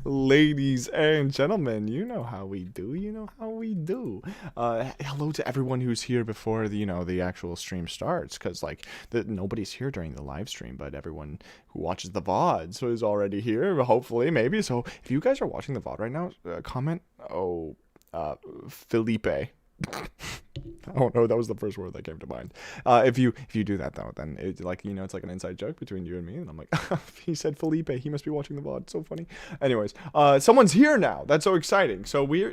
Ladies and gentlemen, you know how we do. You know how we do. Hello to everyone who's here before the actual stream starts, because nobody's here during the live stream, but everyone who watches the VOD is already here. Hopefully, maybe. So if you guys are watching the VOD right now, comment. Felipe. Oh no, that was the first word that came to mind. If you do that though, then it's like an inside joke between you and me, and I'm like, he said Felipe, he must be watching the VOD. So funny. Anyways, someone's here now. That's so exciting. So we're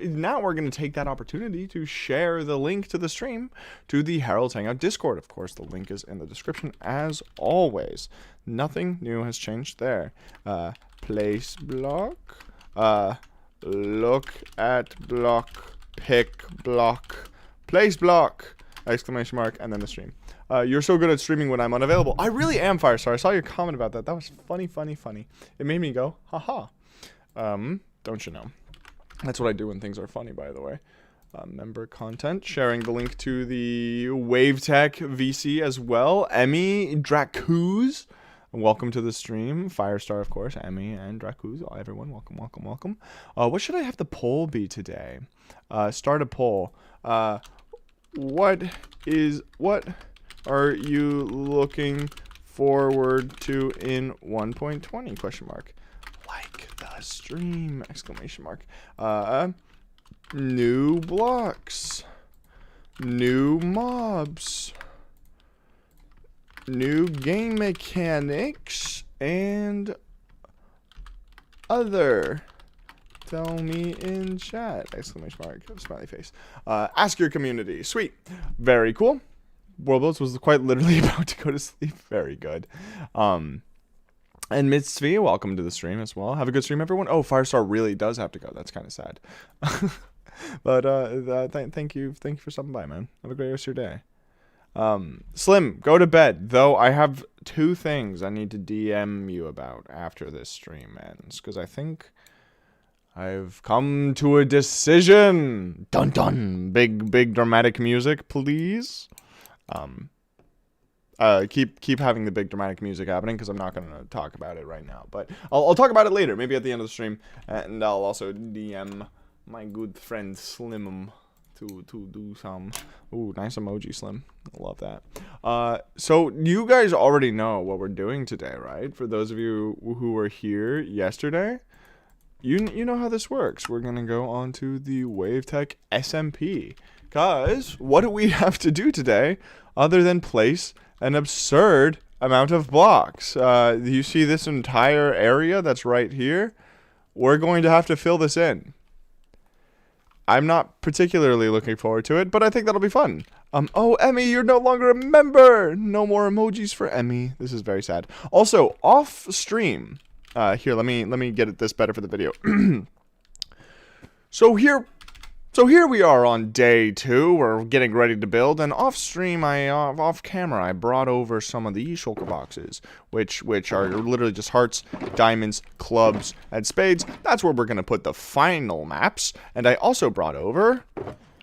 gonna take that opportunity to share the link to the stream to the Herald's Hangout Discord. Of course, the link is in the description as always. Nothing new has changed there. Place block. Look at block. Pick block. Place block! Exclamation mark, and then the stream. You're so good at streaming when I'm unavailable. I really am, Firestar. I saw your comment about that. That was funny, funny, funny. It made me go, haha. Don't you know? That's what I do when things are funny, by the way. Member content. Sharing the link to the WaveTech VC as well. Emmy, Dracuz. Welcome to the stream. Firestar, of course. Emmy and Dracuz. Everyone, welcome, welcome, welcome. What should I have the poll be today? Start a poll. What are you looking forward to in 1.20? Question mark. Like the stream! Exclamation mark. New blocks. New mobs. New game mechanics and other. Tell me in chat! Exclamation mark. Smiley face. Ask your community. Sweet. Very cool. Worldbuilds was quite literally about to go to sleep. Very good. And Mitzvi, welcome to the stream as well. Have a good stream, everyone. Oh, Firestar really does have to go. That's kind of sad. But thank you for stopping by, man. Have a great rest of your day. Slim, go to bed. Though I have 2 things I need to DM you about after this stream ends, because I think I've come to a decision. Dun dun. Big dramatic music, please. Keep having the big dramatic music happening, because I'm not gonna talk about it right now, but I'll talk about it later, maybe at the end of the stream, and I'll also DM my good friend Slim to do some. Ooh, nice emoji, Slim. I love that. So you guys already know what we're doing today, right? For those of you who were here yesterday. You know how this works. We're going to go on to the WaveTech SMP. Because what do we have to do today other than place an absurd amount of blocks? You see this entire area that's right here? We're going to have to fill this in. I'm not particularly looking forward to it, but I think that'll be fun. Oh, Emmy, you're no longer a member. No more emojis for Emmy. This is very sad. Also, off stream... here, let me get this better for the video. So here we are on day 2. We're getting ready to build, and off stream, off camera, I brought over some of these shulker boxes, which are literally just hearts, diamonds, clubs, and spades. That's where we're gonna put the final maps. And I also brought over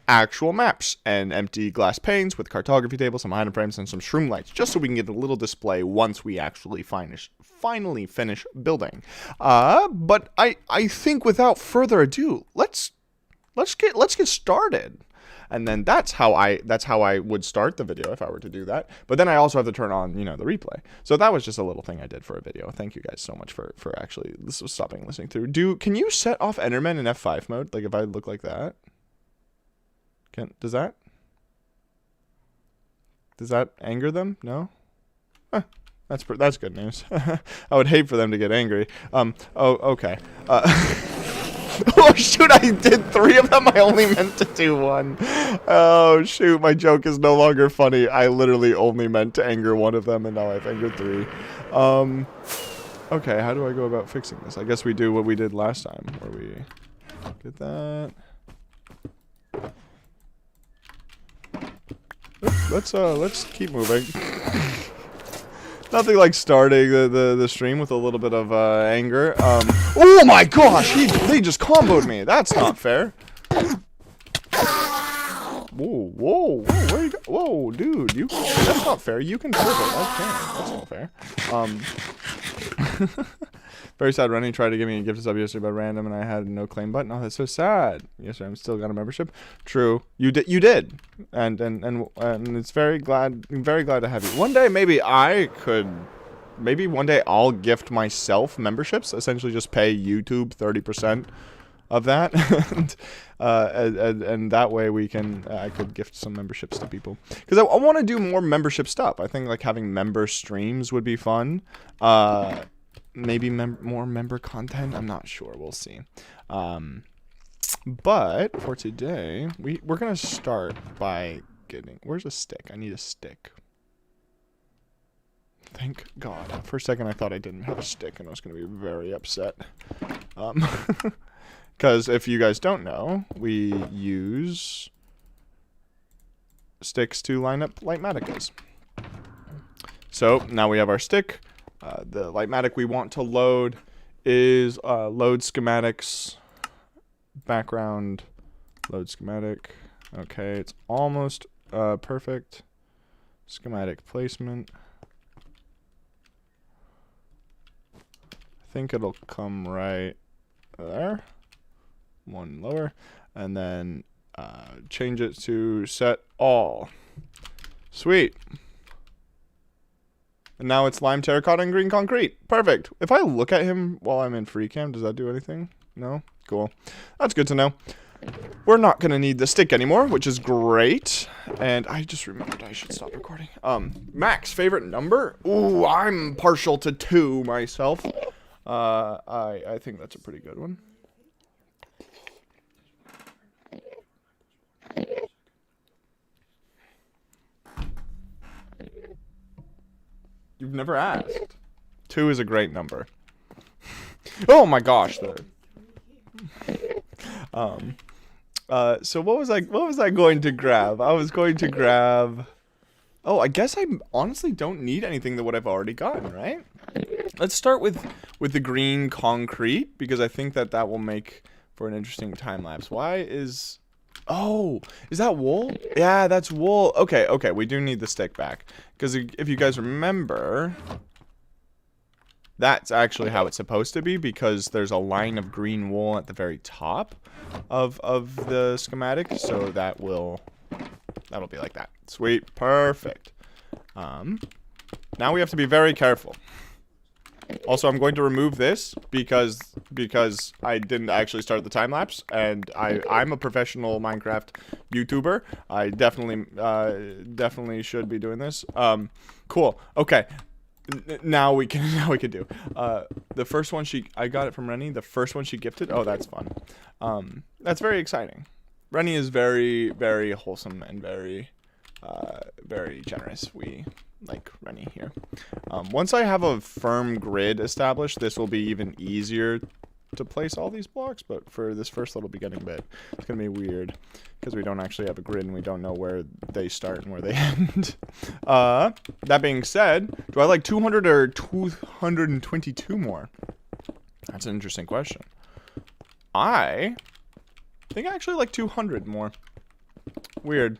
actual maps and empty glass panes with cartography tables, some item frames, and some shroom lights, just so we can get a little display once we actually finally finish building. But I think without further ado, let's get started. And then that's how I would start the video if I were to do that. But then I also have to turn on, the replay. So that was just a little thing I did for a video. Thank you guys so much for actually stopping listening through. Can you set off Enderman in F5 mode? Like if I look like that? Does that anger them? No? That's good news. I would hate for them to get angry. Oh, okay. Oh, shoot, I did 3 of them. I only meant to do 1. Oh, shoot, my joke is no longer funny. I literally only meant to anger 1 of them, and now I've angered 3. Okay, how do I go about fixing this? I guess we do what we did last time, where we did that. Let's keep moving. Nothing like starting the stream with a little bit of anger. Oh my gosh, they just comboed me. That's not fair. Whoa, where you go? Whoa, dude, that's not fair. You can pivot. I can't. That's not fair. Very sad. Rennie tried to give me a gift sub yesterday by random, and I had no claim button. Oh, that's so sad. Yes, I'm still got a membership. True. You did. And it's very glad. I'm very glad to have you. One day, maybe I could. Maybe one day I'll gift myself memberships. Essentially, just pay YouTube 30% of that, and that way we can. I could gift some memberships to people because I want to do more membership stuff. I think like having member streams would be fun. Maybe more member content. I'm not sure. We'll see. But for today, we're gonna start by getting. Where's a stick? I need a stick. Thank God. For a second, I thought I didn't have a stick, and I was going to be very upset. Because if you guys don't know, we use sticks to line up Lightmaticas. So now we have our stick. The Lightmatic we want to load is load schematics, background, load schematic. Okay, it's almost perfect. Schematic placement. I think it'll come right there, one lower, and then change it to set all. Sweet. And now it's lime, terracotta, and green concrete. Perfect. If I look at him while I'm in free cam, does that do anything? No? Cool. That's good to know. We're not going to need the stick anymore, which is great. And I just remembered I should stop recording. Max, favorite number? Ooh, I'm partial to 2 myself. I think that's a pretty good one. You've never asked. 2 is a great number. Oh my gosh. So what was I going to grab? I was going to grab. Oh, I guess I honestly don't need anything that what I've already gotten, right? Let's start with the green concrete because I think that will make for an interesting time lapse. Why is? Oh, is that wool? Yeah, that's wool. Okay, we do need the stick back because if you guys remember, that's actually how it's supposed to be because there's a line of green wool at the very top of the schematic, so that'll be like that. Sweet, perfect. Now we have to be very careful. Also, I'm going to remove this because I didn't actually start the time lapse, and I'm a professional Minecraft YouTuber. I definitely should be doing this. Cool. Okay. Now we can do. The first one I got it from Rennie. The first one she gifted. Oh, that's fun. That's very exciting. Rennie is very, very wholesome and very, very generous. We like Rennie here. Once I have a firm grid established, this will be even easier to place all these blocks, but for this first little beginning bit, it's going to be weird because we don't actually have a grid and we don't know where they start and where they end. That being said, do I like 200 or 222 more? That's an interesting question. I think I actually like 200 more. Weird.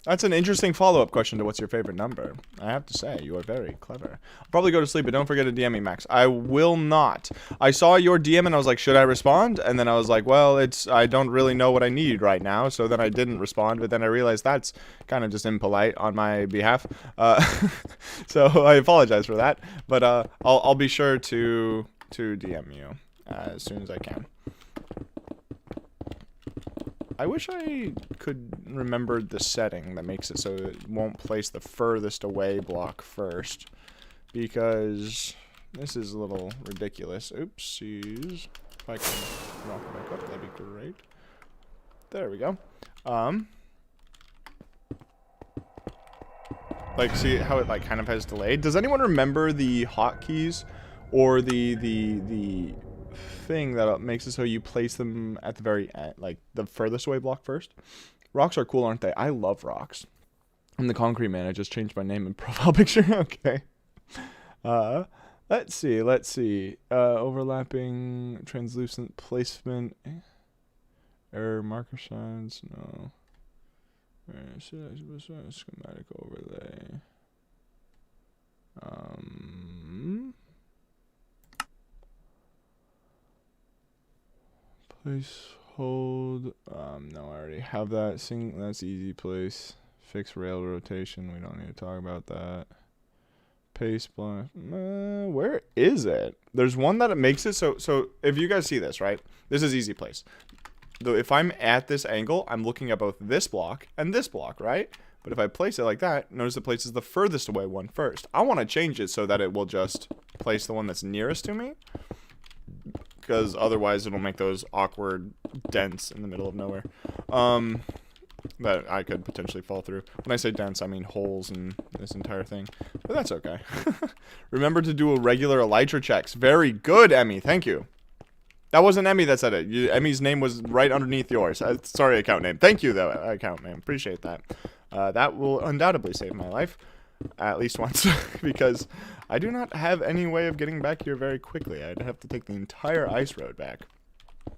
That's an interesting follow-up question to what's your favorite number. I have to say, you are very clever. I'll probably go to sleep, but don't forget to DM me, Max. I will not. I saw your DM and I was like, should I respond? And then I was like, well, I don't really know what I need right now, so then I didn't respond, but then I realized that's kind of just impolite on my behalf. So I apologize for that, but I'll be sure to DM you as soon as I can. I wish I could remember the setting that makes it so it won't place the furthest away block first, because this is a little ridiculous. Oopsies. If I can rock it back up, that'd be great. There we go. Like, see how it like kind of has delayed? Does anyone remember the hotkeys or the thing that makes it so you place them at the very end, like the furthest away block first? Rocks are cool, aren't they? I love rocks. I'm the concrete man. I just changed my name and profile picture. Okay. Let's see. Overlapping, translucent placement, error marker signs. No. Schematic overlay. Place, hold. No, I already have that. Sing, that's easy place. Fix rail rotation. We don't need to talk about that. Pace blind. Where is it? There's one that it makes it so if you guys see this, right? This is easy place. Though if I'm at this angle, I'm looking at both this block and this block, right? But if I place it like that, notice it places the furthest away one first. I want to change it so that it will just place the one that's nearest to me. Because otherwise it'll make those awkward dents in the middle of nowhere. That I could potentially fall through. When I say dents, I mean holes in this entire thing. But that's okay. Remember to do a regular elytra checks. Very good, Emmy. Thank you. That wasn't Emmy that said it. Emmy's name was right underneath yours. Sorry, account name. Thank you, though, account name. Appreciate that. That will undoubtedly save my life. At least once. Because I do not have any way of getting back here very quickly. I'd have to take the entire ice road back.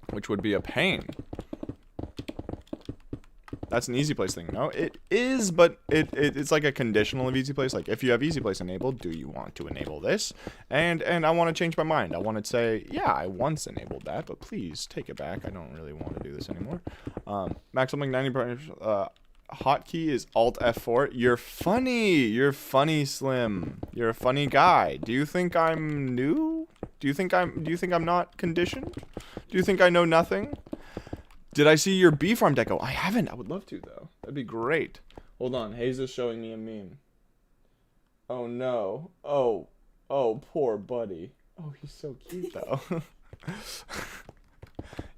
Which would be a pain. That's an easy place thing. No, it is, but it's like a conditional of easy place. Like, if you have easy place enabled, do you want to enable this? And I want to change my mind. I want to say, yeah, I once enabled that, but please take it back. I don't really want to do this anymore. Max something 90%. Hotkey is Alt F4. You're funny. You're funny, Slim. You're a funny guy. Do you think I'm new? Do you think I'm not conditioned? Do you think I know nothing? Did I see your bee farm deco? I haven't. I would love to, though. That'd be great. Hold on. Hayes is showing me a meme. Oh, no. Oh, poor buddy. Oh, he's so cute, though.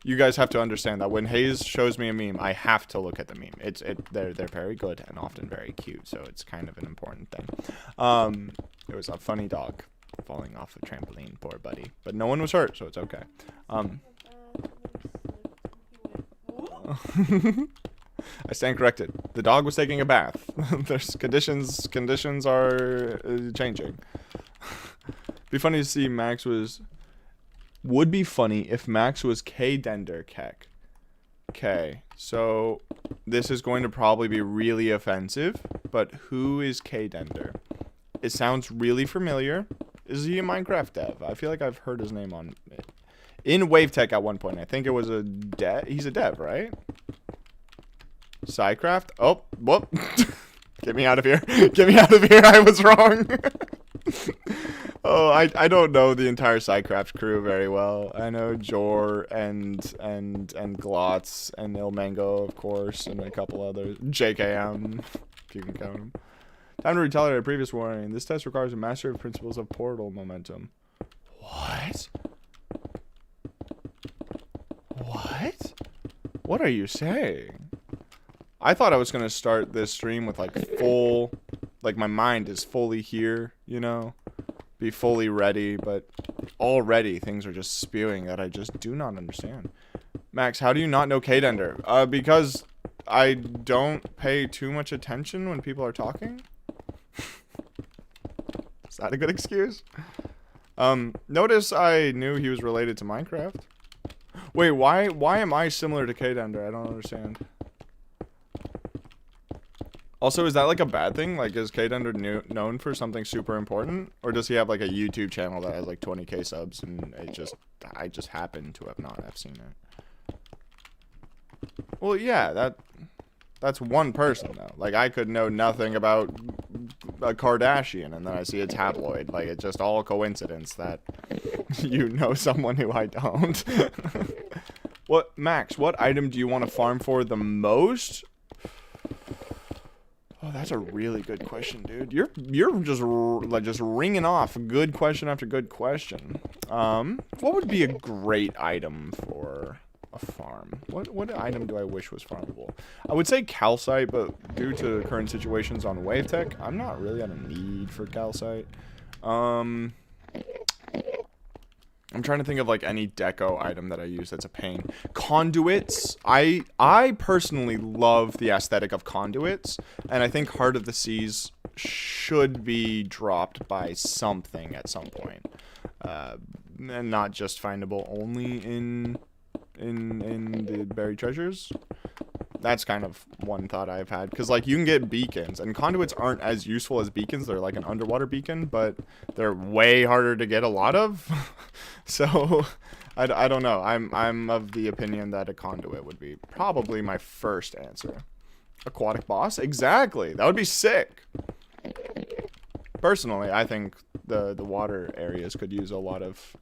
You guys have to understand that when Hayes shows me a meme, I have to look at the meme. They're very good and often very cute, so it's kind of an important thing. It was a funny dog falling off a trampoline, poor buddy. But no one was hurt, so it's okay. I stand corrected. The dog was taking a bath. There's conditions are changing. Be funny to see Max was. Would be funny if Max was K-Dender Keck. Okay, so this is going to probably be really offensive, but who is K-Dender? It sounds really familiar. Is he a Minecraft dev? I feel like I've heard his name on it. In WaveTech at one point. I think it was a dev. He's a dev, right? Psycraft? Oh, whoop. Get me out of here. Get me out of here. I was wrong. Oh, I don't know the entire Psycraft crew very well. I know Jor and Glotz and Ilmango, of course, and a couple others. JKM, if you can count them. Time to retaliate a previous warning. This test requires a master of principles of portal momentum. What? What? What are you saying? I thought I was going to start this stream with like full, like my mind is fully here, you know, be fully ready, but already things are just spewing that I just do not understand. Max, how do you not know K-Dender? Because I don't pay too much attention when people are talking. Is that a good excuse? Notice I knew he was related to Minecraft. Wait, why am I similar to K-Dender? I don't understand. Also, is that like a bad thing? Like, is K-Dender known for something super important? Or does he have like a YouTube channel that has like 20k subs and I just happen to have seen it? Well, yeah, that's one person though. Like, I could know nothing about a Kardashian and then I see a tabloid. Like, it's just all coincidence that you know someone who I don't. What, Max, what item do you want to farm for the most? Oh, that's a really good question, dude. You're just ringing off good question after good question. What would be a great item for a farm? What item do I wish was farmable? I would say calcite, but due to current situations on WaveTech, I'm not really at a need for calcite. I'm trying to think of like any deco item that I use that's a pain. Conduits. I personally love the aesthetic of conduits, and I think Heart of the Seas should be dropped by something at some point, and not just findable only in the buried treasures. That's kind of one thought I've had. Because, like, you can get beacons. And conduits aren't as useful as beacons. They're like an underwater beacon. But they're way harder to get a lot of. So, I don't know. I'm of the opinion that a conduit would be probably my first answer. Aquatic boss? Exactly. That would be sick. Personally, I think the water areas could use a lot of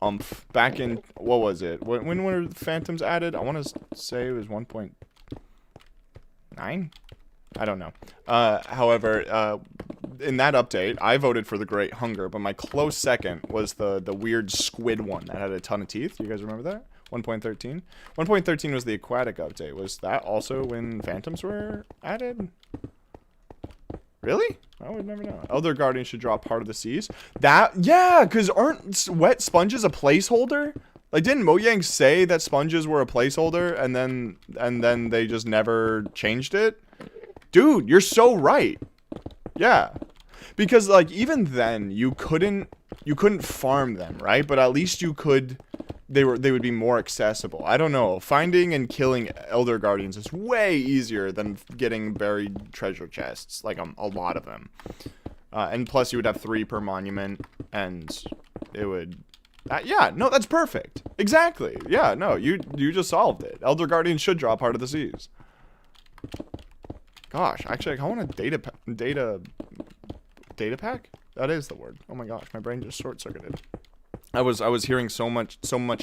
umph. Back in, what was it? When were phantoms added? I want to say it was 1.9? I don't know. However, in that update, I voted for the Great Hunger, but my close second was the weird squid one that had a ton of teeth. You guys remember that? 1.13? 1.13 was the aquatic update. Was that also when phantoms were added? Really? I would never know. Elder Guardians should draw part of the seas. Yeah, because aren't wet sponges a placeholder? Like, didn't Mojang say that sponges were a placeholder and then they just never changed it? Dude, you're so right. Yeah. Because, like, even then, you couldn't farm them, right? But at least you could... They would be more accessible. I don't know. Finding and killing Elder Guardians is way easier than getting buried treasure chests. Like, a lot of them. And plus, you would have 3 per monument. And it would... yeah, no, that's perfect. Exactly. Yeah, no, you just solved it. Elder Guardians should draw part of the seas. Gosh, actually, I want a data pack? That is the word. Oh my gosh, my brain just short-circuited. I was hearing so much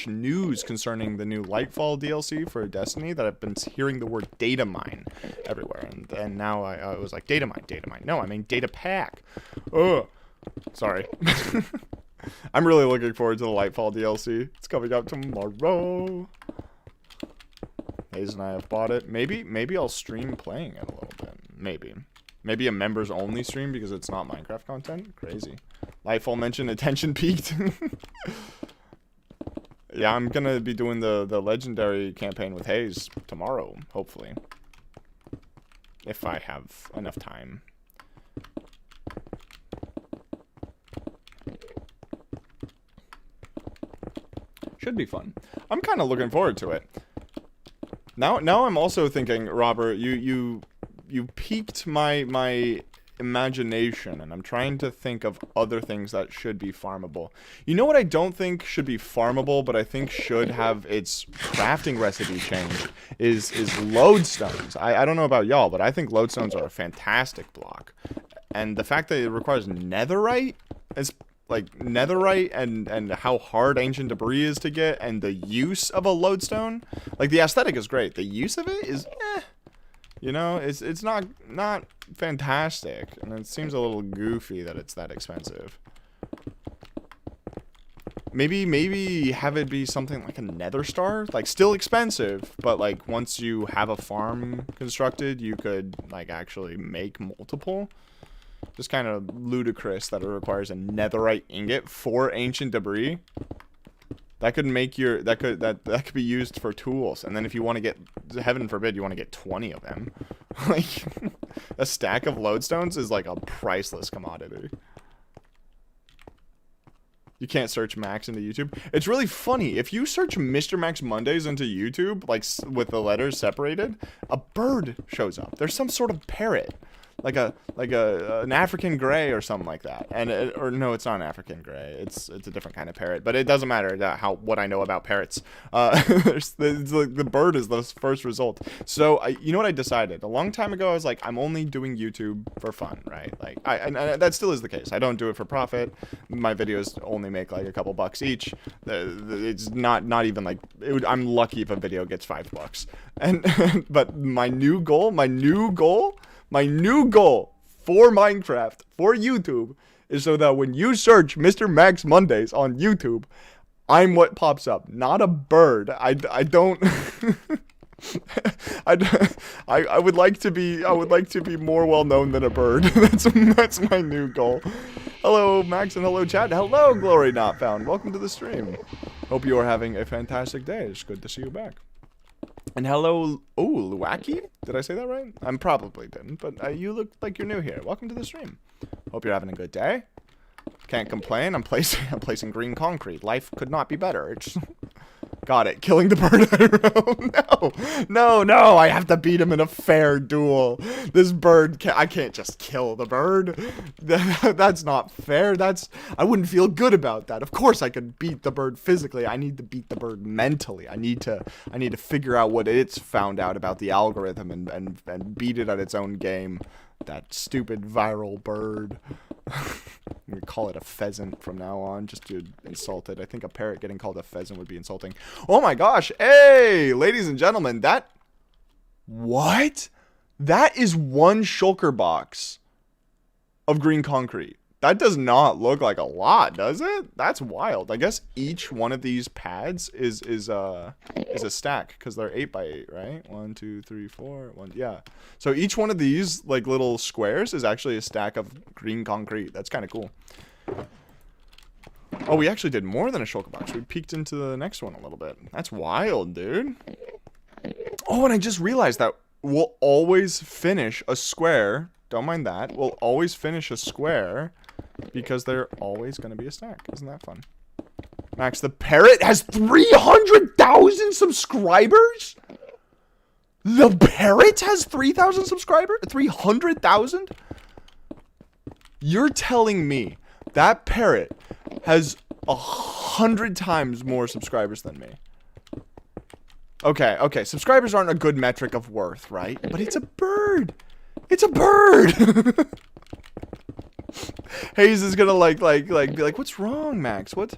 news concerning the new Lightfall DLC for Destiny that I've been hearing the word data mine everywhere, and now I was like, data mine. No, I mean data pack. Ugh. Sorry. I'm really looking forward to the Lightfall DLC. It's coming out tomorrow. Hayes and I have bought it. Maybe I'll stream playing it a little bit. Maybe a members only stream because it's not Minecraft content. Crazy. Lightfall mentioned attention peaked. Yeah, I'm gonna be doing the legendary campaign with Hayes tomorrow, hopefully. If I have enough time. Should be fun. I'm kind of looking forward to it. Now I'm also thinking, Robert, you piqued my imagination, and I'm trying to think of other things that should be farmable. You know what I don't think should be farmable, but I think should have its crafting recipe changed is lodestones. I don't know about y'all, but I think lodestones are a fantastic block. And the fact that it requires netherite is like netherite and how hard ancient debris is to get, and the use of a lodestone, like the aesthetic is great. The use of it is you know, it's not fantastic, and it seems a little goofy that it's that expensive. Maybe have it be something like a nether star, like still expensive, but like once you have a farm constructed, you could like actually make multiple. Just kind of ludicrous that it requires a netherite ingot for ancient debris. That could make your that could be used for tools, and then if you want to get, heaven forbid, you want to get 20 of them, like a stack of lodestones is like a priceless commodity. You can't search Max into YouTube. It's really funny if you search Mr. Max Mondays into YouTube, like with the letters separated, a bird shows up. There's some sort of parrot. Like an African gray or something like that, and or no, it's not an African gray. It's a different kind of parrot, but it doesn't matter what I know about parrots. The bird is the first result. So you know what I decided a long time ago? I was like, I'm only doing YouTube for fun, right? Like and that still is the case. I don't do it for profit. My videos only make like a couple bucks each. It's not even like I'm lucky if a video gets $5. And but my new goal for Minecraft, for YouTube, is so that when you search Mr. Max Mondays on YouTube, I'm what pops up, not a bird. I don't. I would like to be more well known than a bird. That's my new goal. Hello, Max, and hello, chat. Hello, Glory Not Found. Welcome to the stream. Hope you are having a fantastic day. It's good to see you back. And hello, Luwaki? Did I say that right? I probably didn't, but you look like you're new here. Welcome to the stream. Hope you're having a good day. Can't complain. I'm placing green concrete. Life could not be better. Got it. Killing the bird. No. I have to beat him in a fair duel. This bird I can't just kill the bird. That's not fair. I wouldn't feel good about that. Of course I could beat the bird physically. I need to beat the bird mentally. I need to figure out what it's found out about the algorithm and beat it at its own game. That stupid viral bird. We call it a pheasant from now on, just to insult it. I think a parrot getting called a pheasant would be insulting. Oh my gosh. Hey, ladies and gentlemen, what? That is one shulker box of green concrete. That does not look like a lot, does it? That's wild. I guess each one of these pads is a stack, because they're 8x8, right? 1, 2, 3, 4. Yeah. So each one of these like little squares is actually a stack of green concrete. That's kind of cool. Oh, we actually did more than a shulker box. We peeked into the next one a little bit. That's wild, dude. Oh, and I just realized that we'll always finish a square. Don't mind that. We'll always finish a square because they're always going to be a stack. Isn't that fun? Max, the parrot has 300,000 subscribers? The parrot has 3,000 subscribers? 300,000? You're telling me that parrot has 100 times more subscribers than me. Okay. Subscribers aren't a good metric of worth, right? But it's a bird. It's a bird. Hayes is gonna be like, what's wrong, Max? What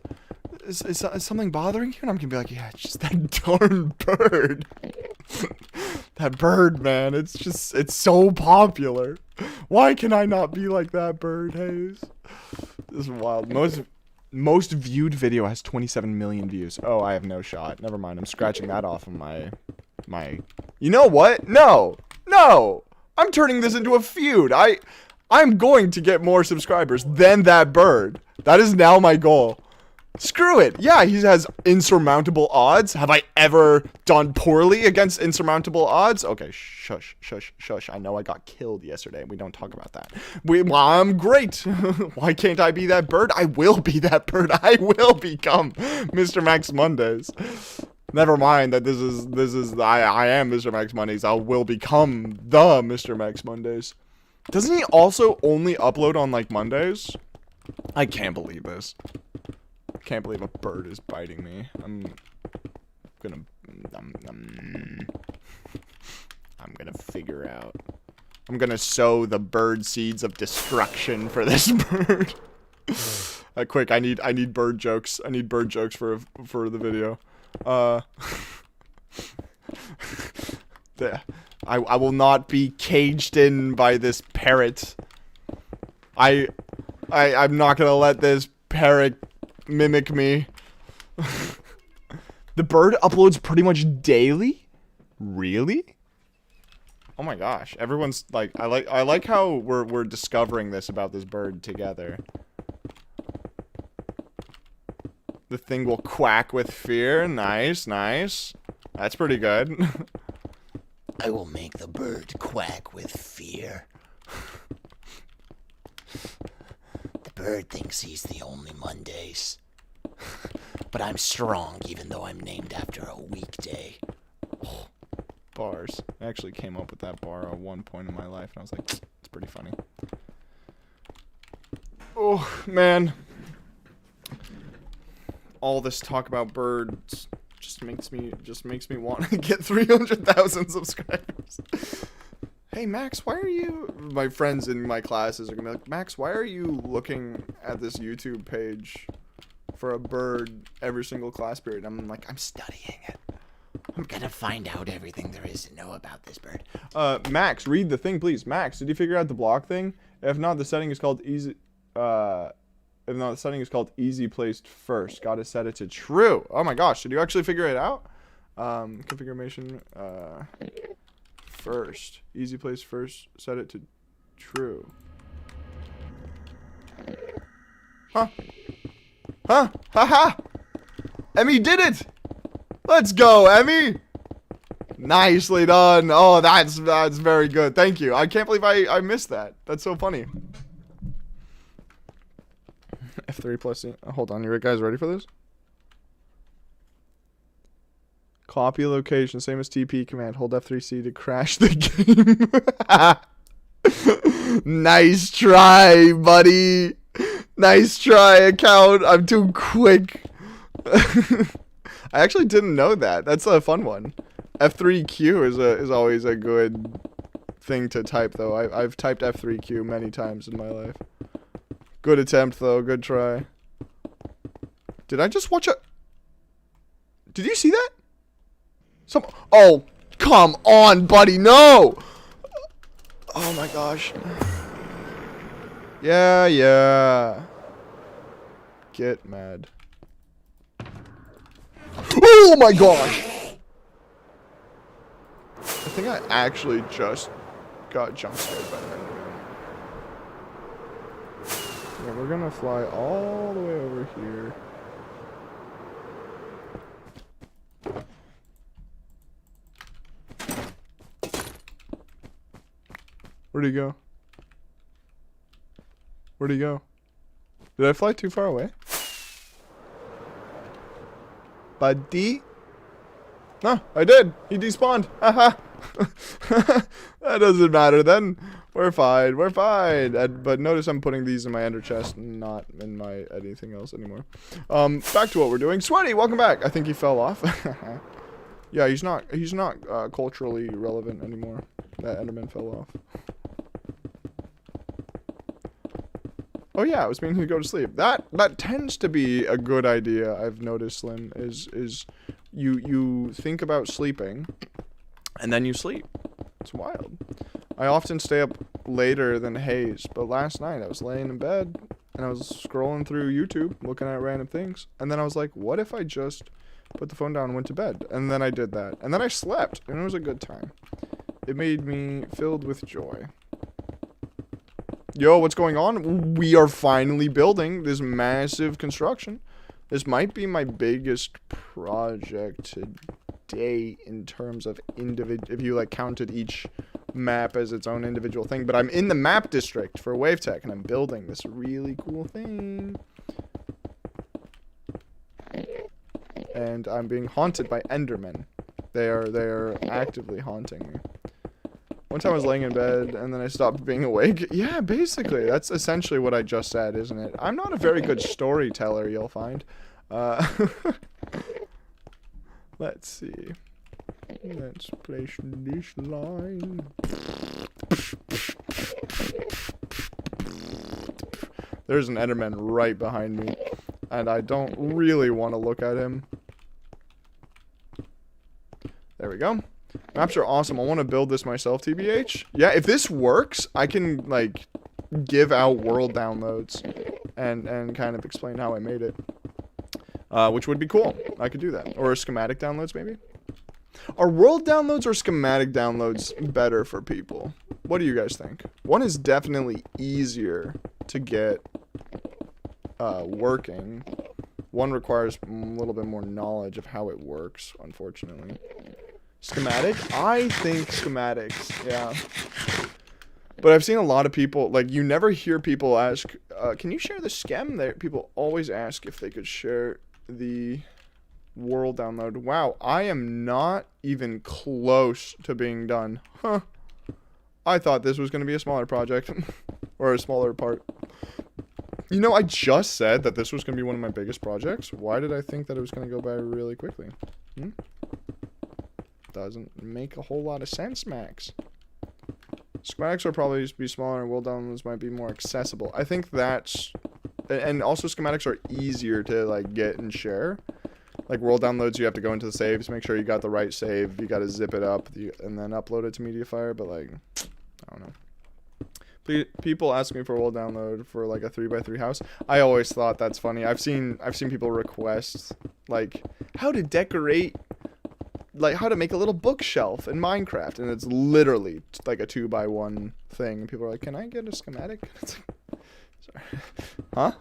is something bothering you? And I'm gonna be like, yeah, it's just that darn bird. That bird, man. It's so popular. Why can I not be like that bird, Hayes? This is wild. Most viewed video has 27 million views. Oh, I have no shot. Never mind. I'm scratching that off of my. You know what? No. I'm turning this into a feud. I'm going to get more subscribers than that bird. That is now my goal. Screw it. Yeah, he has insurmountable odds. Have I ever done poorly against insurmountable odds? Okay, shush. I know I got killed yesterday. We don't talk about that. I'm great. Why can't I be that bird? I will be that bird. I will become Mr. Max Mondays. Never mind that I am Mr. Max Mondays. I will become the Mr. Max Mondays. Doesn't he also only upload on like Mondays? I can't believe this. Can't believe a bird is biting me. I'm gonna figure out. I'm gonna sow the bird seeds of destruction for this bird. Quick, I need bird jokes. I need bird jokes for the video. I will not be caged in by this parrot. I'm not gonna let this parrot mimic me. The bird uploads pretty much daily? Really? Oh my gosh. Everyone's like, I like how we're discovering this about this bird together. The thing will quack with fear. Nice. That's pretty good. I will make the bird quack with fear. The bird thinks he's the only Mondays. But I'm strong, even though I'm named after a weekday. Oh, bars. I actually came up with that bar at one point in my life, and I was like, it's pretty funny. Oh, man. All this talk about birds just makes me want to get 300,000 subscribers. Hey Max, why are you? My friends in my classes are gonna be like, Max, why are you looking at this YouTube page for a bird every single class period? I'm like, I'm studying it. I'm gonna find out everything there is to know about this bird. Max, read the thing, please. Max, did you figure out the block thing? If not, the setting is called easy. If not, the setting is called easy placed first. Gotta set it to true. Oh my gosh, did you actually figure it out? Configuration, first. Easy placed first, set it to true. Huh? Haha! Emmy did it! Let's go, Emmy! Nicely done. Oh, that's very good. Thank you. I can't believe I missed that. That's so funny. F3 plus C. Hold on, you guys ready for this? Copy location, same as TP command. Hold F3C to crash the game. Nice try, buddy. Nice try, account. I'm too quick. I actually didn't know that. That's a fun one. F3Q is always a good thing to type, though. I've typed F3Q many times in my life. Good attempt, though. Good try. Did I just watch a... Did you see that? Oh, come on, buddy. No! Oh, my gosh. Yeah. Get mad. Oh, my gosh. I think I actually just got jump scared by an enderman. Yeah, we're gonna fly all the way over here. Where'd he go? Where'd he go? Did I fly too far away? Buddy? No, I did. He despawned. Haha. That doesn't matter then. We're fine. We're fine. But notice I'm putting these in my ender chest, not in my anything else anymore. Back to what we're doing. Sweaty, welcome back. I think he fell off. Yeah, he's not culturally relevant anymore. That enderman fell off. Oh yeah, I was meaning to go to sleep. That tends to be a good idea. I've noticed, Slim, is you think about sleeping, and then you sleep. It's wild. I often stay up later than Hayes, but last night I was laying in bed and I was scrolling through YouTube, looking at random things, and then I was like, what if I just put the phone down and went to bed? And then I did that, and then I slept, and it was a good time. It made me filled with joy. Yo, what's going on? We are finally building this massive construction. This might be my biggest project to date in terms of if you like counted each map as its own individual thing. But I'm in the map district for WaveTech, and I'm building this really cool thing. And I'm being haunted by Endermen. They are actively haunting me. One time I was laying in bed, and then I stopped being awake. Yeah, basically. That's essentially what I just said, isn't it? I'm not a very good storyteller, you'll find. Let's see. Let's place this line. There's an Enderman right behind me, and I don't really want to look at him. There we go. Maps are awesome. I want to build this myself, TBH. Yeah, if this works, I can, like, give out world downloads and kind of explain how I made it. Which would be cool. I could do that. Or schematic downloads, maybe? Are world downloads or schematic downloads better for people? What do you guys think? One is definitely easier to get working. One requires a little bit more knowledge of how it works, unfortunately. Schematic? I think schematics, yeah. But I've seen a lot of people, like, you never hear people ask, can you share the schem? People always ask if they could share the world download. Wow, I am not even close to being done. Huh. I thought this was going to be a smaller project. Or a smaller part. You know, I just said that this was going to be one of my biggest projects. Why did I think that it was going to go by really quickly? Doesn't make a whole lot of sense, Max. Schematics will probably be smaller and world downloads might be more accessible. I think that's... And also schematics are easier to, like, get and share. Like, world downloads, you have to go into the saves, make sure you got the right save. You got to zip it up and then upload it to Mediafire. But, like, I don't know. People ask me for a world download for, like, a 3x3 house. I always thought that's funny. I've seen people request, like, how to decorate... like how to make a little bookshelf in Minecraft, and it's literally like a 2x1 thing. People are like, can I get a schematic? It's like, sorry. Huh?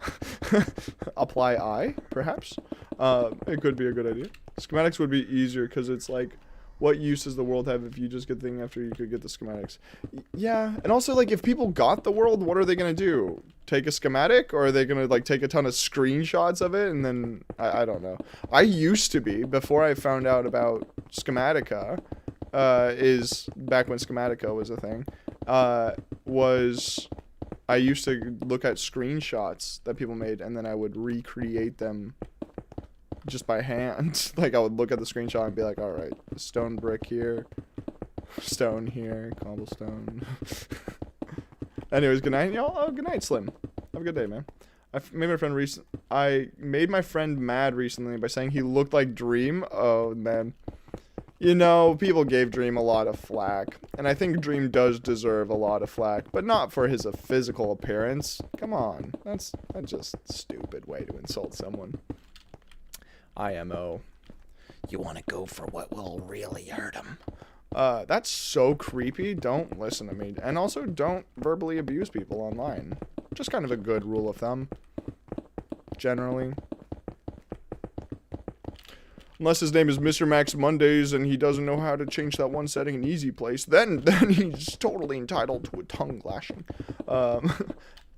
Apply I, perhaps? It could be a good idea. Schematics would be easier because it's like What use does the world have if you just get the thing after you could get the schematics? Yeah, and also, like, if people got the world, what are they gonna do? Take a schematic, or are they gonna, like, take a ton of screenshots of it, and then, I don't know. I used to be, before I found out about Schematica, is back when Schematica was a thing, I used to look at screenshots that people made, and then I would recreate them just by hand. Like, I would look at the screenshot and be like, alright, stone brick here, stone here, cobblestone. Anyways, good night, y'all. Oh, good night, Slim. Have a good day, man. I made my friend mad recently by saying he looked like Dream. Oh, man. You know, people gave Dream a lot of flack, and I think Dream does deserve a lot of flack, but not for his physical appearance. Come on, that's just a stupid way to insult someone. IMO. You want to go for what will really hurt him? That's so creepy. Don't listen to me, and also don't verbally abuse people online. Just kind of a good rule of thumb, generally. Unless his name is Mr. Max Mondays and he doesn't know how to change that one setting in Easy Place, then he's totally entitled to a tongue lashing. I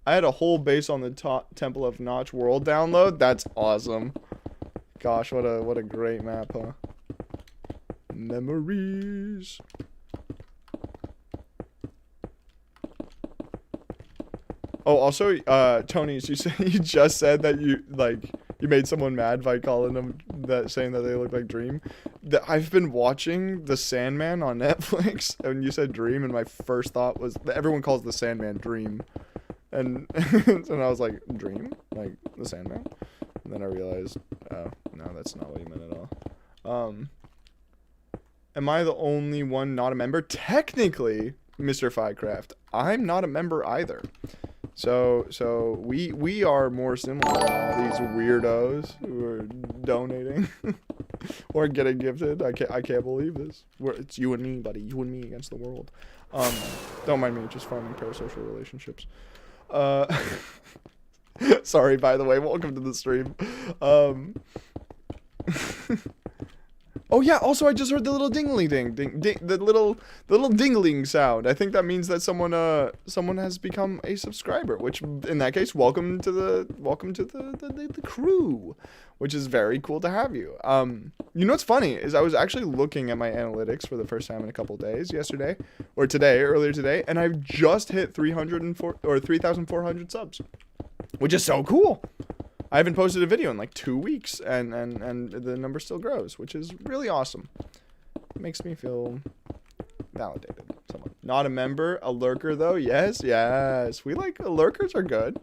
had a whole base on the Temple of Notch world download. That's awesome. Gosh, what a great map, huh? Memories. Oh, also, Tony, you just said that you made someone mad by calling them saying that they look like Dream. I've been watching The Sandman on Netflix, and you said Dream, and my first thought was that everyone calls The Sandman Dream, and and I was like, Dream, like The Sandman, and then I realized, oh no, that's not what you meant at all. Am I the only one not a member? Technically, Mr. Fycraft, I'm not a member either. So we are more similar than all these weirdos who are donating or getting gifted. I can't believe this. It's you and me, buddy. You and me against the world. Don't mind me, just farming parasocial relationships. Sorry, by the way. Welcome to the stream. Oh yeah, also I just heard the little dingly ding, the little dingling sound. I think that means that someone has become a subscriber, which in that case, welcome to the crew, which is very cool to have you. You know what's funny is I was actually looking at my analytics for the first time in a couple days earlier today, and I've just hit 3,400 subs, which is so cool. I haven't posted a video in like 2 weeks, and the number still grows, which is really awesome. It makes me feel validated. Somewhat. Not a member, a lurker though. Yes. We lurkers are good.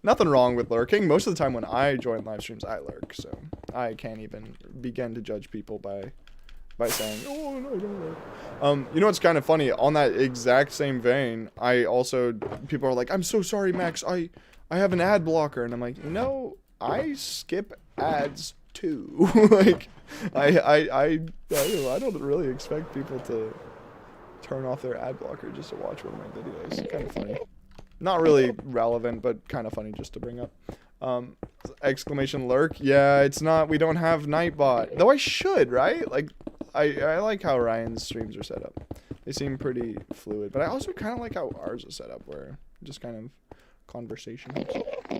Nothing wrong with lurking. Most of the time when I join live streams, I lurk, so I can't even begin to judge people by saying, oh no, I don't lurk. You know what's kind of funny? On that exact same vein, people are like, I'm so sorry, Max. I have an ad blocker, and I'm like, you know, I skip ads too. Like, I don't really expect people to turn off their ad blocker just to watch one of my videos. It's kind of funny. Not really relevant, but kind of funny just to bring up. Exclamation lurk. Yeah, it's not. We don't have Nightbot, though. I should, right? Like, I like how Ryan's streams are set up. They seem pretty fluid, but I also kind of like how ours is set up, where just kind of conversation.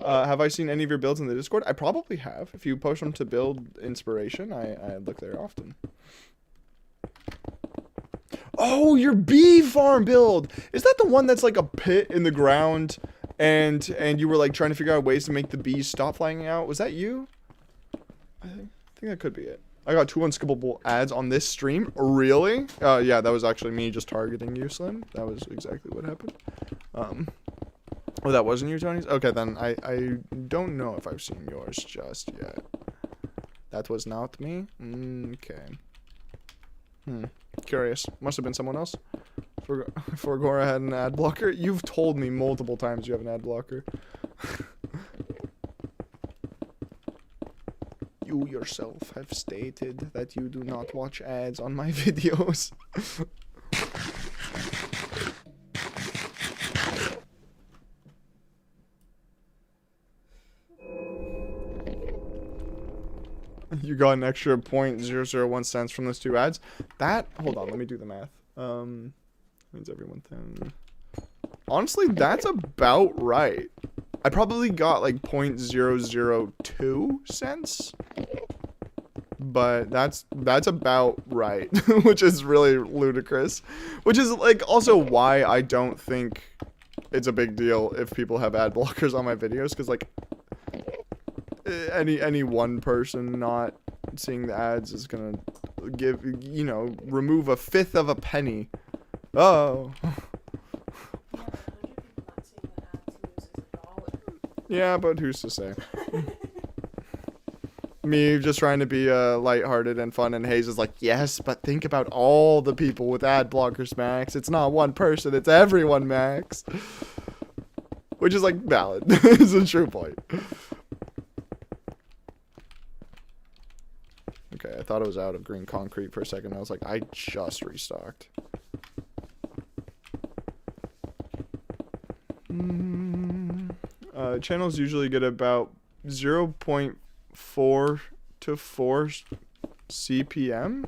Have I seen any of your builds in the Discord? I probably have. If you post them to build inspiration, I look there often. Oh, your bee farm build! Is that the one that's like a pit in the ground, and you were like trying to figure out ways to make the bees stop flying out? Was that you? I think that could be it. I got 2 unskippable ads on this stream. Really? Yeah, that was actually me just targeting you, Slim. That was exactly what happened. Oh, that wasn't you, Tony's? Okay, then I don't know if I've seen yours just yet. That was not me? Okay. Curious. Must have been someone else. Forgora had an ad blocker. You've told me multiple times you have an ad blocker. You yourself have stated that you do not watch ads on my videos. you got an extra 0.001 cents from those 2 ads. That, hold on, let me do the math. Means every 1,000. Honestly, that's about right. I probably got like 0.002 cents. But that's about right, which is really ludicrous. Which is like also why I don't think it's a big deal if people have ad blockers on my videos, because like any one person not seeing the ads is gonna give, you know, remove a fifth of a penny. Oh. Yeah, but who's to say? Me just trying to be lighthearted and fun, and Hayes is like, yes, but think about all the people with ad blockers, Max. It's not one person, it's everyone, Max. Which is like valid. It's a true point. Okay, I thought it was out of green concrete for a second. I was like, I just restocked. Channels usually get about 0.4 to 4 CPM.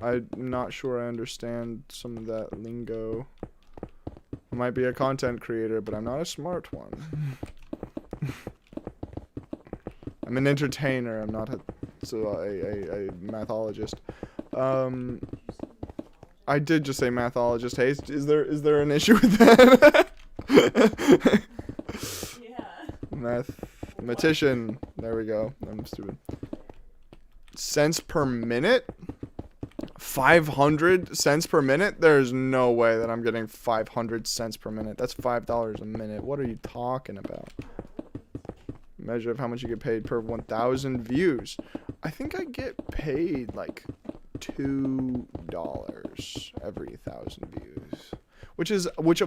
I'm not sure I understand some of that lingo. I might be a content creator, but I'm not a smart one. I'm an entertainer. I'm not a mathologist. I did just say mathologist. Hey, is there an issue with that? Yeah. Mathematician. There we go. I'm stupid. Cents per minute? 500 cents per minute? There's no way that I'm getting 500 cents per minute. That's $5 a minute. What are you talking about? Measure of how much you get paid per 1,000 views. I think I get paid like $2 every 1,000 views. Which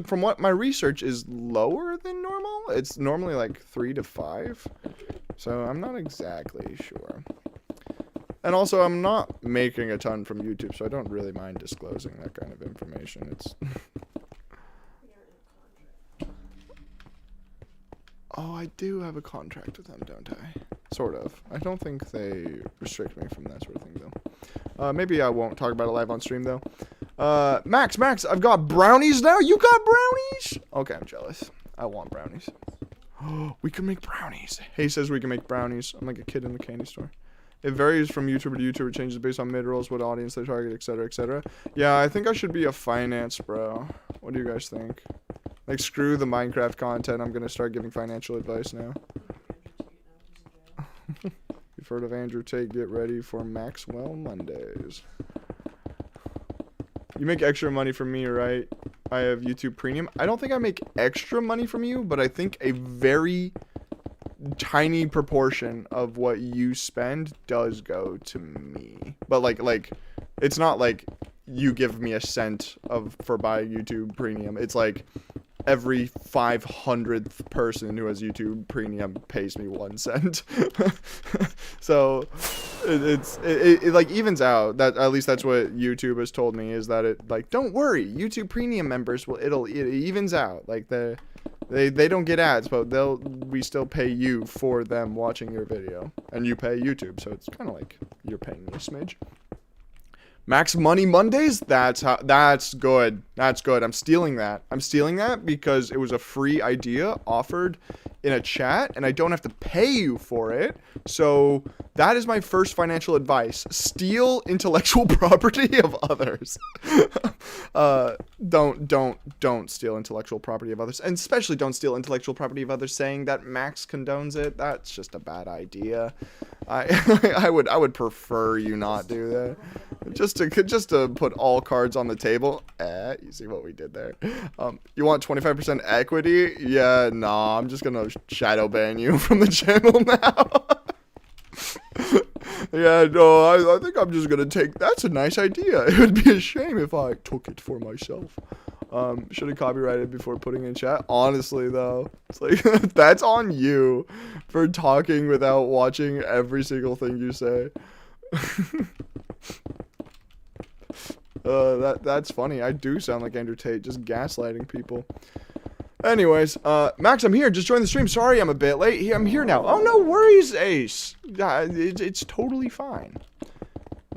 from what my research is lower than normal. It's normally like 3 to 5. So I'm not exactly sure. And also I'm not making a ton from YouTube, so I don't really mind disclosing that kind of information. It's Oh, I do have a contract with them, don't I? Sort of. I don't think they restrict me from that sort of thing, though. Maybe I won't talk about it live on stream, though. Max, I've got brownies now. You got brownies? Okay, I'm jealous. I want brownies. Oh, we can make brownies. Hey says we can make brownies. I'm like a kid in the candy store. It varies from YouTuber to YouTuber. Changes based on mid-rolls, what audience they target, etc., etc. Yeah, I think I should be a finance bro. What do you guys think? Like, screw the Minecraft content. I'm gonna start giving financial advice now. You've heard of Andrew Tate. Get ready for Maxwell Mondays. You make extra money from me, right? I have YouTube Premium. I don't think I make extra money from you, but I think a very tiny proportion of what you spend does go to me. But like it's not like you give me a cent for buying YouTube Premium. It's like every 500th person who has YouTube Premium pays me 1 cent. So it like evens out. That at least that's what YouTube has told me, is that it like, don't worry, YouTube Premium members will it evens out. Like they don't get ads, but we still pay you for them watching your video, and you pay YouTube, so it's kind of like you're paying me a smidge. Max Money Mondays? That's good. That's good. I'm stealing that. I'm stealing that because it was a free idea offered in a chat, and I don't have to pay you for it. So that is my first financial advice. Steal intellectual property of others. Don't steal intellectual property of others, and especially don't steal intellectual property of others saying that Max condones it. That's just a bad idea. I would prefer you not do that. Just to put all cards on the table. You see what we did there? You want 25% equity? Yeah, nah, I'm just gonna shadow ban you from the channel now. Yeah, no, I think I'm just gonna take. That's a nice idea. It would be a shame if I took it for myself. Should have copyrighted before putting in chat. Honestly, though, it's like that's on you for talking without watching every single thing you say. That's funny. I do sound like Andrew Tate, just gaslighting people. Anyways, Max, I'm here. Just join the stream. Sorry I'm a bit late. I'm here now. Oh, no worries, Ace. It's totally fine.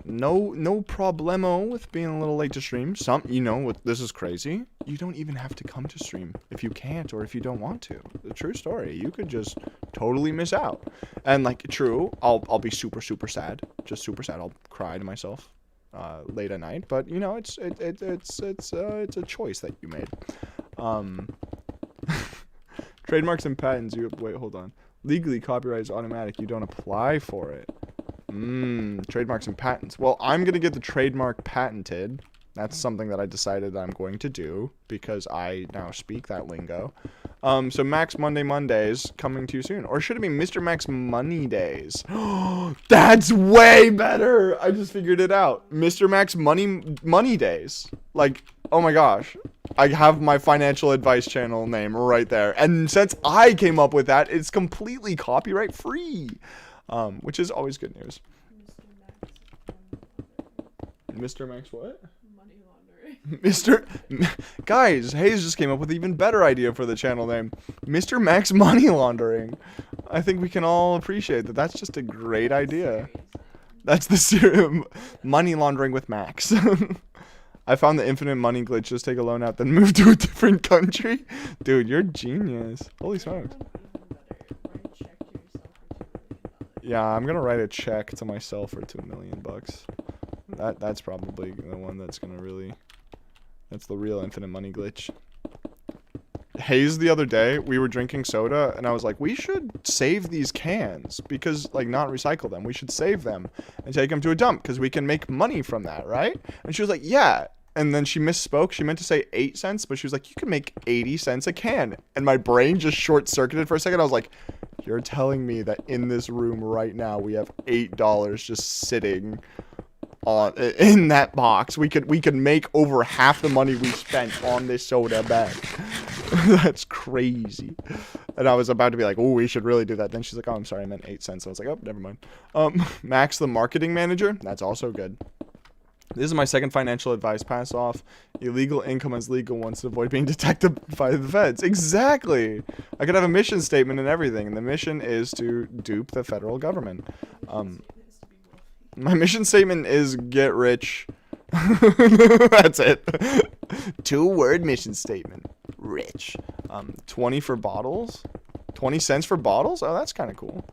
No problemo with being a little late to stream. You know what? This is crazy. You don't even have to come to stream if you can't or if you don't want to. The true story. You could just totally miss out. And like, true, I'll be super sad. Just super sad. I'll cry to myself late at night. But you know, it's a choice that you made. Trademarks and patents. Wait, hold on. Legally, copyright is automatic. You don't apply for it. Trademarks and patents. Well, I'm going to get the trademark patented. That's something that I decided that I'm going to do because I now speak that lingo. So Max Mondays coming to you soon. Or should it be Mr. Max Money Days? That's way better. I just figured it out. Mr. Max Money Days. Like, oh my gosh. I have my financial advice channel name right there. And since I came up with that, it's completely copyright free. Which is always good news. Mr. Max what? Money laundering. Guys, Hayes just came up with an even better idea for the channel name. Mr. Max Money Laundering. I think we can all appreciate that. That's just a great idea. That's the serum. Money laundering with Max. I found the infinite money glitch. Just take a loan out, then move to a different country. Dude, you're genius. Holy smokes. Yeah, I'm gonna write a check to myself for $2 million. That's probably the one that's gonna really. That's the real infinite money glitch. Hayes, the other day, we were drinking soda, and I was like, we should save these cans because, like, not recycle them. We should save them and take them to a dump because we can make money from that, right? And she was like, yeah. And then she misspoke. She meant to say 8 cents, but she was like, you can make 80 cents a can. And my brain just short-circuited for a second. I was like, you're telling me that in this room right now we have $8 just sitting in that box. We could make over half the money we spent on this soda bag. That's crazy. And I was about to be like, oh, we should really do that. Then she's like, oh, I'm sorry, I meant 8 cents. I was like, oh, never mind. Max, the marketing manager. That's also good. This is my second financial advice pass off. Illegal income as legal ones to avoid being detected by the feds. Exactly. I could have a mission statement and everything. And the mission is to dupe the federal government. My mission statement is get rich. That's it. 2-word mission statement. Rich. 20 for bottles. 20 cents for bottles? Oh, that's kind of cool.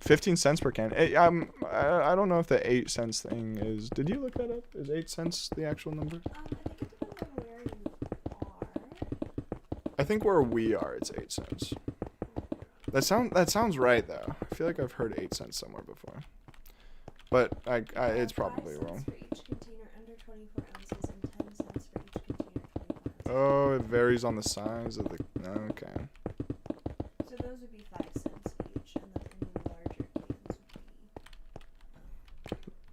15 cents per can. I don't know if the 8 cents thing is. Did you look that up? Is 8 cents the actual number? I think where we are, it's 8 cents. That sounds right though. I feel like I've heard 8 cents somewhere before, but it's probably wrong. Oh, it varies on the size of the. Okay. So those would be 5 cents each, and then any larger cans would be.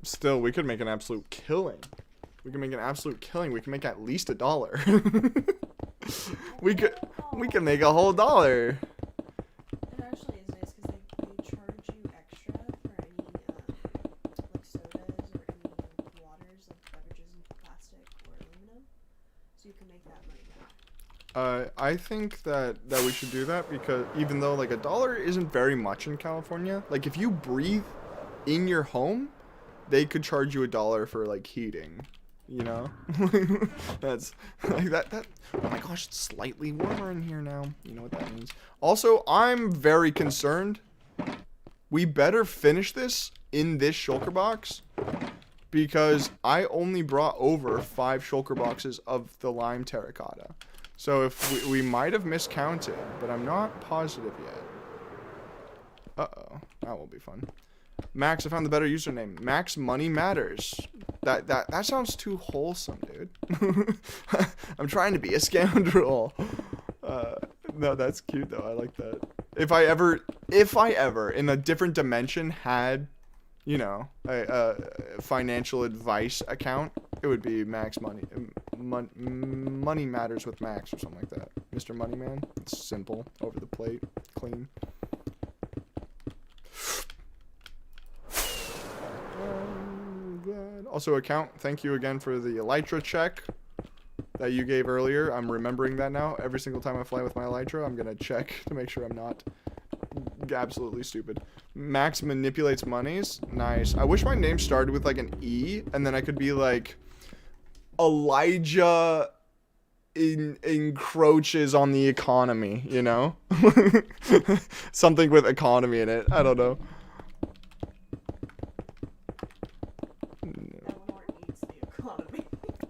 Still, we could make an absolute killing. We can make at least $1. we could make a whole $1. It actually is nice because they charge you extra for any like sodas or any waters, like beverages in plastic or aluminum, so you can make that money back. I think that we should do that because even though like $1 isn't very much in California, like if you breathe in your home, they could charge you $1 for like heating. You know, that's like that. Oh my gosh, it's slightly warmer in here now. You know what that means. Also, I'm very concerned. We better finish this in this shulker box because I only brought over 5 shulker boxes of the lime terracotta. So if we might have miscounted, but I'm not positive yet. Uh-oh, that will be fun. Max, I found the better username. Max Money Matters. That sounds too wholesome, dude. I'm trying to be a scoundrel. No, that's cute though. I like that. If I ever in a different dimension had, you know, a financial advice account, it would be Max Money Money Matters with Max or something like that. Mr. Moneyman. It's simple, over the plate, clean. Also, account, thank you again for the Elytra check. that you gave earlier. I'm remembering that now. Every single time I fly with my Elytra, I'm gonna check to make sure I'm not absolutely stupid. Max manipulates monies. Nice. I wish my name started with like an E, and then I could be like Elijah encroaches on the economy, you know? Something with economy in it. I don't know.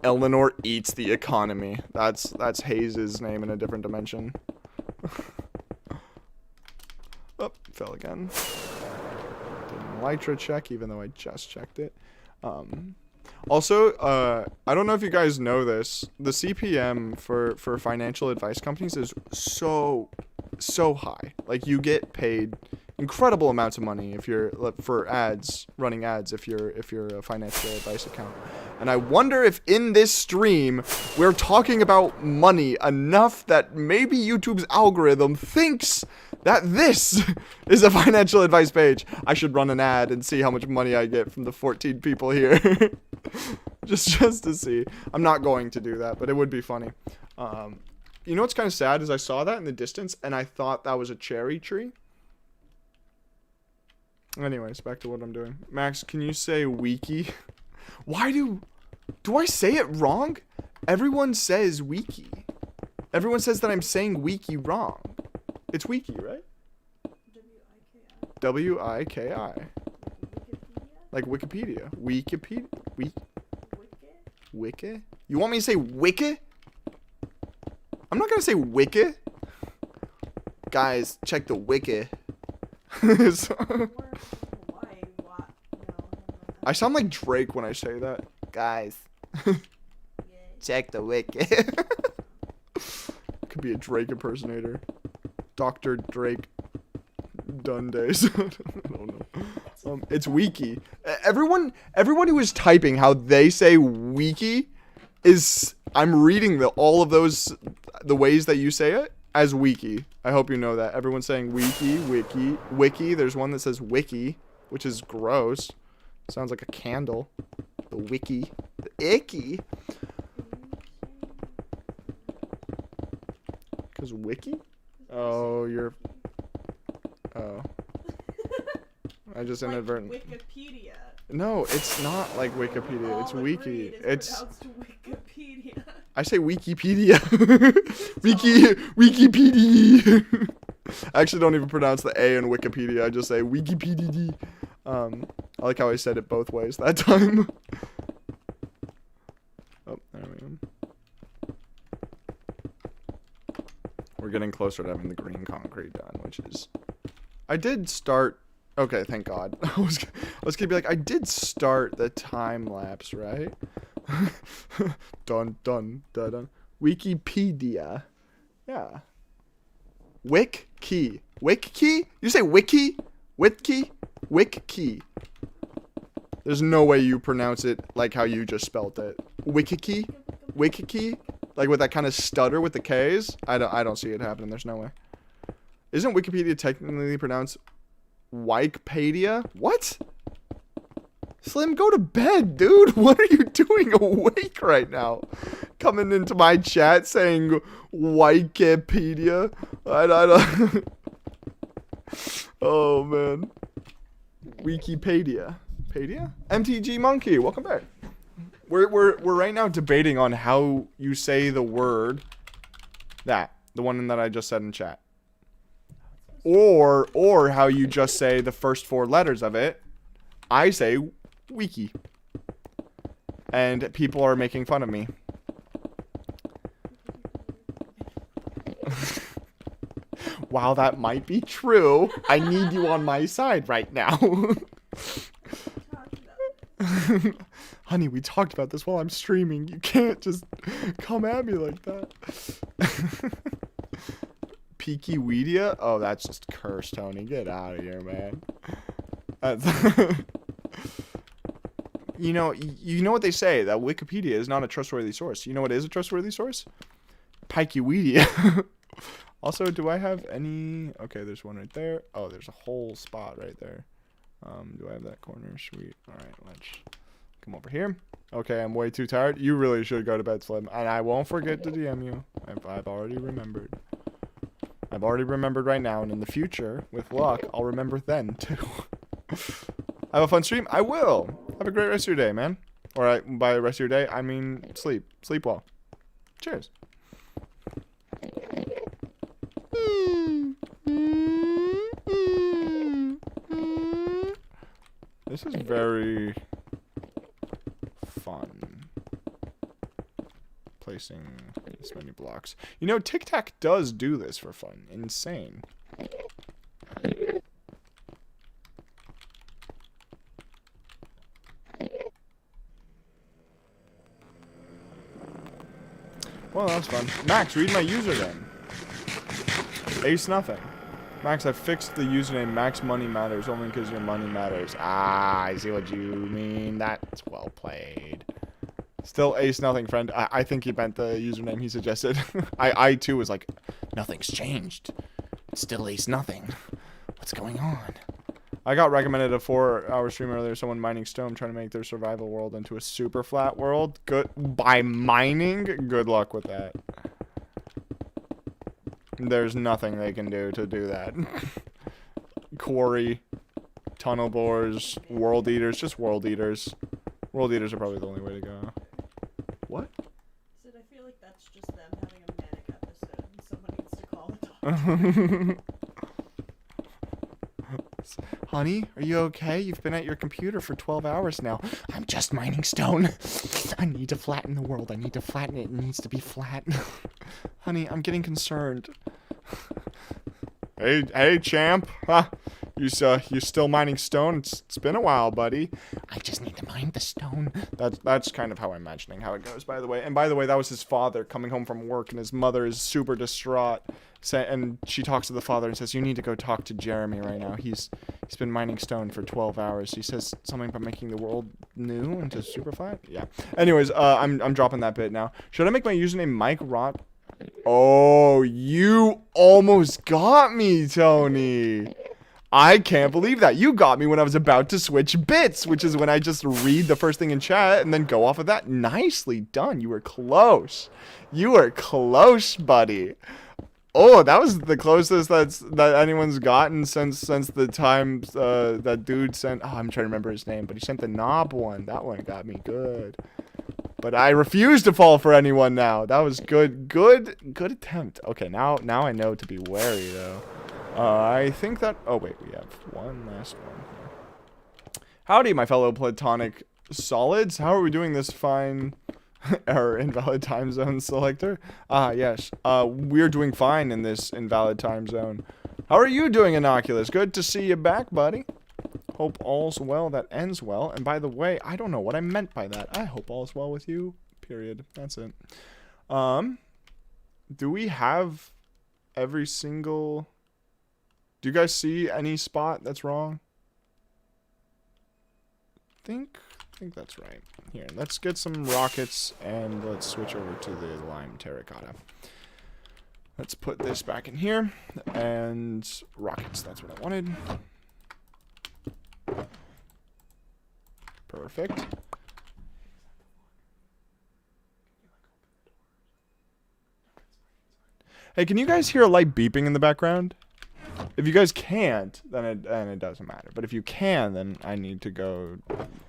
Eleanor eats the economy. That's Hayes' name in a different dimension. Oh, fell again. Didn't Elytra check, even though I just checked it. Also, I don't know if you guys know this. The CPM for financial advice companies is so high. Like, you get paid incredible amounts of money if you're for ads, running ads if you're a financial advice account. And I wonder if in this stream we're talking about money enough that maybe YouTube's algorithm thinks that this is a financial advice page. I should run an ad and see how much money I get from the 14 people here. just to see. I'm not going to do that, but it would be funny. You know what's kind of sad is I saw that in the distance and I thought that was a cherry tree. Anyways, back to what I'm doing. Max, can you say wiki? Why do I say it wrong? Everyone says wiki. Everyone says that I'm saying wiki wrong. It's wiki, right? W-I-K-I. Like Wikipedia. Wikipedia. Wiki? You want me to say wiki? I'm not gonna say wiki. Guys, check the wiki. I sound like Drake when I say that. Guys, check the wiki. Could be a Drake impersonator. Dr. Drake Dundays. I don't know. It's wiki. Everyone who is typing how they say wiki is, I'm reading all of those, the ways that you say it as wiki. I hope you know that. Everyone's saying wiki, wiki. There's one that says wiki, which is gross. Sounds like a candle. The wiki. The icky. Because wiki? Oh, you're... Oh. I just inadvertently... Wikipedia. No, it's not like Wikipedia. It's wiki. It's... Wikipedia. I say Wikipedia. Wikipedia. I actually don't even pronounce the A in Wikipedia. I just say Wikipedia. I like how I said it both ways that time. Oh, there we go. We're getting closer to having the green concrete done, which is... I did start... Okay, thank God. I was gonna be like, I did start the time lapse, right? Dun, dun, dun, dun. Wikipedia. Yeah. Wiki. Wiki? You say wiki? Wiki? Wiki. There's no way you pronounce it like how you just spelt it. Wiki? Wiki? Like with that kind of stutter with the K's? I don't see it happening. There's no way. Isn't Wikipedia technically pronounced Wikipedia? What? Slim, go to bed, dude. What are you doing awake right now? Coming into my chat saying Wikipedia. I don't. Oh man. Wikipedia. MTG Monkey, welcome back. We're right now debating on how you say the word the one that I just said in chat. Or how you just say the first 4 letters of it. I say wiki. And people are making fun of me. While that might be true, I need you on my side right now. Honey, we talked about this while I'm streaming. You can't just come at me like that. Peakywedia? Oh, that's just curse, Tony. Get out of here, man. You know what they say, that Wikipedia is not a trustworthy source. You know what is a trustworthy source? Peakywedia. Also, do I have any... Okay, there's one right there. Oh, there's a whole spot right there. Do I have that corner? Sweet. Alright, let's Come over here. Okay, I'm way too tired. You really should go to bed, Slim. And I won't forget to DM you. I've already remembered. I've already remembered right now, and in the future, with luck, I'll remember then, too. Have a fun stream? I will. Have a great rest of your day, man. Or by the rest of your day, I mean sleep. Sleep well. Cheers. This is very fun. Placing this many blocks. You know, Tic Tac does do this for fun. Insane. Well, that was fun. Max, read my username. Ace nothing. Max, I fixed the username Max Money Matters only because your money matters. Ah, I see what you mean. That's well played. Still ace nothing, friend. I think he meant the username he suggested. I too was like, Nothing's changed. It's still ace nothing. What's going on? I got recommended a 4-hour stream earlier. Someone mining stone trying to make their survival world into a super flat world. Good by mining. Good luck with that. There's nothing they can do to do that. Quarry, tunnel bores, world eaters, just world eaters. World eaters are probably the only way to go. What? Sid, I feel like that's just them having a manic episode and someone needs to call the doctor. Honey, are you okay? You've been at your computer for 12 hours now. I'm just mining stone. I need to flatten the world. I need to flatten it. It needs to be flat. Honey, I'm getting concerned. Hey, champ. Huh? You still mining stone? It's been a while, buddy. I just need to mine the stone. That's kind of how I'm imagining how it goes, by the way. And by the way, that was his father coming home from work, and his mother is super distraught. And she talks to the father and says, "You need to go talk to Jeremy right now. He's been mining stone for 12 hours." She says something about making the world new into super flat. Yeah. Anyways, I'm dropping that bit now. Should I make my username Mike Rot? Oh, you almost got me, Tony. I can't believe that. You got me when I was about to switch bits, which is when I just read the first thing in chat and then go off of that. Nicely done. You were close. You were close, buddy. Oh, that was the closest that anyone's gotten since the time that dude sent. Oh, I'm trying to remember his name, but he sent the knob one. That one got me good. But I refuse to fall for anyone now. That was good. Good attempt. Okay, now I know to be wary though. I think that. Oh wait, we have one last one here. Howdy, my fellow platonic solids. How are we doing this fine? Error, invalid time zone selector. Yes. We're doing fine in this invalid time zone. How are you doing, Innocuous? Good to see you back, buddy. Hope all's well that ends well. And by the way, I don't know what I meant by that. I hope all's well with you. Period. That's it. Do we have every single... Do you guys see any spot that's wrong? I think that's right. Here, let's get some rockets and let's switch over to the lime terracotta. Let's put this back in here and rockets. That's what I wanted. Perfect. Hey, can you guys hear a light beeping in the background? If you guys can't, then it doesn't matter. But if you can, then I need to go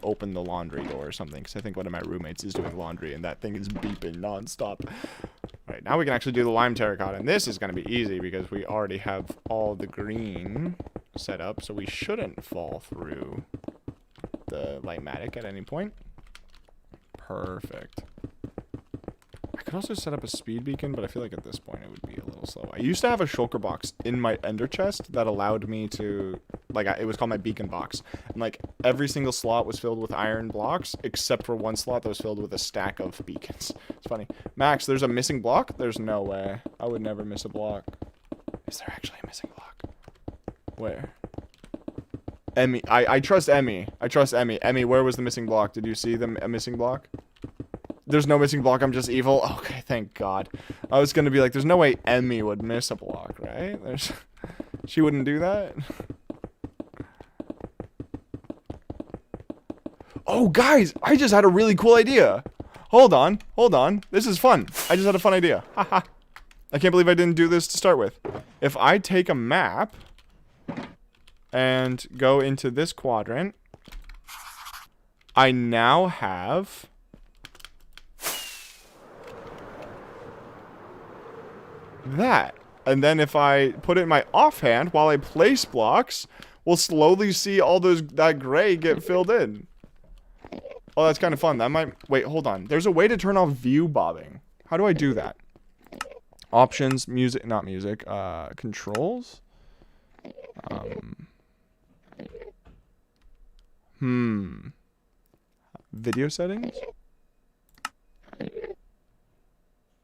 open the laundry door or something. Because I think one of my roommates is doing laundry and that thing is beeping nonstop. Right, now we can actually do the lime terracotta. And this is going to be easy because we already have all the green set up. So we shouldn't fall through the lightmatic at any point. Perfect. I could also set up a speed beacon, but I feel like at this point it would be a little slow. I used to have a shulker box in my ender chest that allowed me to, like, it was called my beacon box. And, like, every single slot was filled with iron blocks, except for one slot that was filled with a stack of beacons. It's funny. Max, there's a missing block? There's no way. I would never miss a block. Is there actually a missing block? Where? Emmy. I trust Emmy. I trust Emmy. Emmy, where was the missing block? Did you see a missing block? There's no missing block, I'm just evil. Okay, thank God. I was gonna be like, there's no way Emmy would miss a block, right? She wouldn't do that? Oh, guys, I just had a really cool idea. Hold on. This is fun. I just had a fun idea. Haha. I can't believe I didn't do this to start with. If I take a map and go into this quadrant, I now have that. And then if I put it in my offhand while I place blocks, we'll slowly see all that gray get filled in. Oh, that's kind of fun. That might... Wait, hold on. There's a way to turn off view bobbing. How do I do that? Options, music, not music, controls? Video settings?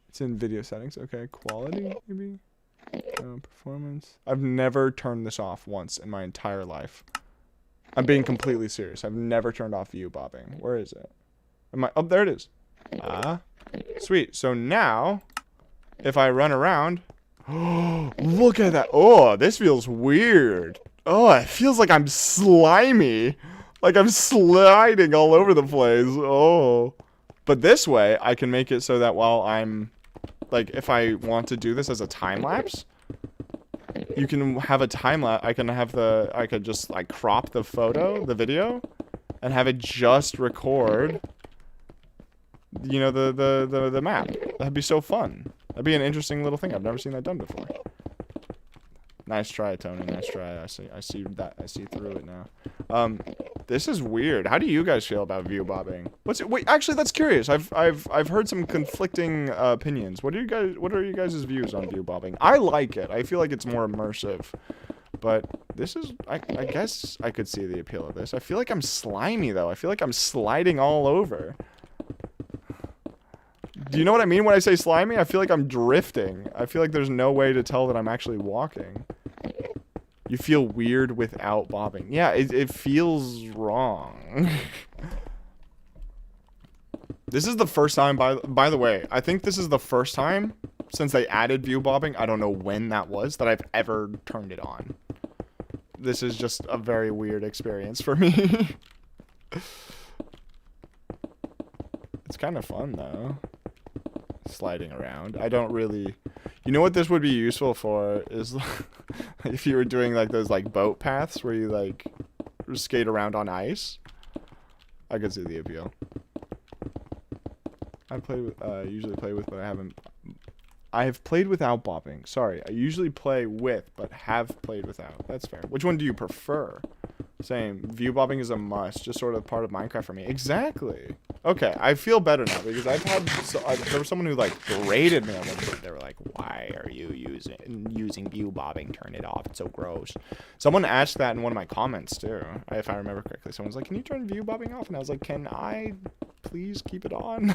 It's in video settings. Okay, quality, maybe? Performance. I've never turned this off once in my entire life. I'm being completely serious. I've never turned off view bobbing. Where is it? Oh, there it is. Sweet. So now, if I run around... Look at that. Oh, this feels weird. Oh, it feels like I'm slimy. Like I'm sliding all over the place. Oh. But this way, I can make it so that while I'm... Like, if I want to do this as a time-lapse, you can have a time-lapse. I could just, like, crop the video, and have it just record, you know, the map. That'd be so fun. That'd be an interesting little thing. I've never seen that done before. Nice try, Tony. Nice try. I see through it now. This is weird. How do you guys feel about view bobbing? Wait, actually, that's curious. I've heard some conflicting opinions. What are you guys' views on view bobbing? I like it. I feel like it's more immersive. But this is, I guess I could see the appeal of this. I feel like I'm slimy though. I feel like I'm sliding all over. Do you know what I mean when I say slimy? I feel like I'm drifting. I feel like there's no way to tell that I'm actually walking. You feel weird without bobbing. Yeah, it feels wrong. This is the first time, by the way, I think this is the first time since they added view bobbing, I don't know when that was, that I've ever turned it on. This is just a very weird experience for me. It's kind of fun, though. Sliding around. I don't really... You know what this would be useful for is if you were doing like those like boat paths where you like skate around on ice. I could see the appeal. Usually play with, but I have played without bobbing. Sorry, I usually play with, but have played without. That's fair. Which one do you prefer? Same. View bobbing is a must. Just sort of part of Minecraft for me. Exactly. Okay, I feel better now because I've had... there was someone who, like, berated me on one point. They were like, why are you using view bobbing? Turn it off. It's so gross. Someone asked that in one of my comments, too, if I remember correctly. Someone's like, can you turn view bobbing off? And I was like, can I please keep it on?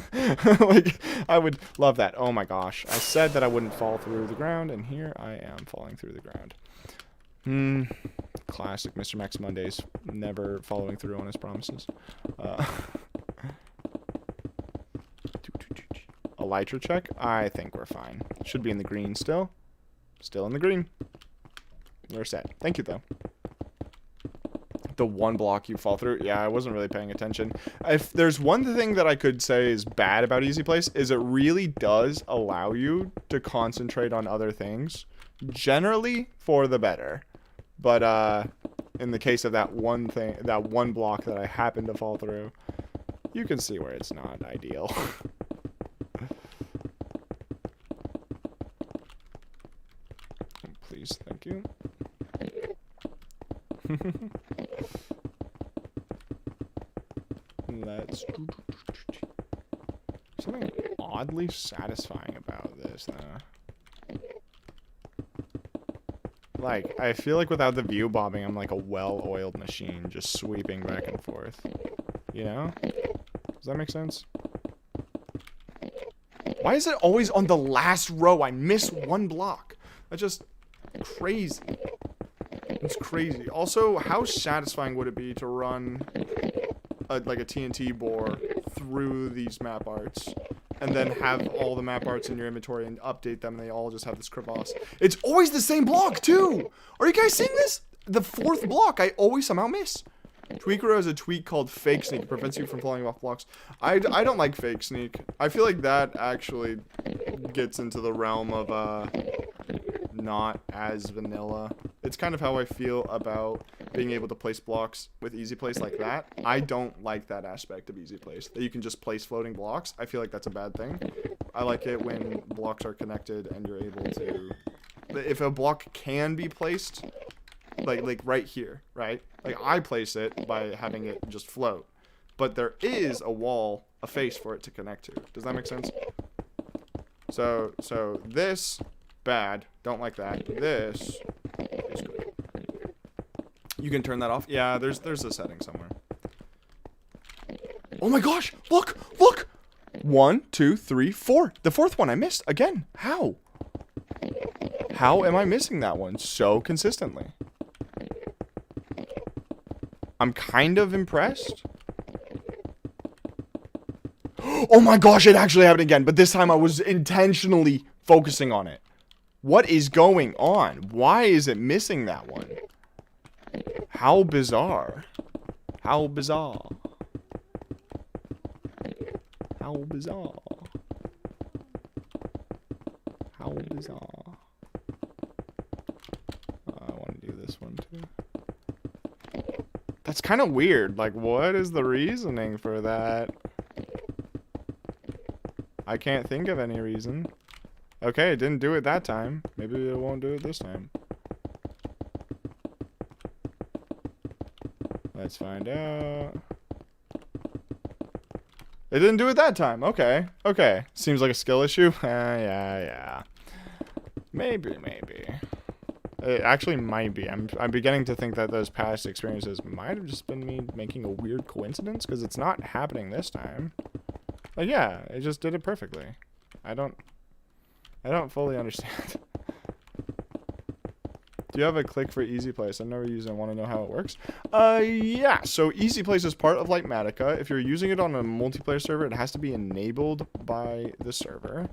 Like, I would love that. Oh, my gosh. I said that I wouldn't fall through the ground, and here I am falling through the ground. Classic Mr. Max Mondays. Never following through on his promises. Elytra check? I think we're fine. Should be in the green still. Still in the green. We're set. Thank you, though. The one block you fall through? Yeah, I wasn't really paying attention. If there's one thing that I could say is bad about Easy Place, is it really does allow you to concentrate on other things. Generally, for the better. But, in the case of that one thing, that one block that I happened to fall through, you can see where it's not ideal. Please, thank you. Let's... Something oddly satisfying about this, though. Like, I feel like without the view bobbing, I'm like a well-oiled machine just sweeping back and forth. You know? Does that make sense? Why is it always on the last row? I miss one block. That's just crazy. It's crazy. Also, how satisfying would it be to run like a TNT bore through these map arts and then have all the map arts in your inventory and update them and they all just have this crevasse? It's always the same block, too! Are you guys seeing this? The fourth block I always somehow miss. Tweaker has a tweak called Fake Sneak. It prevents you from falling off blocks. I don't like Fake Sneak. I feel like that actually gets into the realm of not as vanilla. It's kind of how I feel about being able to place blocks with easy place like that. I don't like that aspect of easy place, that you can just place floating blocks. I feel like that's a bad thing. I like it when blocks are connected and you're able to, if a block can be placed, like right here, right? Like I place it by having it just float, but there is a wall, a face for it to connect to. Does that make sense? So this, bad, don't like that. This is good. You can turn that off. Yeah, there's a setting somewhere. Oh my gosh, look! 1, 2, 3, 4. The fourth one I missed again. How? How am I missing that one so consistently? I'm kind of impressed. Oh my gosh, it actually happened again, but this time I was intentionally focusing on it. What is going on? Why is it missing that one? How bizarre. How bizarre. How bizarre. How bizarre. I want to do this one too. That's kind of weird. Like, what is the reasoning for that? I can't think of any reason. Okay, it didn't do it that time. Maybe it won't do it this time. Let's find out. It didn't do it that time. Okay. Okay. Seems like a skill issue. Yeah. Maybe. It actually might be. I'm beginning to think that those past experiences might have just been me making a weird coincidence, because it's not happening this time. Like, yeah, it just did it perfectly. I don't fully understand. Do you have a click for Easy Place? I've never used it. I want to know how it works. Yeah. So Easy Place is part of Lightmatica. If you're using it on a multiplayer server, it has to be enabled by the server.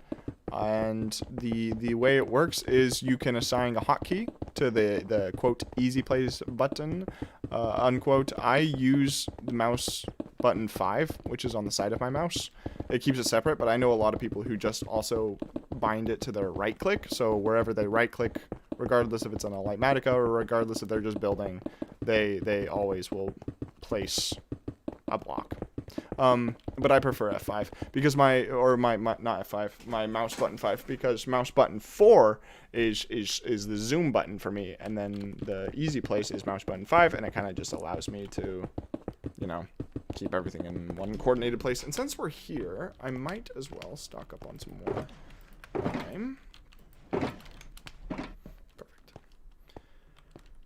And the way it works is you can assign a hotkey to the quote Easy Place button, unquote. I use the mouse button 5, which is on the side of my mouse. It keeps it separate, but I know a lot of people who just also bind it to their right click. So wherever they right click, regardless if it's on a Lightmatica or regardless if they're just building, they always will place a block. But I prefer F5 because my not F5, my mouse button 5, because mouse button 4 is the zoom button for me, and then the Easy Place is mouse button 5, and it kind of just allows me to, you know, keep everything in one coordinated place. And since we're here, I might as well stock up on some more lime. Perfect.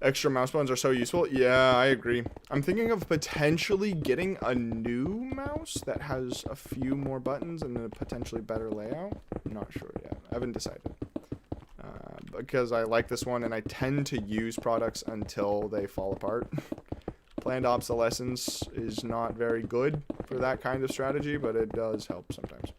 Extra mouse buttons are so useful. Yeah, I agree. I'm thinking of potentially getting a new mouse that has a few more buttons and a potentially better layout. I'm not sure yet. I haven't decided. Because I like this one, and I tend to use products until they fall apart. Planned obsolescence is not very good for that kind of strategy, but it does help sometimes.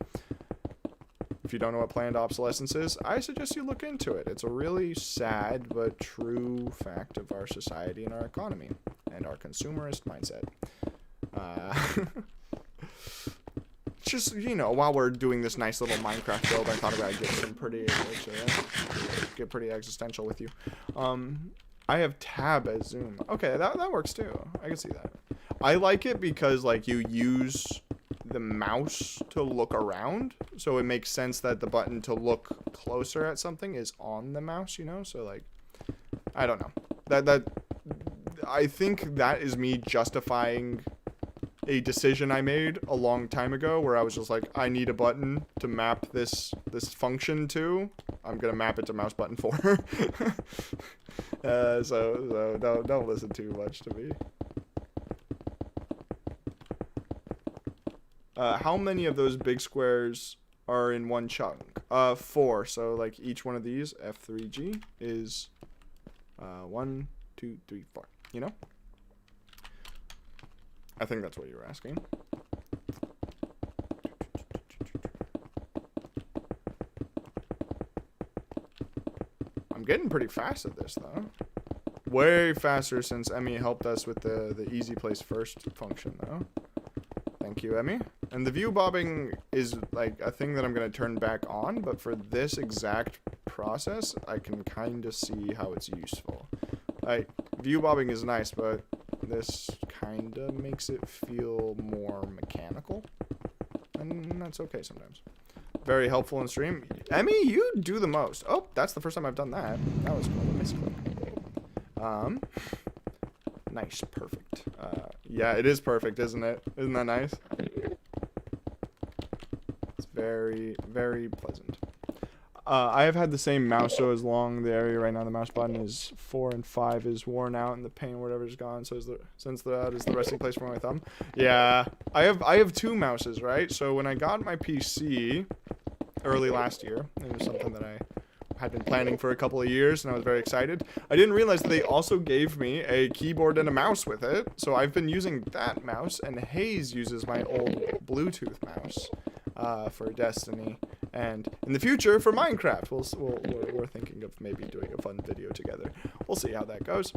If you don't know what planned obsolescence is, I suggest you look into it. It's a really sad but true fact of our society and our economy and our consumerist mindset. Just, you know, while we're doing this nice little Minecraft build, I thought about get pretty existential with you. I have tab as zoom. Okay, that works too. I can see that. I like it because, like, you use the mouse to look around, so it makes sense that the button to look closer at something is on the mouse, you know? So, like, I don't know. That I think that is me justifying a decision I made a long time ago where I was just like, I need a button to map this function to. I'm gonna map it to mouse button 4. So don't listen too much to me. How many of those big squares are in one chunk? 4. So like each one of these F3G is 1, 2, 3, 4. You know? I think that's what you were asking. I'm getting pretty fast at this, though. way faster since Emmy helped us with the easy place first function, though. Thank you, Emmy. And the view bobbing is like a thing that I'm going to turn back on, but for this exact process, I can kind of see how it's useful. Like, view bobbing is nice, but this kind of makes it feel more mechanical. And that's okay sometimes. Very helpful in stream. Emmy, you do the most. Oh, that's the first time I've done that. That was cool. Misclick. Nice. Perfect. Yeah, it is perfect, isn't it? Isn't that nice? It's very, very pleasant. I have had the same mouse so as long. The area right now, the mouse button is 4 and 5 is worn out, and the pain or whatever is gone. So since that is the resting place for my thumb. Yeah, I have 2 mouses, right? So when I got my PC early last year, it was something that I had been planning for a couple of years, and I was very excited. I didn't realize that they also gave me a keyboard and a mouse with it, so I've been using that mouse, and Hayes uses my old Bluetooth mouse for Destiny, and in the future for Minecraft. We're thinking of maybe doing a fun video together. We'll see how that goes.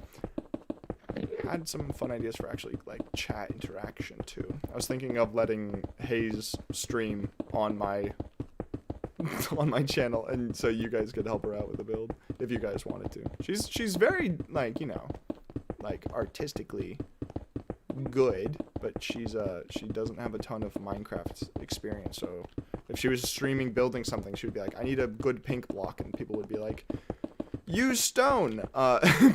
Had some fun ideas for actually like chat interaction too. I was thinking of letting Hayes stream on my channel, and so you guys could help her out with the build if you guys wanted to. She's very like, you know, like artistically good, but she doesn't have a ton of Minecraft experience. So if she was streaming building something, she would be like, I need a good pink block, and people would be like, use stone,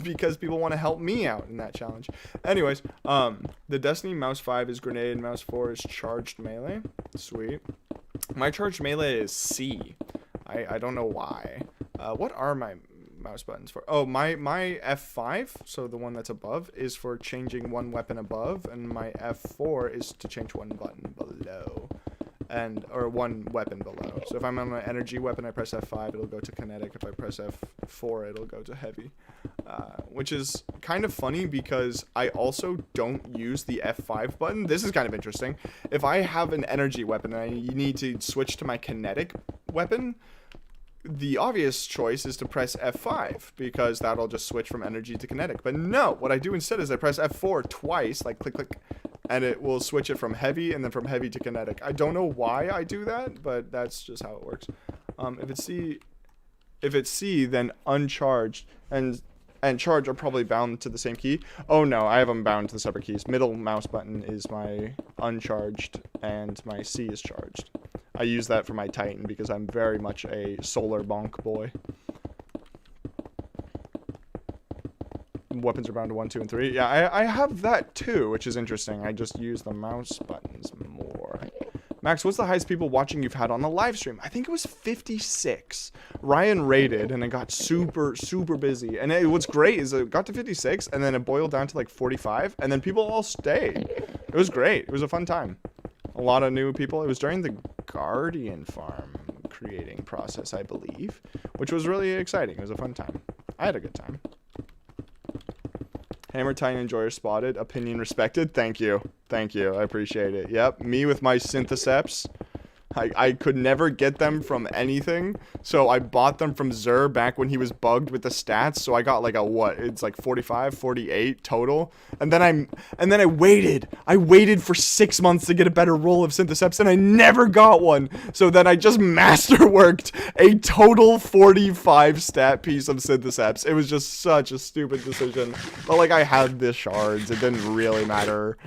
because people want to help me out in that challenge. Anyways, the Destiny mouse 5 is grenade, mouse 4 is charged melee. Sweet. My charged melee is C. I don't know why. What are my mouse buttons for? Oh, my F5, so the one that's above, is for changing one weapon above, and my F4 is to change one button below. Or one weapon below. So if I'm on an energy weapon, I press F5, it'll go to kinetic. If I press F4, it'll go to heavy. Which is kind of funny because I also don't use the F5 button. This is kind of interesting. If I have an energy weapon and I need to switch to my kinetic weapon, the obvious choice is to press F5 because that'll just switch from energy to kinetic. But no, what I do instead is I press F4 twice, like click, click, and it will switch it from heavy and then from heavy to kinetic. I don't know why I do that, but that's just how it works. If it's C, then uncharged and charge are probably bound to the same key. Oh no, I have them bound to the separate keys. Middle mouse button is my uncharged and my C is charged. I use that for my Titan because I'm very much a solar bonk boy. Weapons are bound to 1, 2, and 3. Yeah, I have that too, which is interesting. I just use the mouse buttons more. Max, what's the highest people watching you've had on the live stream? I think it was 56. Ryan rated, and it got super, super busy. And what's great is it got to 56, and then it boiled down to like 45, and then people all stayed. It was great. It was a fun time. A lot of new people. It was during the Guardian farm creating process, I believe, which was really exciting. It was a fun time. I had a good time. Hammer Time Enjoyer spotted. Opinion respected. Thank you. Thank you. I appreciate it. Yep. Me with my Syntheseps. I could never get them from anything, so I bought them from Zur back when he was bugged with the stats. So I got like a what? It's like 45, 48 total. And then I waited. I waited for 6 months to get a better roll of Syntheseps, and I never got one. So then I just masterworked a total 45 stat piece of Syntheseps. It was just such a stupid decision. But like I had the shards. It didn't really matter.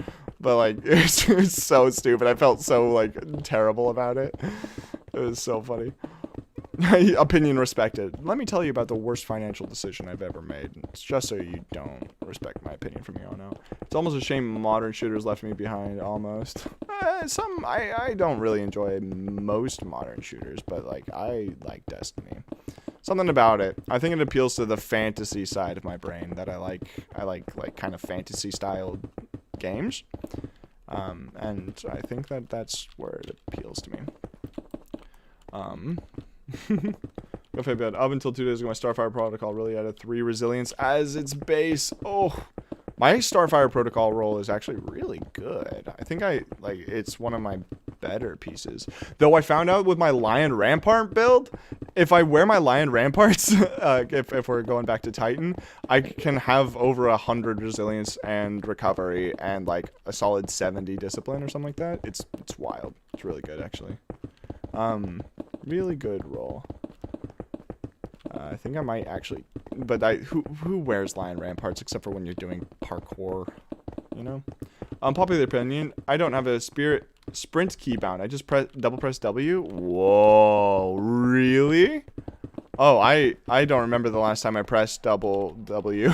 But like it was so stupid. I felt so like terrible about it. It was so funny. Opinion respected. Let me tell you about the worst financial decision I've ever made. It's just so you don't respect my opinion from here on out. It's almost a shame modern shooters left me behind. Almost. I don't really enjoy most modern shooters, but like I like Destiny. Something about it. I think it appeals to the fantasy side of my brain that I like kind of fantasy styled games, and I think that's where it appeals to me. Up until 2 days ago, my Starfire protocol really added 3 resilience as its base. Oh, my Starfire protocol roll is actually really good. I think it's one of my better pieces. Though I found out with my Lion Rampart build, if I wear my lion ramparts, if we're going back to Titan, I can have over 100 resilience and recovery and like a solid 70 discipline or something like that. It's wild. It's really good actually. Really good roll. I think I might actually, but who wears lion ramparts except for when you're doing parkour, you know? Unpopular opinion, I don't have a sprint key bound. I just double press W. Whoa, really? Oh, I don't remember the last time I pressed double W.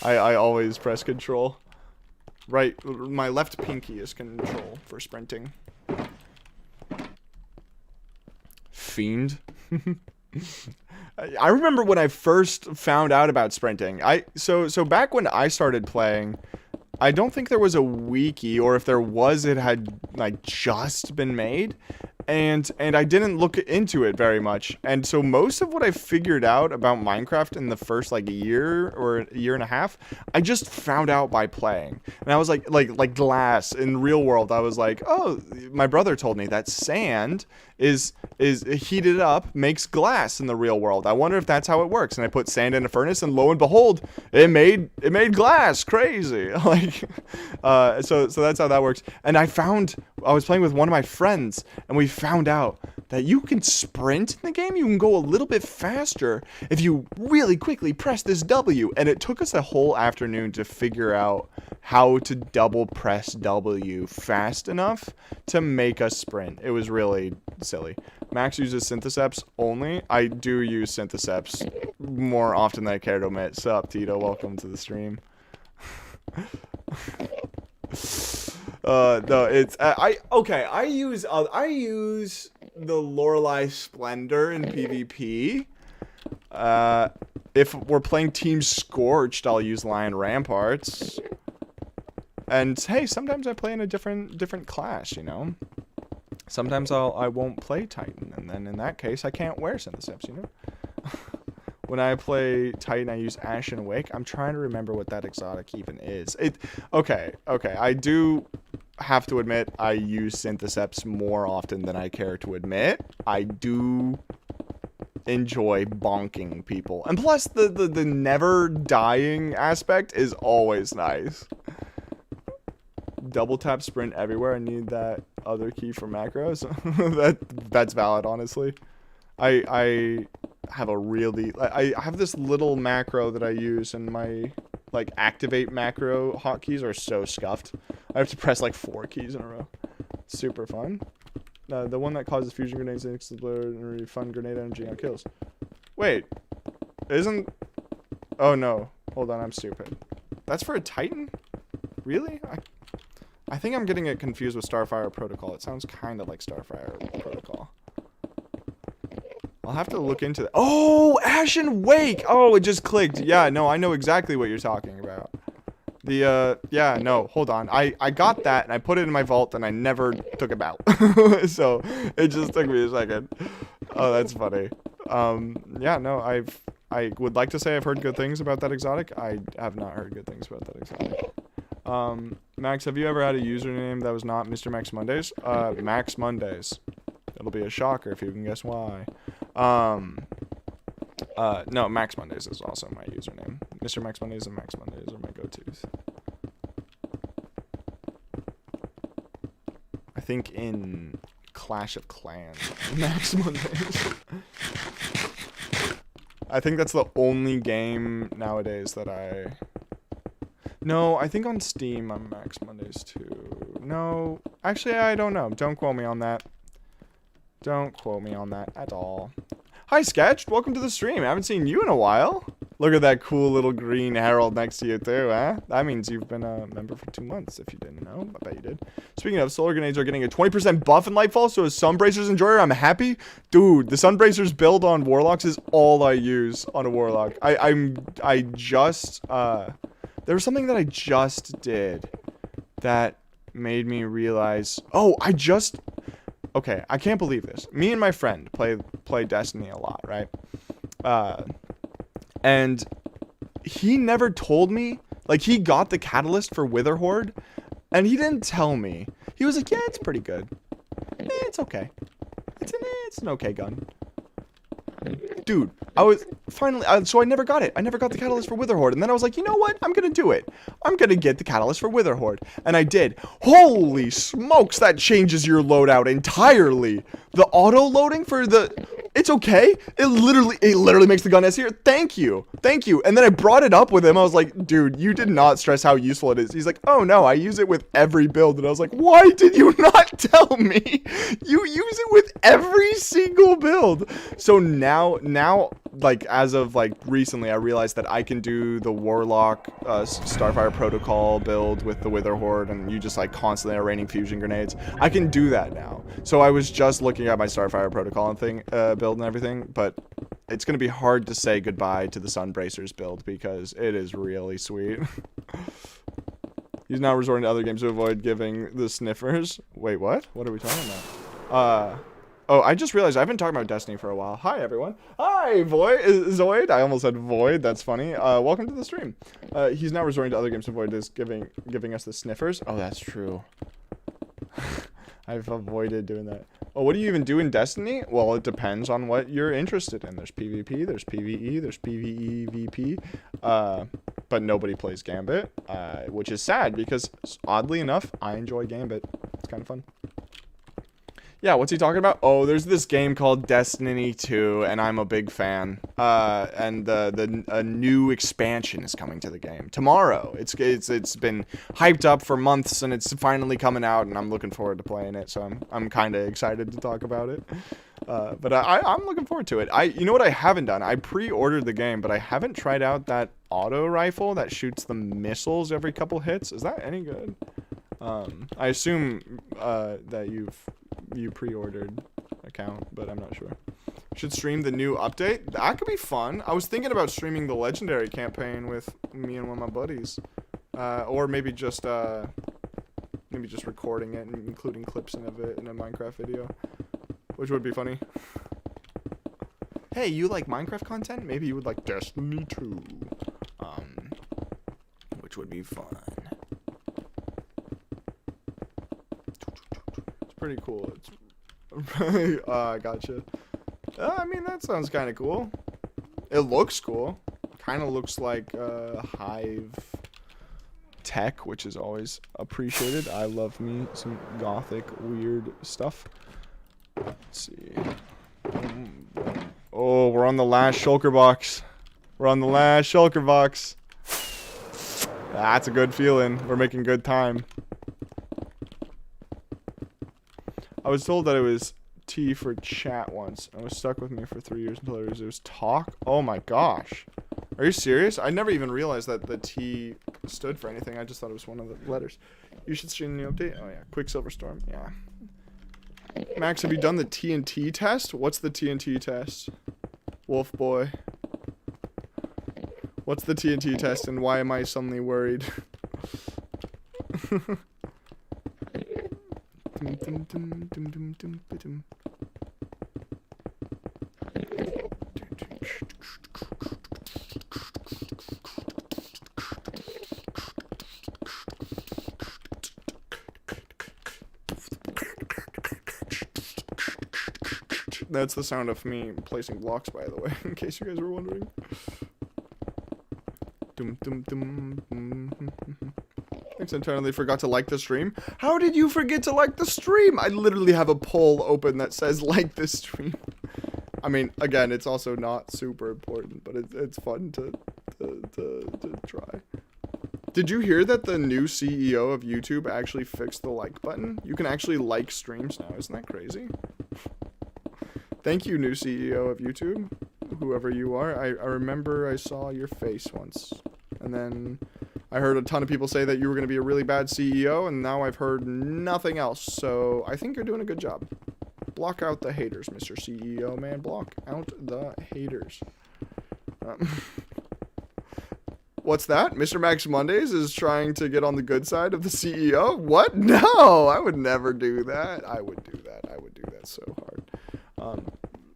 I always press control. Right, my left pinky is control for sprinting. Fiend. I remember when I first found out about sprinting. So back when I started playing, I don't think there was a wiki, or if there was, it had like just been made, and I didn't look into it very much. And so most of what I figured out about Minecraft in the first like year or a year and a half, I just found out by playing. And I was like glass in real world. I was like, oh, my brother told me that sand is heated up, makes glass in the real world. I wonder if that's how it works. And I put sand in a furnace, and lo and behold, it made glass. Crazy. Like, so that's how that works. And I was playing with one of my friends, and we found out that you can sprint in the game. You can go a little bit faster if you really quickly press this W. And it took us a whole afternoon to figure out how to double press W fast enough to make us sprint. It was really silly. Max uses Syntheseps only. I do use Syntheseps more often than I care to admit. Sup, Tito? Welcome to the stream. No, it's I use the Lorelei Splendor in PvP. If we're playing Team Scorched, I'll use Lion Ramparts. And hey, sometimes I play in a different class, you know. Sometimes I won't play Titan, and then in that case I can't wear Syntheseps, you know. When I play Titan, I use Ashen Wake. I'm trying to remember what that exotic even is. Okay. I do have to admit I use Syntheseps more often than I care to admit. I do enjoy bonking people. And plus, the never dying aspect is always nice. Double tap sprint everywhere. I need that other key for macros. That's valid, honestly. I have I have this little macro that I use, and my like activate macro hotkeys are so scuffed. I have to press like 4 keys in a row. Super fun. The one that causes fusion grenades and explode fun grenade energy on kills. Wait, isn't? Oh no, hold on, I'm stupid. That's for a Titan? Really? I think I'm getting it confused with Starfire Protocol. It sounds kind of like Starfire Protocol. I'll have to look into that. Oh, Ashen Wake! Oh, it just clicked. Yeah, no, I know exactly what you're talking about. Yeah, no, hold on. I got that, and I put it in my vault, and I never took it out. So, it just took me a second. Oh, that's funny. Yeah, no, I would like to say I've heard good things about that exotic. I have not heard good things about that exotic. Max, have you ever had a username that was not Mr. Max Mondays? Max Mondays. It'll be a shocker if you can guess why. No, Max Mondays is also my username. Mr. Max Mondays and Max Mondays are my go-tos. I think in Clash of Clans, Max Mondays. I think that's the only game nowadays that No, I think on Steam I'm Max Mondays too. No, actually I don't know. Don't quote me on that. Don't quote me on that at all. Hi Sketched, welcome to the stream. I haven't seen you in a while. Look at that cool little green herald next to you too, huh? That means you've been a member for 2 months if you didn't know. I bet you did. Speaking of, solar grenades are getting a 20% buff in Lightfall, so as Sunbracers enjoyer, I'm happy. Dude, the Sunbracers build on Warlocks is all I use on a Warlock. I just, there was something that I just did that made me realize, okay, I can't believe this. Me and my friend play Destiny a lot, right? And he never told me, like, he got the catalyst for Witherhoard, and he didn't tell me. He was like, yeah, it's pretty good. It's okay. It's an okay gun. Dude, I was finally, so I never got it. I never got the catalyst for Witherhoard. And then I was like, you know what? I'm going to do it. I'm going to get the catalyst for Witherhoard. And I did. Holy smokes, that changes your loadout entirely. The auto loading for the... It's okay. It literally makes the gun S-tier. Thank you. Thank you. And then I brought it up with him. I was like, dude, you did not stress how useful it is. He's like, oh no, I use it with every build. And I was like, why did you not tell me? You use it with every single build. So now, like, as of, like, recently, I realized that I can do the Warlock Starfire Protocol build with the Witherhoard, and you just, like, constantly are raining fusion grenades. I can do that now. So I was just looking at my Starfire Protocol and thing, build and everything, but it's going to be hard to say goodbye to the Sunbracers build because it is really sweet. He's now resorting to other games to avoid giving the sniffers. Wait, what? What are we talking about? Oh, I just realized I've been talking about Destiny for a while. Hi, everyone. Hi, Zoid. I almost said Void. That's funny. Welcome to the stream. He's now resorting to other games to avoid this giving us the sniffers. Oh, that's true. I've avoided doing that. Oh, what do you even do in Destiny? Well, it depends on what you're interested in. There's PvP, there's PvE, there's PvE, VP. But nobody plays Gambit, which is sad because, oddly enough, I enjoy Gambit. It's kind of fun. Yeah, what's he talking about? Oh, there's this game called Destiny 2, and I'm a big fan. And a new expansion is coming to the game tomorrow. It's been hyped up for months, and it's finally coming out, and I'm looking forward to playing it. So I'm kind of excited to talk about it. But I'm looking forward to it. You know what I haven't done? I pre-ordered the game, but I haven't tried out that auto rifle that shoots the missiles every couple hits. Is that any good? I assume that you pre-ordered account, but I'm not sure. Should stream the new update. That could be fun. I was thinking about streaming the legendary campaign with me and one of my buddies, or maybe just recording it and including clips of it in a Minecraft video, which would be funny. Hey, you like Minecraft content? Maybe you would like Destiny 2, which would be fun. Pretty cool. It's gotcha. I mean, that sounds kind of cool. It looks cool. Kind of looks like Hive tech, which is always appreciated. I love me some gothic weird stuff. Let's see. Oh, we're on the last shulker box. We're on the last shulker box. That's a good feeling. We're making good time. I was told that it was T for chat once. It was stuck with me for 3 years until it was talk. Oh my gosh. Are you serious? I never even realized that the T stood for anything. I just thought it was one of the letters. You should stream the new update. Oh yeah, Quicksilver Storm. Yeah. Max, have you done the TNT test? What's the TNT test? Wolf boy. What's the TNT test and why am I suddenly worried? That's the sound of me placing blocks, by the way, in case you guys were wondering. Thanks, I entirely forgot to like the stream. How did you forget to like the stream? I literally have a poll open that says like this stream. I mean, again, it's also not super important, but it's fun to try. Did you hear that the new CEO of YouTube actually fixed the like button? You can actually like streams now. Isn't that crazy? Thank you, new CEO of YouTube. Whoever you are. I remember I saw your face once. And then I heard a ton of people say that you were going to be a really bad CEO, and now I've heard nothing else. So I think you're doing a good job. Block out the haters, Mr. CEO, man. Block out the haters. What's that? Mr. Max Mondays is trying to get on the good side of the CEO? What? No, I would never do that. I would do that. I would do that so hard.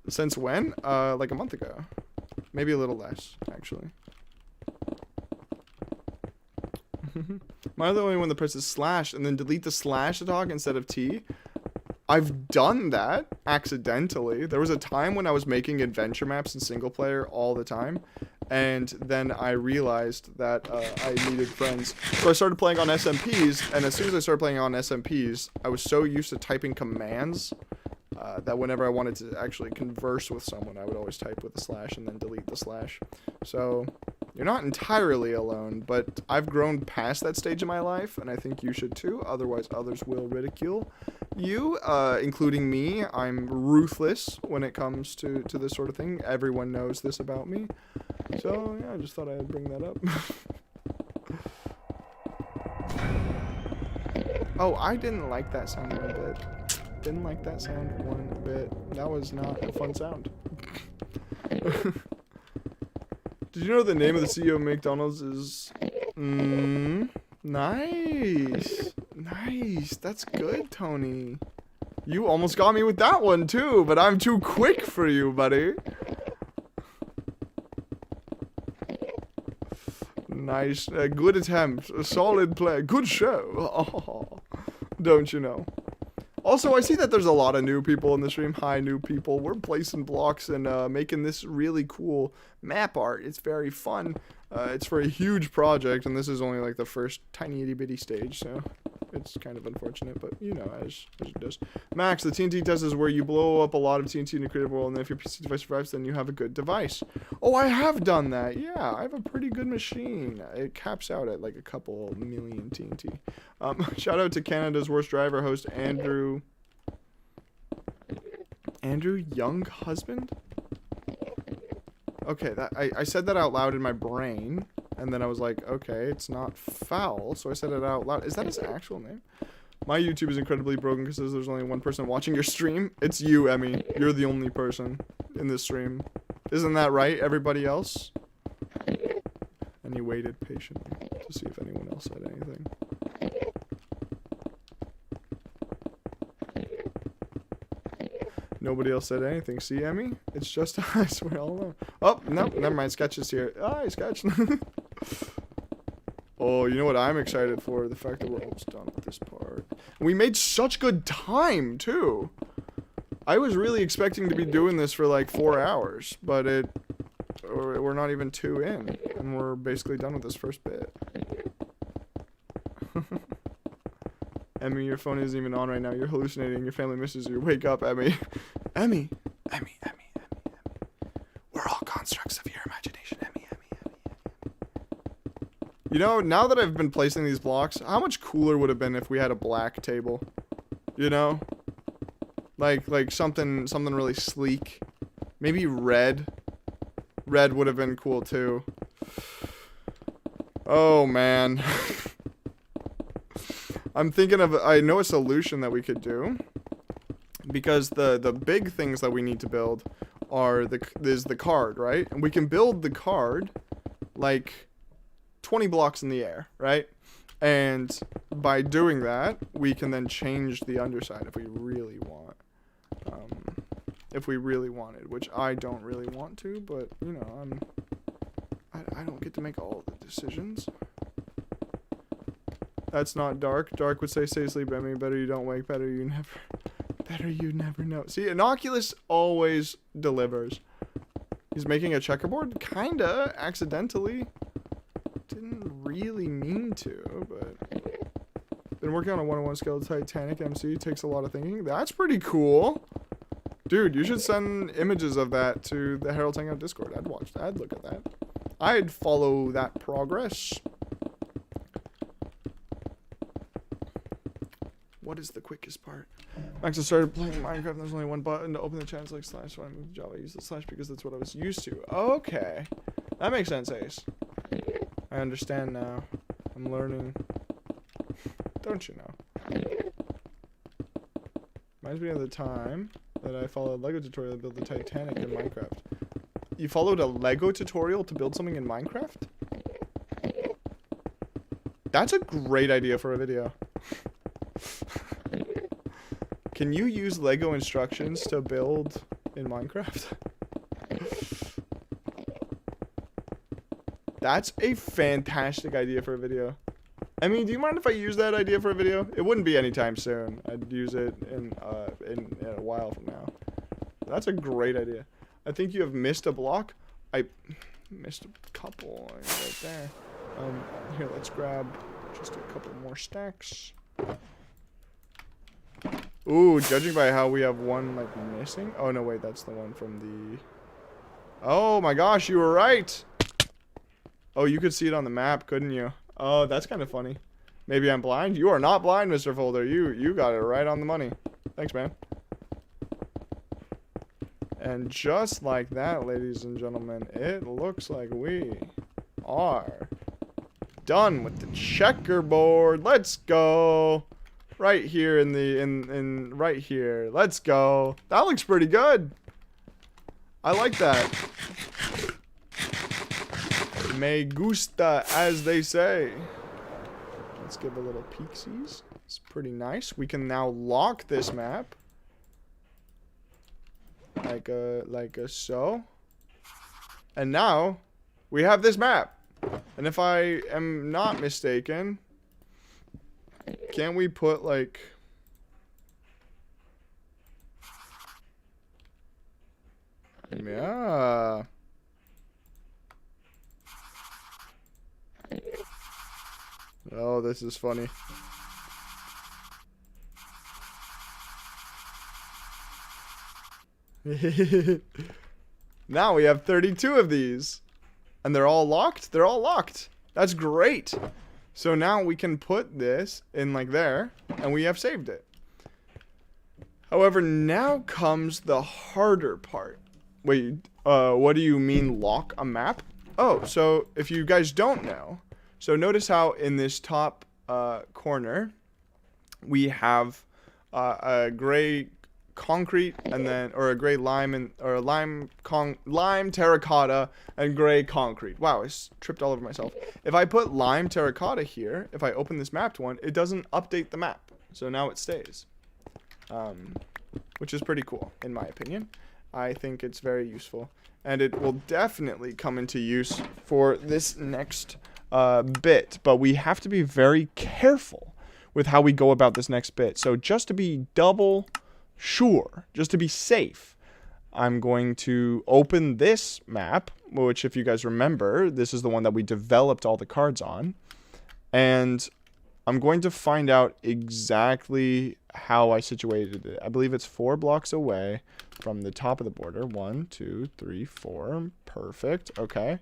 Since when? Like a month ago. Maybe a little less, actually. Am I the only one that presses slash and then delete the slash to talk instead of T? I've done that accidentally. There was a time when I was making adventure maps in single player all the time, and then I realized that I needed friends. So I started playing on SMPs, and as soon as I started playing on SMPs, I was so used to typing commands that whenever I wanted to actually converse with someone, I would always type with a slash and then delete the slash. So you're not entirely alone, but I've grown past that stage in my life, and I think you should too, otherwise others will ridicule you, including me. I'm ruthless when it comes to this sort of thing. Everyone knows this about me. So, yeah, I just thought I'd bring that up. Oh, I didn't like that sound one bit. Didn't like that sound one bit. That was not a fun sound. Did you know the name of the CEO of McDonald's is... Nice. Nice. That's good, Tony. You almost got me with that one, too, but I'm too quick for you, buddy. Nice. Good attempt. A solid play. Good show. Oh, don't you know? Also, I see that there's a lot of new people in the stream. Hi, new people. We're placing blocks and making this really cool map art. It's very fun. It's for a huge project, and this is only like the first tiny itty bitty stage, so it's kind of unfortunate, but you know, as it does. Max, the TNT test is where you blow up a lot of TNT in a creative world, and if your PC device survives, then you have a good device. Oh, I have done that. Yeah, I have a pretty good machine. It caps out at like a couple million TNT. Shout out to Canada's worst driver host, Andrew Young Husband? Okay, that I said that out loud in my brain, and then I was like, okay, it's not foul, so I said it out loud. Is that his actual name? My YouTube is incredibly broken because there's only one person watching your stream. It's you, Emmy. You're the only person in this stream. Isn't that right, everybody else? And he waited patiently to see if anyone else said anything. Nobody else said anything. See, Emmy? It's just us. We're all alone. Oh, no. Never mind. Sketch is here. Hi, Sketch. Oh, you know what I'm excited for? The fact that we're almost done with this part. We made such good time, too. I was really expecting to be doing this for like 4 hours, but we're not even 2 in, and we're basically done with this first bit. Emmy, your phone isn't even on right now. You're hallucinating. Your family misses you. Wake up, Emmy. Emmy. Emmy. We're all constructs of your imagination, Emmy. You know, now that I've been placing these blocks, how much cooler would it have been if we had a black table? You know? Like something really sleek. Maybe red. Red would have been cool too. Oh man. I'm thinking of, I know a solution that we could do, because the big things that we need to build are is the card, right? And we can build the card like 20 blocks in the air, right? And by doing that, we can then change the underside if we really want. If we really wanted, which I don't really want to, but you know, I don't get to make all the decisions. That's not Dark. Dark would say, stay asleep, Emmy. Better you don't wake. Better you never know. See, Inoculus always delivers. He's making a checkerboard? Kinda. Accidentally. Didn't really mean to, but... Been working on a 101 scale Titanic MC. Takes a lot of thinking. That's pretty cool. Dude, you should send images of that to the Herald Hangout Discord. I'd watch that. I'd look at that. I'd follow that progress. What is the quickest part? Max, I started playing Minecraft and there's only one button to open the channel like slash, so I moved to Java. I use the slash because that's what I was used to. Okay. That makes sense, Ace. I understand now. I'm learning. Don't you know? Reminds me of the time that I followed a Lego tutorial to build the Titanic in Minecraft. You followed a Lego tutorial to build something in Minecraft? That's a great idea for a video. Can you use Lego instructions to build in Minecraft? That's a fantastic idea for a video. I mean, do you mind if I use that idea for a video? It wouldn't be anytime soon. I'd use it in a while from now. That's a great idea. I think you have missed a block. I missed a couple right there. Here, let's grab just a couple more stacks. Ooh, judging by how we have one, like, missing. Oh, no, wait, that's the one from the... Oh, my gosh, you were right. Oh, you could see it on the map, couldn't you? Oh, that's kind of funny. Maybe I'm blind? You are not blind, Mr. Folder. You got it right on the money. Thanks, man. And just like that, ladies and gentlemen, it looks like we are done with the checkerboard. Let's go. Right here right here. Let's go. That looks pretty good. I like that. Me gusta, as they say. Let's give a little peeksies. It's pretty nice. We can now lock this map. Like a so. And now we have this map. And if I am not mistaken, can't we put like yeah. Oh, this is funny. Now we have 32 of these. And they're all locked? They're all locked. That's great. So now we can put this in like there. And we have saved it. However, now comes the harder part. Wait, what do you mean lock a map? Oh, so if you guys don't know. So notice how in this top corner. We have a gray concrete and then or a gray lime and or a lime terracotta and gray concrete. Wow, I tripped all over myself. If I put lime terracotta here, if I open this mapped one, it doesn't update the map. So now it stays. Which is pretty cool in my opinion. I think it's very useful and it will definitely come into use for this next bit, but we have to be very careful with how we go about this next bit. So just to be double sure, just to be safe, I'm going to open this map, which if you guys remember, this is the one that we developed all the cards on. And I'm going to find out exactly how I situated it. I believe it's 4 blocks away from the top of the border. 1, 2, 3, 4. Perfect. Okay.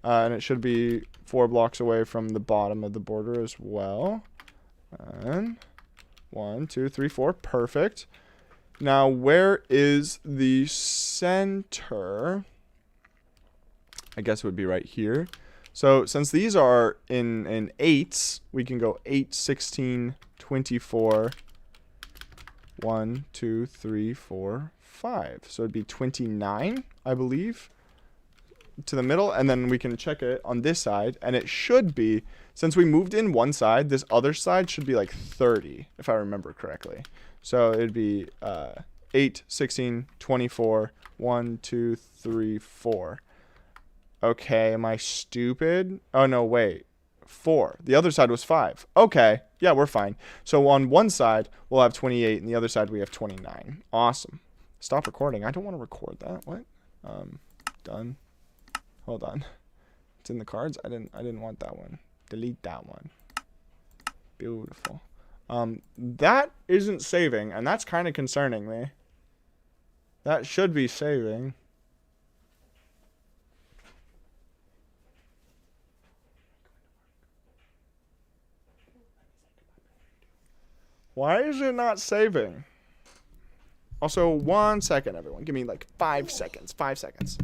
And it should be 4 blocks away from the bottom of the border as well. And 1, 2, 3, 4. Perfect. Now, where is the center? I guess it would be right here. So, since these are in 8s, we can go 8, 16, 24. 1, 2, 3, 4, 5. So, it'd be 29, I believe, to the middle. And then we can check it on this side. And it should be, since we moved in one side, this other side should be like 30, if I remember correctly. So it'd be 8, 16, 24, 1, 2, 3, 4. Okay, am I stupid? Oh, no, wait. 4. The other side was 5. Okay, yeah, we're fine. So on one side, we'll have 28, and the other side, we have 29. Awesome. Stop recording. I don't want to record that. What? Done. Hold on. It's in the cards. I didn't want that one. Delete that one. Beautiful. That isn't saving, and that's kind of concerning me. That should be saving. Why is it not saving? Also, 1 second, everyone. Give me like 5 seconds. 5 seconds.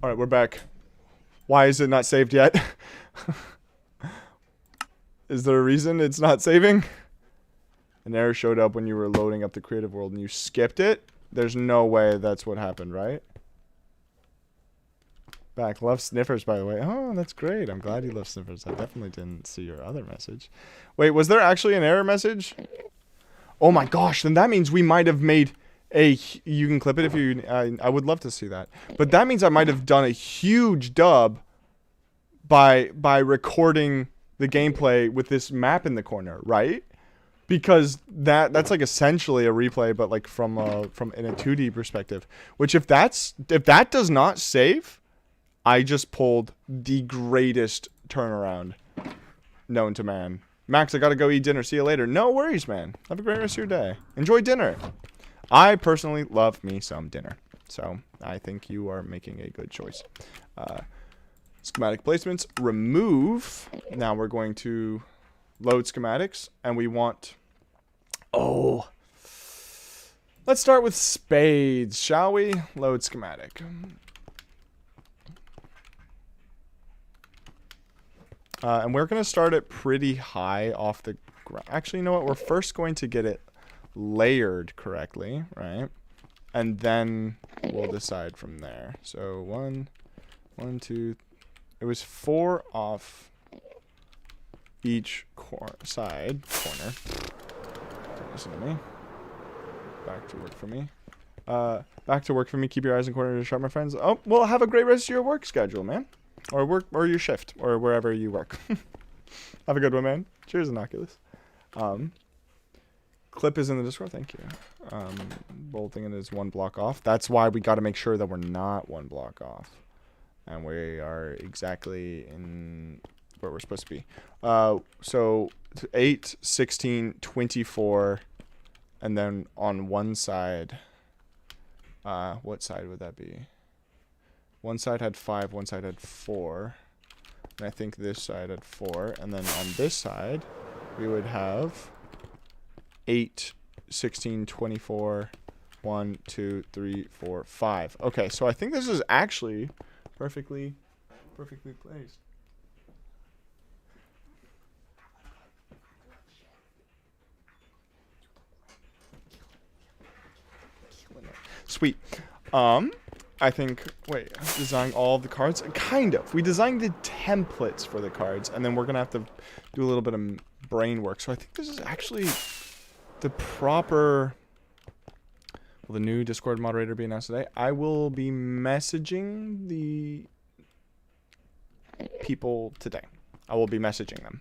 Alright, we're back. Why is it not saved yet? Is there a reason it's not saving? An error showed up when you were loading up the creative world and you skipped it? There's no way that's what happened, right? Back. Love sniffers, by the way. Oh, that's great. I'm glad you love sniffers. I definitely didn't see your other message. Wait, was there actually an error message? Oh my gosh, then that means we might have made a... You can clip it if you... I would love to see that. But that means I might have done a huge dub by recording the gameplay with this map in the corner, right? Because that's like essentially a replay, but like from in a 2D perspective. Which if that does not save, I just pulled the greatest turnaround known to man. Max, I gotta go eat dinner. See you later. No worries, man. Have a great rest of your day. Enjoy dinner. I personally love me some dinner. So, I think you are making a good choice. Schematic placements. Remove. Now we're going to load schematics. And we want... Oh. Let's start with spades, shall we? Load schematic. And we're going to start it pretty high off the ground. Actually, you know what? We're first going to get it layered correctly, right? And then we'll decide from there. So, 1, 2... It was 4 off each side corner. Don't listen to me. Back to work for me. Back to work for me. Keep your eyes in corners sharp, my friends. Oh, well, have a great rest of your work schedule, man. Or your shift, or wherever you work. Have a good one, man. Cheers, Innocuous. Clip is in the Discord, thank you. Bolting it is 1 block off. That's why we got to make sure that we're not 1 block off. And we are exactly in where we're supposed to be. So 8, 16, 24, and then on one side, what side would that be? One side had 5, one side had 4. And I think this side had 4. And then on this side, we would have 8, 16, 24, 1, 2, 3, 4, 5. Okay, so I think this is actually perfectly placed. Sweet. I think, wait, design all of the cards? Kind of. We designed the templates for the cards, and then we're going to have to do a little bit of brain work. So I think this is actually the proper... Will the new Discord moderator be announced today? I will be messaging the people today. I will be messaging them.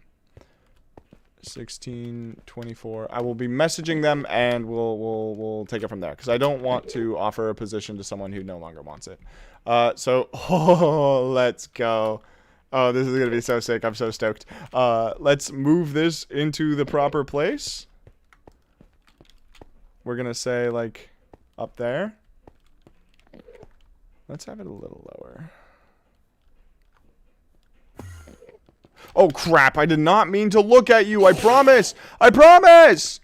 16, 24. I will be messaging them, and we'll take it from there, because I don't want to offer a position to someone who no longer wants it. So, let's go. Oh, this is going to be so sick. I'm so stoked. Let's move this into the proper place. We're going to say, like, up there. Let's have it a little lower. Oh, crap. I did not mean to look at you. I promise. I promise.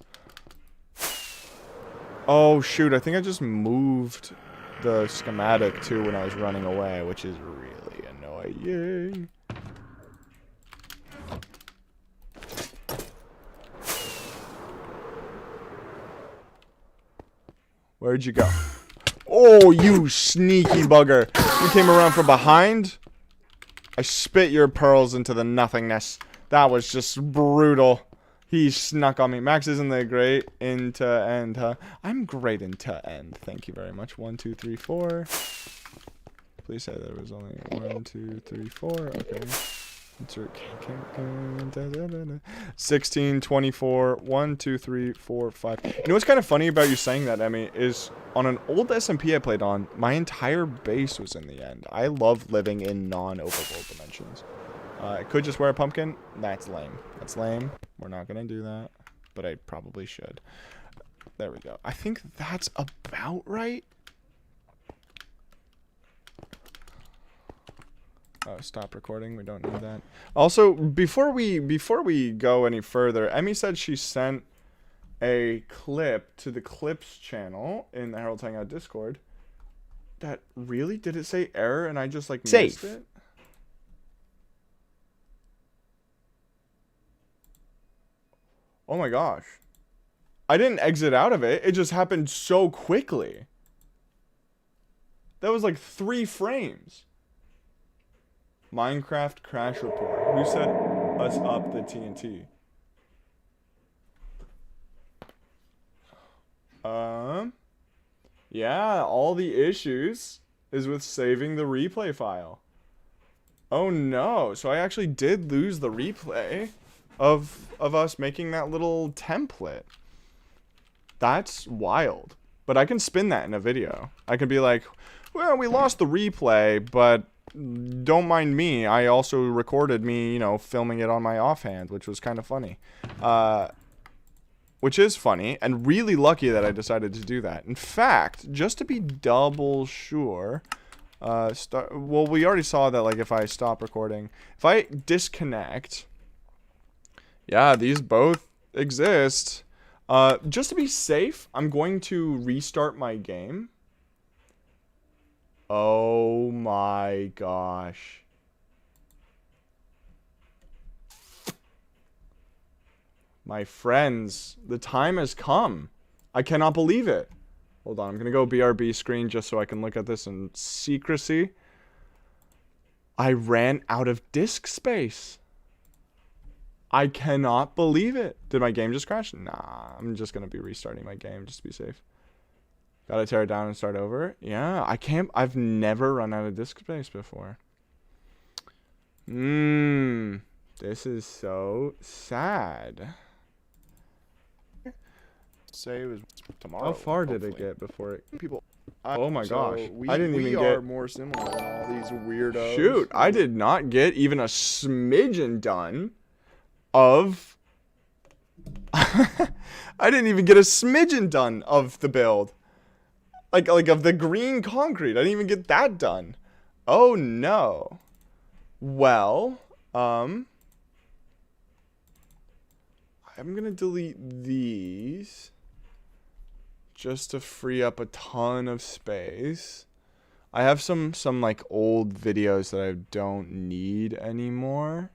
Oh, shoot. I think I just moved the schematic, too, when I was running away, which is really annoying. Where'd you go? Oh, you sneaky bugger. You came around from behind? I spit your pearls into the nothingness. That was just brutal. He snuck on me. Max isn't the great into end, huh? I'm great into end. Thank you very much. 1, 2, 3, 4. Please say there was only 1, 2, 3, 4. Okay. 16, 24, 1, 2, 3, 4, 5. You know what's kind of funny about you saying that, Emmy, is on an old SMP I played on, my entire base was in the end. I love living in non-overworld dimensions. I could just wear a pumpkin. That's lame. That's lame. We're not going to do that, but I probably should. There we go. I think that's about right. Oh, stop recording. We don't need that. Also, before we go any further, Emmy said she sent a clip to the Clips channel in the Herald Hangout Discord That really? Did it say error and I just like Safe. missed it? Oh my gosh. I didn't exit out of it. It just happened so quickly. That was like 3 frames. Minecraft crash report. Who set us up the TNT? Yeah, all the issues is with saving the replay file. Oh no, so I actually did lose the replay of us making that little template. That's wild. But I can spin that in a video. I can be like, well, we lost the replay, but don't mind me. I also recorded me, you know, filming it on my offhand, which was kind of funny. Which is funny, and really lucky that I decided to do that. In fact, just to be double sure, well, we already saw that, like, if I stop recording, if I disconnect, yeah, these both exist. Just to be safe, I'm going to restart my game. Oh my gosh. My friends, the time has come. I cannot believe it. Hold on, I'm going to go BRB screen just so I can look at this in secrecy. I ran out of disk space. I cannot believe it. Did my game just crash? Nah, I'm just going to be restarting my game just to be safe. Gotta tear it down and start over. Yeah, I've never run out of disk space before. This is so sad. Say it was tomorrow. How far did it hopefully. get before it... People. Oh my gosh. We, I didn't we even are get... more similar than all these weirdos. Shoot, I did not get even a smidgen done of... I didn't even get a smidgen done of the build. Like of the green concrete. I didn't even get that done. Oh no. Well, I'm gonna delete these just to free up a ton of space. I have some like old videos that I don't need anymore.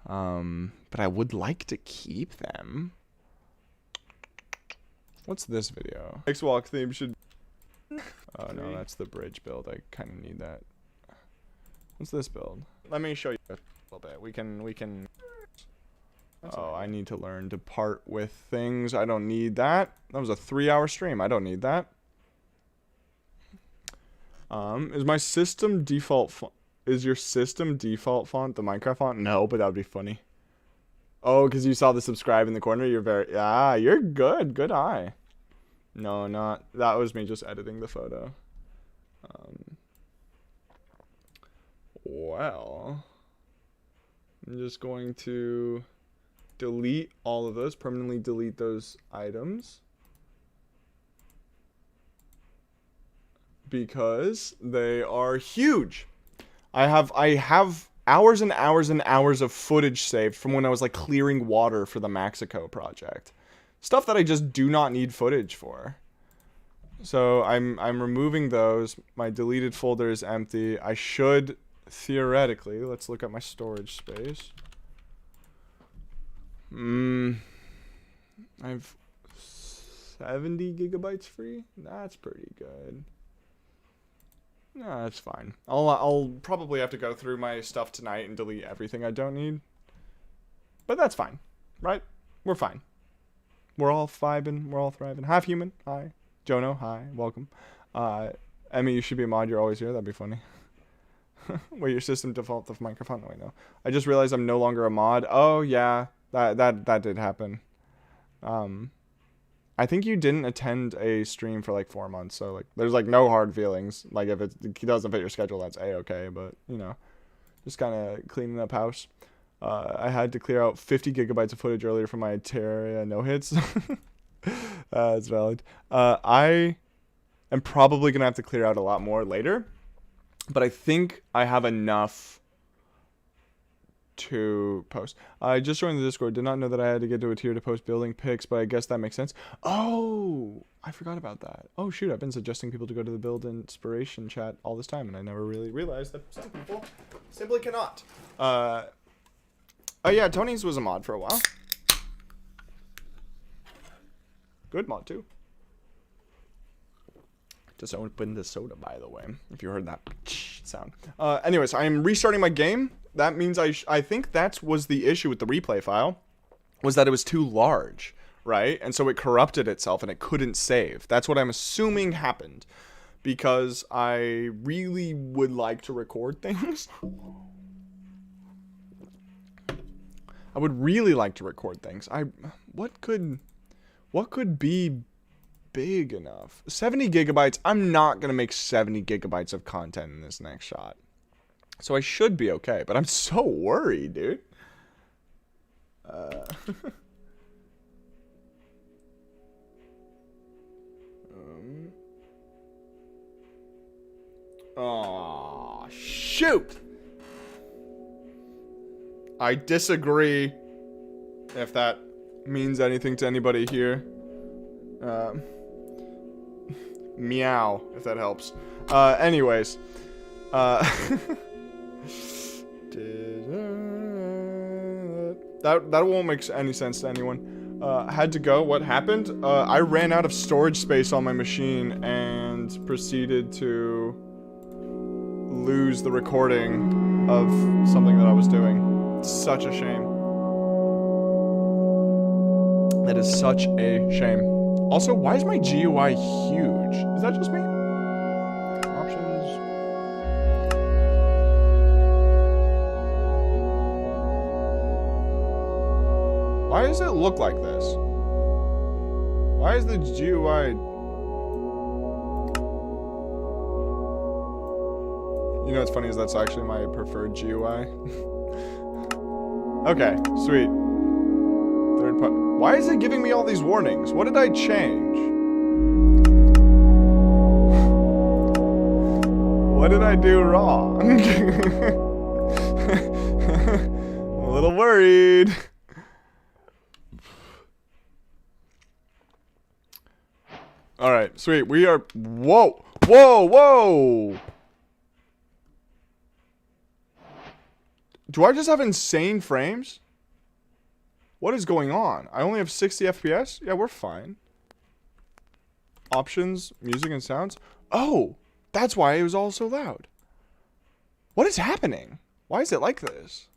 But I would like to keep them. What's this video? Next walk theme should... Oh no, that's the bridge build. I kind of need that. What's this build? Let me show you a little bit. We can... Oh, I need to learn to part with things. I don't need that. That was a 3-hour stream. I don't need that. Is my system default font... Is your system default font the Minecraft font? No, but that would be funny. Oh, because you saw the subscribe in the corner. You're very... Ah, you're good. Good eye. No, not... That was me just editing the photo. Well... I'm just going to delete all of those. Permanently delete those items. Because they are huge. I have hours and hours and hours of footage saved from when I was like clearing water for the Mexico project. Stuff that I just do not need footage for. So I'm removing those. My deleted folder is empty. I should theoretically, let's look at my storage space. I have 70 gigabytes free. That's pretty good. No, that's fine. I'll probably have to go through my stuff tonight and delete everything I don't need. But that's fine, right? We're fine. We're all vibing. We're all thriving. Half human. Hi. Jono. Hi. Welcome. Emmy, you should be a mod. You're always here. That'd be funny. Wait, your system default of microphone? No, I know. I just realized I'm no longer a mod. Oh yeah, that did happen. I think you didn't attend a stream for like 4 months, so like there's like no hard feelings. Like if it doesn't fit your schedule, that's a-okay. But you know, just kind of cleaning up house. I had to clear out 50 gigabytes of footage earlier from my Terraria no hits. That's valid. I am probably gonna have to clear out a lot more later, but I think I have enough to post. I just joined the Discord. Did not know that I had to get to a tier to post building pics, but I guess that makes sense. Oh, I forgot about that. Oh shoot, I've been suggesting people to go to the build inspiration chat all this time, and I never really realized that some people simply cannot. Oh yeah, Tony's was a mod for a while. Good mod too. Just opened the soda, by the way, if you heard that sound. Anyways, I am restarting my game. That means I think that was the issue with the replay file, was that it was too large, right? And so it corrupted itself and it couldn't save. That's what I'm assuming happened, because I really would like to record things. I would really like to record things. What could be big enough? 70 gigabytes. I'm not gonna make 70 gigabytes of content in this next shot, so I should be okay. But I'm so worried, dude. Oh shoot! I disagree. If that means anything to anybody here. Meow, if that helps. Anyways. That won't make any sense to anyone. Had to go. What happened? I ran out of storage space on my machine and proceeded to lose the recording of something that I was doing. It's such a shame. That is such a shame. Also, why is my GUI huge? Is that just me? Options. Why does it look like this? Why is the GUI... You know what's funny is that's actually my preferred GUI. Okay, sweet. Third part. Why is it giving me all these warnings? What did I change? What did I do wrong? I'm a little worried. Alright, sweet. We are... Whoa! Whoa! Whoa! Do I just have insane frames? What is going on? I only have 60 FPS? Yeah, we're fine. Options, music and sounds. Oh, that's why it was all so loud. What is happening? Why is it like this?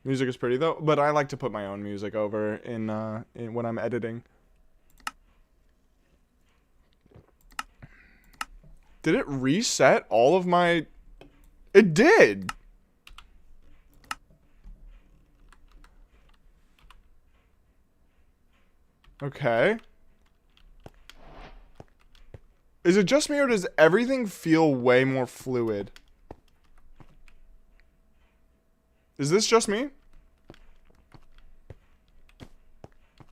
Music is pretty though, but I like to put my own music over in when I'm editing. Did it reset all of my... It did! Okay. Is it just me or does everything feel way more fluid? Is this just me?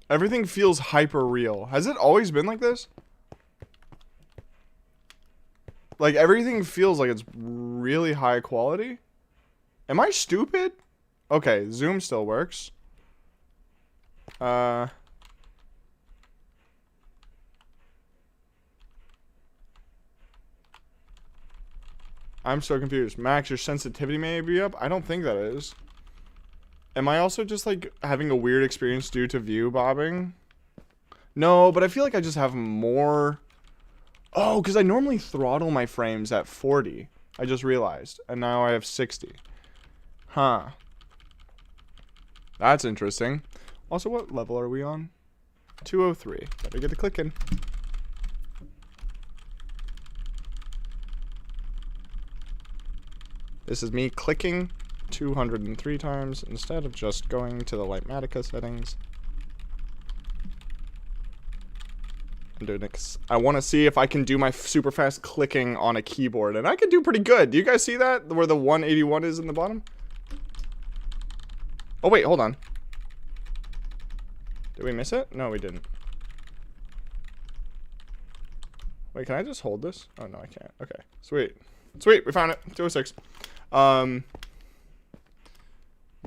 Everything feels hyper real. Has it always been like this? Like, everything feels like it's really high quality. Am I stupid? Okay, Zoom still works. I'm so confused. Max, your sensitivity may be up? I don't think that is. Am I also just, like, having a weird experience due to view bobbing? No, but I feel like I just have more... Oh, because I normally throttle my frames at 40. I just realized. And now I have 60. Huh. That's interesting. Also, what level are we on? 203. Better get the click in. This is me clicking 203 times instead of just going to the Lightmatica settings. I'm doing it. I want to see if I can do my super fast clicking on a keyboard, and I can do pretty good. Do you guys see that? Where the 181 is in the bottom? Oh wait, hold on. Did we miss it? No, we didn't. Wait, can I just hold this? Oh no, I can't. Okay, sweet. Sweet, we found it. 206.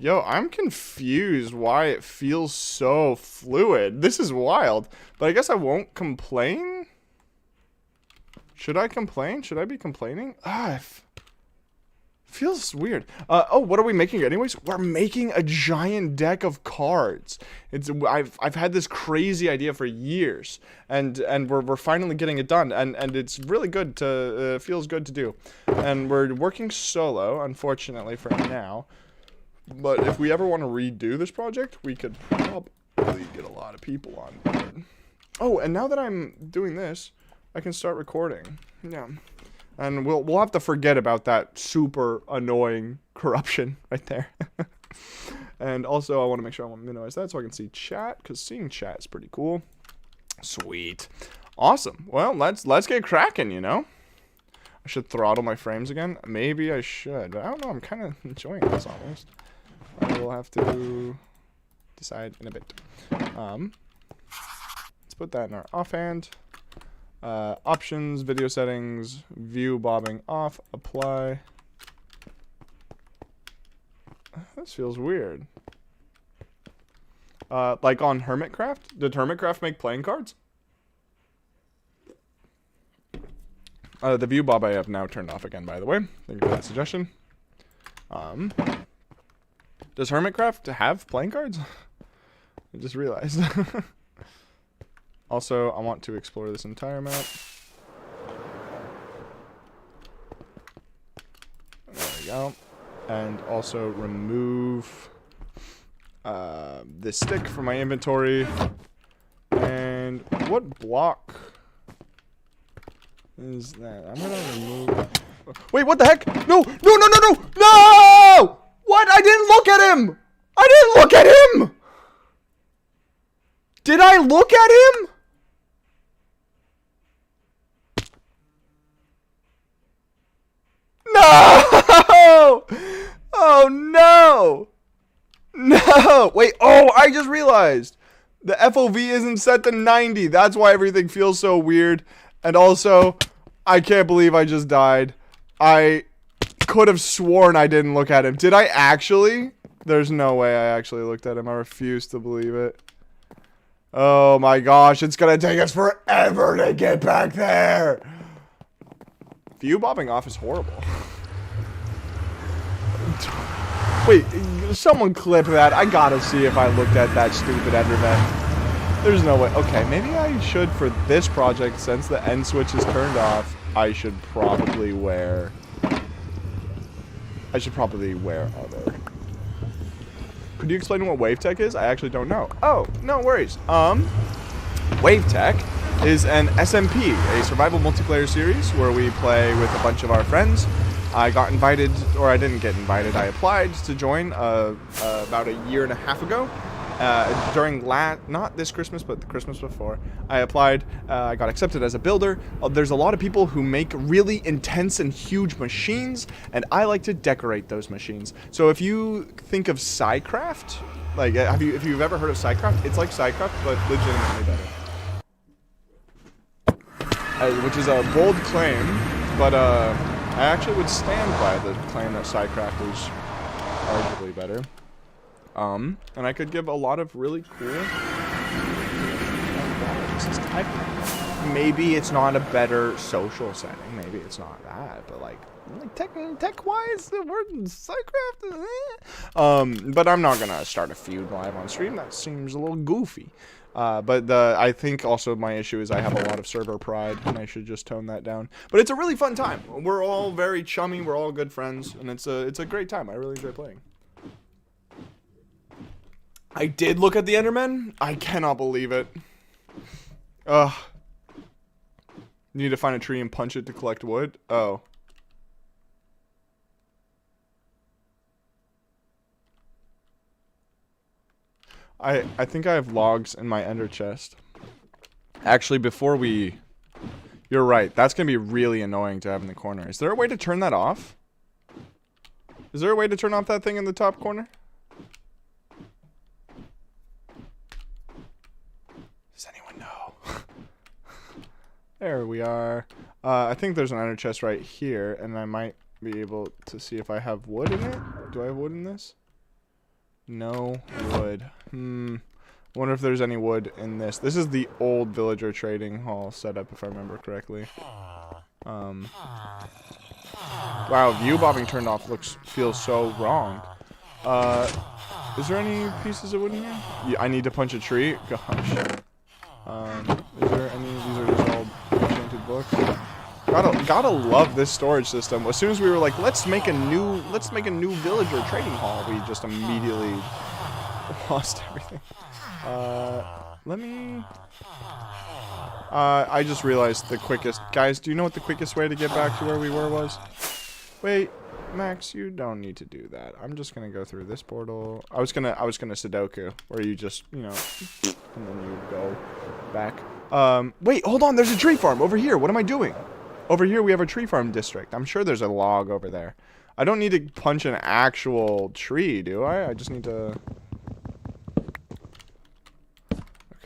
Yo, I'm confused why it feels so fluid. This is wild. But I guess I won't complain? Should I complain? Should I be complaining? Feels weird. Oh, what are we making anyways? We're making a giant deck of cards. I've had this crazy idea for years, and we're finally getting it done, and it's really good to feels good to do. And we're working solo, unfortunately for now. But if we ever want to redo this project, we could probably get a lot of people on board. Oh, and now that I'm doing this, I can start recording. Yeah. And we'll have to forget about that super annoying corruption right there. And also, I want to make sure I want to minimize that so I can see chat, because seeing chat is pretty cool. Sweet. Awesome. Well, let's get cracking, you know? I should throttle my frames again. Maybe I should. I don't know. I'm kind of enjoying this almost. I will have to decide in a bit. Let's put that in our offhand. Options, video settings, view bobbing off, apply. This feels weird. Like on Hermitcraft? Did Hermitcraft make playing cards? The view bob I have now turned off again, by the way. Thank you for that suggestion. Does Hermitcraft have playing cards? I just realized. Also, I want to explore this entire map. There we go. And also remove this stick from my inventory. And what block is that? I'm gonna remove... Wait, what the heck? No! No, no, no, no! No! What? I didn't look at him! I didn't look at him! Did I look at him? No! Oh no! No! Wait, oh, I just realized. The FOV isn't set to 90. That's why everything feels so weird. And also, I can't believe I just died. I could have sworn I didn't look at him. Did I actually? There's no way I actually looked at him. I refuse to believe it. Oh my gosh, it's gonna take us forever to get back there. View bobbing off is horrible. Wait, someone clip that. I gotta see if I looked at that stupid Enderman. There's no way. Okay, maybe I should, for this project, since the end switch is turned off, I should probably wear other. Could you explain what wave tech is? I actually don't know. Oh, no worries. Wave tech is an SMP, a survival multiplayer series where we play with a bunch of our friends. I got invited, or I didn't get invited, I applied to join about a year and a half ago. During not this Christmas, but the Christmas before, I applied. I got accepted as a builder. There's a lot of people who make really intense and huge machines, and I like to decorate those machines. So if you think of Psycraft, like if you've ever heard of Psycraft, it's like Psycraft, but legitimately better. Which is a bold claim, but I actually would stand by the claim that Psycraft is arguably better. And I could give a lot of really cool... Maybe it's not a better social setting. Maybe it's not that, but like tech-wise, the word Psycraft. But I'm not gonna start a feud live on stream. That seems a little goofy. But I think also my issue is I have a lot of server pride, and I should just tone that down. But it's a really fun time. We're all very chummy. We're all good friends, and it's a great time. I really enjoy playing. I did look at the Enderman. I cannot believe it. Ugh. You need to find a tree and punch it to collect wood? Oh. I think I have logs in my ender chest. Actually, before we... You're right. That's going to be really annoying to have in the corner. Is there a way to turn that off? Is there a way to turn off that thing in the top corner? Does anyone know? There we are. I think there's an ender chest right here, and I might be able to see if I have wood in it. Do I have wood in this? No wood. Wonder if there's any wood in this. This is the old villager trading hall setup, if I remember correctly. Wow, view bobbing turned off feels so wrong. Is there any pieces of wood in here? Yeah, I need to punch a tree? Gosh. Is there any? These are just all enchanted books. Gotta love this storage system. As soon as we were like, let's make a new villager trading hall, we just immediately lost everything. Let me. I just realized the quickest. Guys, do you know what the quickest way to get back to where we were was? Wait, Max, you don't need to do that. I'm just gonna go through this portal. I was gonna Sudoku, where you just, you know, and then you go back. Wait, hold on. There's a tree farm over here. What am I doing? Over here we have a tree farm district. I'm sure there's a log over there. I don't need to punch an actual tree, do I? I just need to.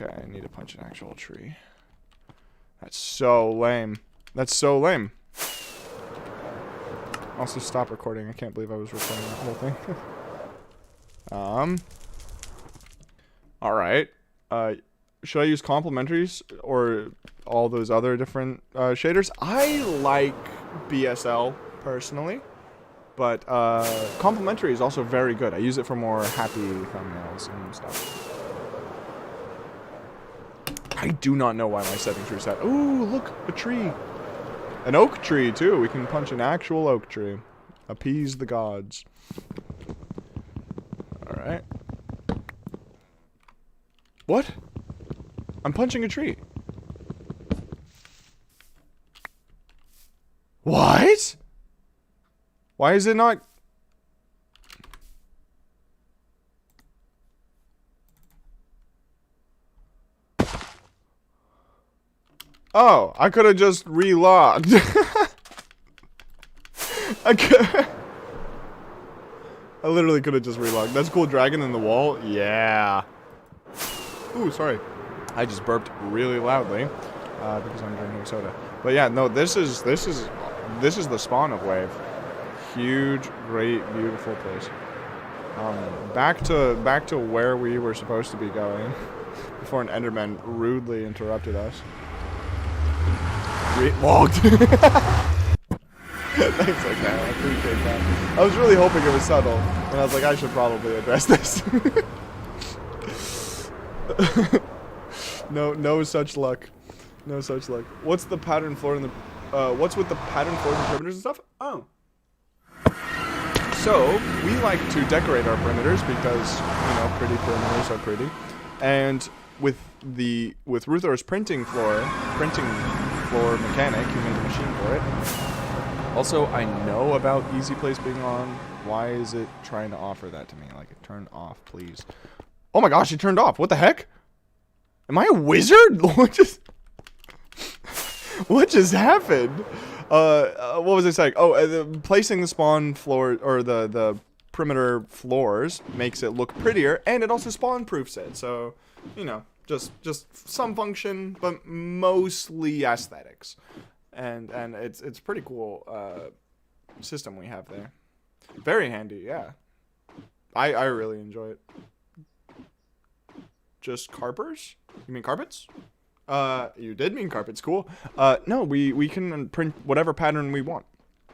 Okay, I need to punch an actual tree. That's so lame. That's so lame. Also, stop recording. I can't believe I was recording that whole thing. Alright. Should I use complementaries or all those other different shaders? I like BSL, personally. But complementary is also very good. I use it for more happy thumbnails and stuff. I do not know why my settings reset. Ooh, look, a tree. An oak tree, too. We can punch an actual oak tree. Appease the gods. Alright. What? I'm punching a tree. What? Why is it not... Oh, I could have just relogged. I literally could have just relogged. That's cool. Dragon in the wall. Yeah. Ooh, sorry. I just burped really loudly because I'm drinking soda. But yeah, no. This is the spawn of Wave. Huge, great, beautiful place. Back to where we were supposed to be going before an Enderman rudely interrupted us. Logged. Thanks, okay, I appreciate that. I was really hoping it was subtle, and I was like, I should probably address this. No such luck. No such luck. What's the pattern floor in the? What's with the pattern floors and perimeters and stuff? Oh. So we like to decorate our perimeters because, you know, pretty perimeters are pretty, and with Ruther's printing floor mechanic, he made a machine for it. Also, I know about Easy Place being on. Why is it trying to offer that to me? Like, it turned off, please. Oh my gosh, it turned off. What the heck? Am I a wizard? What just happened? What was I saying? Oh, placing the spawn floor, or the perimeter floors makes it look prettier, and it also spawn proofs it. So, you know, just some function, but mostly aesthetics. And it's pretty cool system we have there. Very handy, yeah. I really enjoy it. Just carpers? You mean carpets? You did mean carpets, cool. No, we can print whatever pattern we want.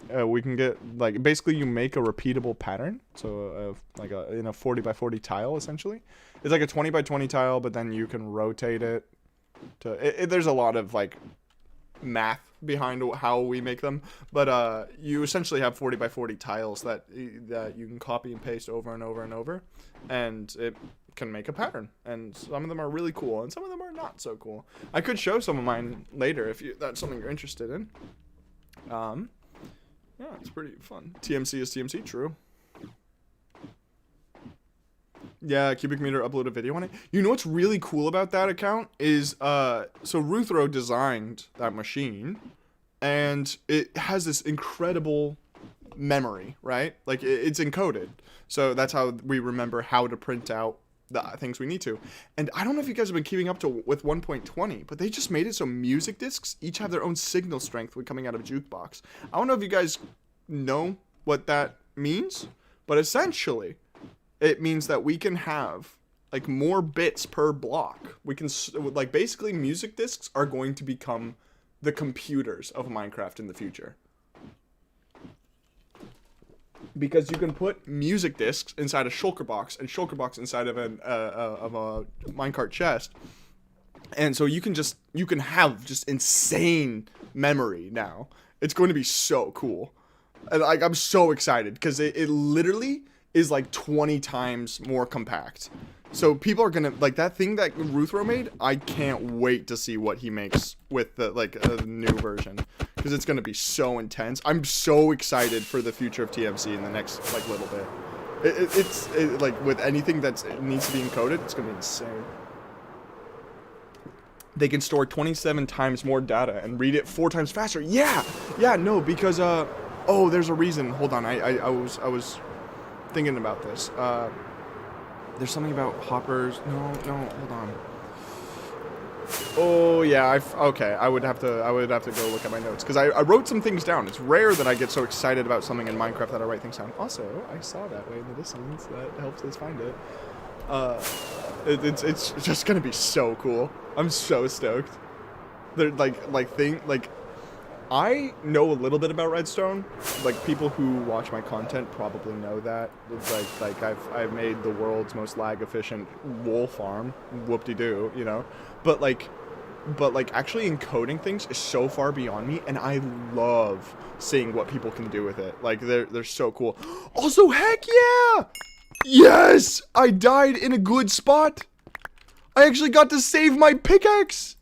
We can get, like, basically you make a repeatable pattern. So, like in a 40 by 40 tile, essentially. It's like a 20 by 20 tile, but then you can rotate it to, there's a lot of, like, math behind how we make them, but you essentially have 40 by 40 tiles that you can copy and paste over and over and over, and it can make a pattern. And some of them are really cool, and some of them are not so cool. I could show some of mine later if that's something you're interested in. Yeah, it's pretty fun. TMC is TMC, true. Yeah, Cubic Meter uploaded a video on it. You know what's really cool about that account is, so Ruthro designed that machine, and it has this incredible memory, right? Like, it's encoded. So that's how we remember how to print out the things we need to. And I don't know if you guys have been keeping up with 1.20, but they just made it so music discs each have their own signal strength when coming out of a jukebox. I don't know if you guys know what that means, but essentially, it means that we can have like more bits per block. We can like basically music discs are going to become the computers of Minecraft in the future. Because you can put music discs inside a shulker box and shulker box inside of a minecart chest. And so you can have just insane memory now. It's going to be so cool. And like I'm so excited because it literally is like 20 times more compact. So people are gonna like that thing that Ruthro made. I can't wait to see what he makes with the like a new version because it's gonna be so intense. I'm so excited for the future of TMC in the next like little bit. It's like with anything that needs to be encoded, it's gonna be insane. They can store 27 times more data and read it 4 times faster. Yeah, no, because oh, there's a reason. Hold on, I was thinking about this. There's something about hoppers. No, hold on. Oh yeah, okay. I would have to go look at my notes because I wrote some things down. It's rare that I get so excited about something in Minecraft that I write things down. Also, I saw that way in the distance. That helps us find it. It's just gonna be so cool. I'm so stoked. They're like I know a little bit about redstone. Like people who watch my content probably know that. It's like I've made the world's most lag efficient wool farm. Whoop-de-doo, you know. But like actually encoding things is so far beyond me, and I love seeing what people can do with it. Like they're so cool. Also, heck yeah! Yes! I died in a good spot. I actually got to save my pickaxe.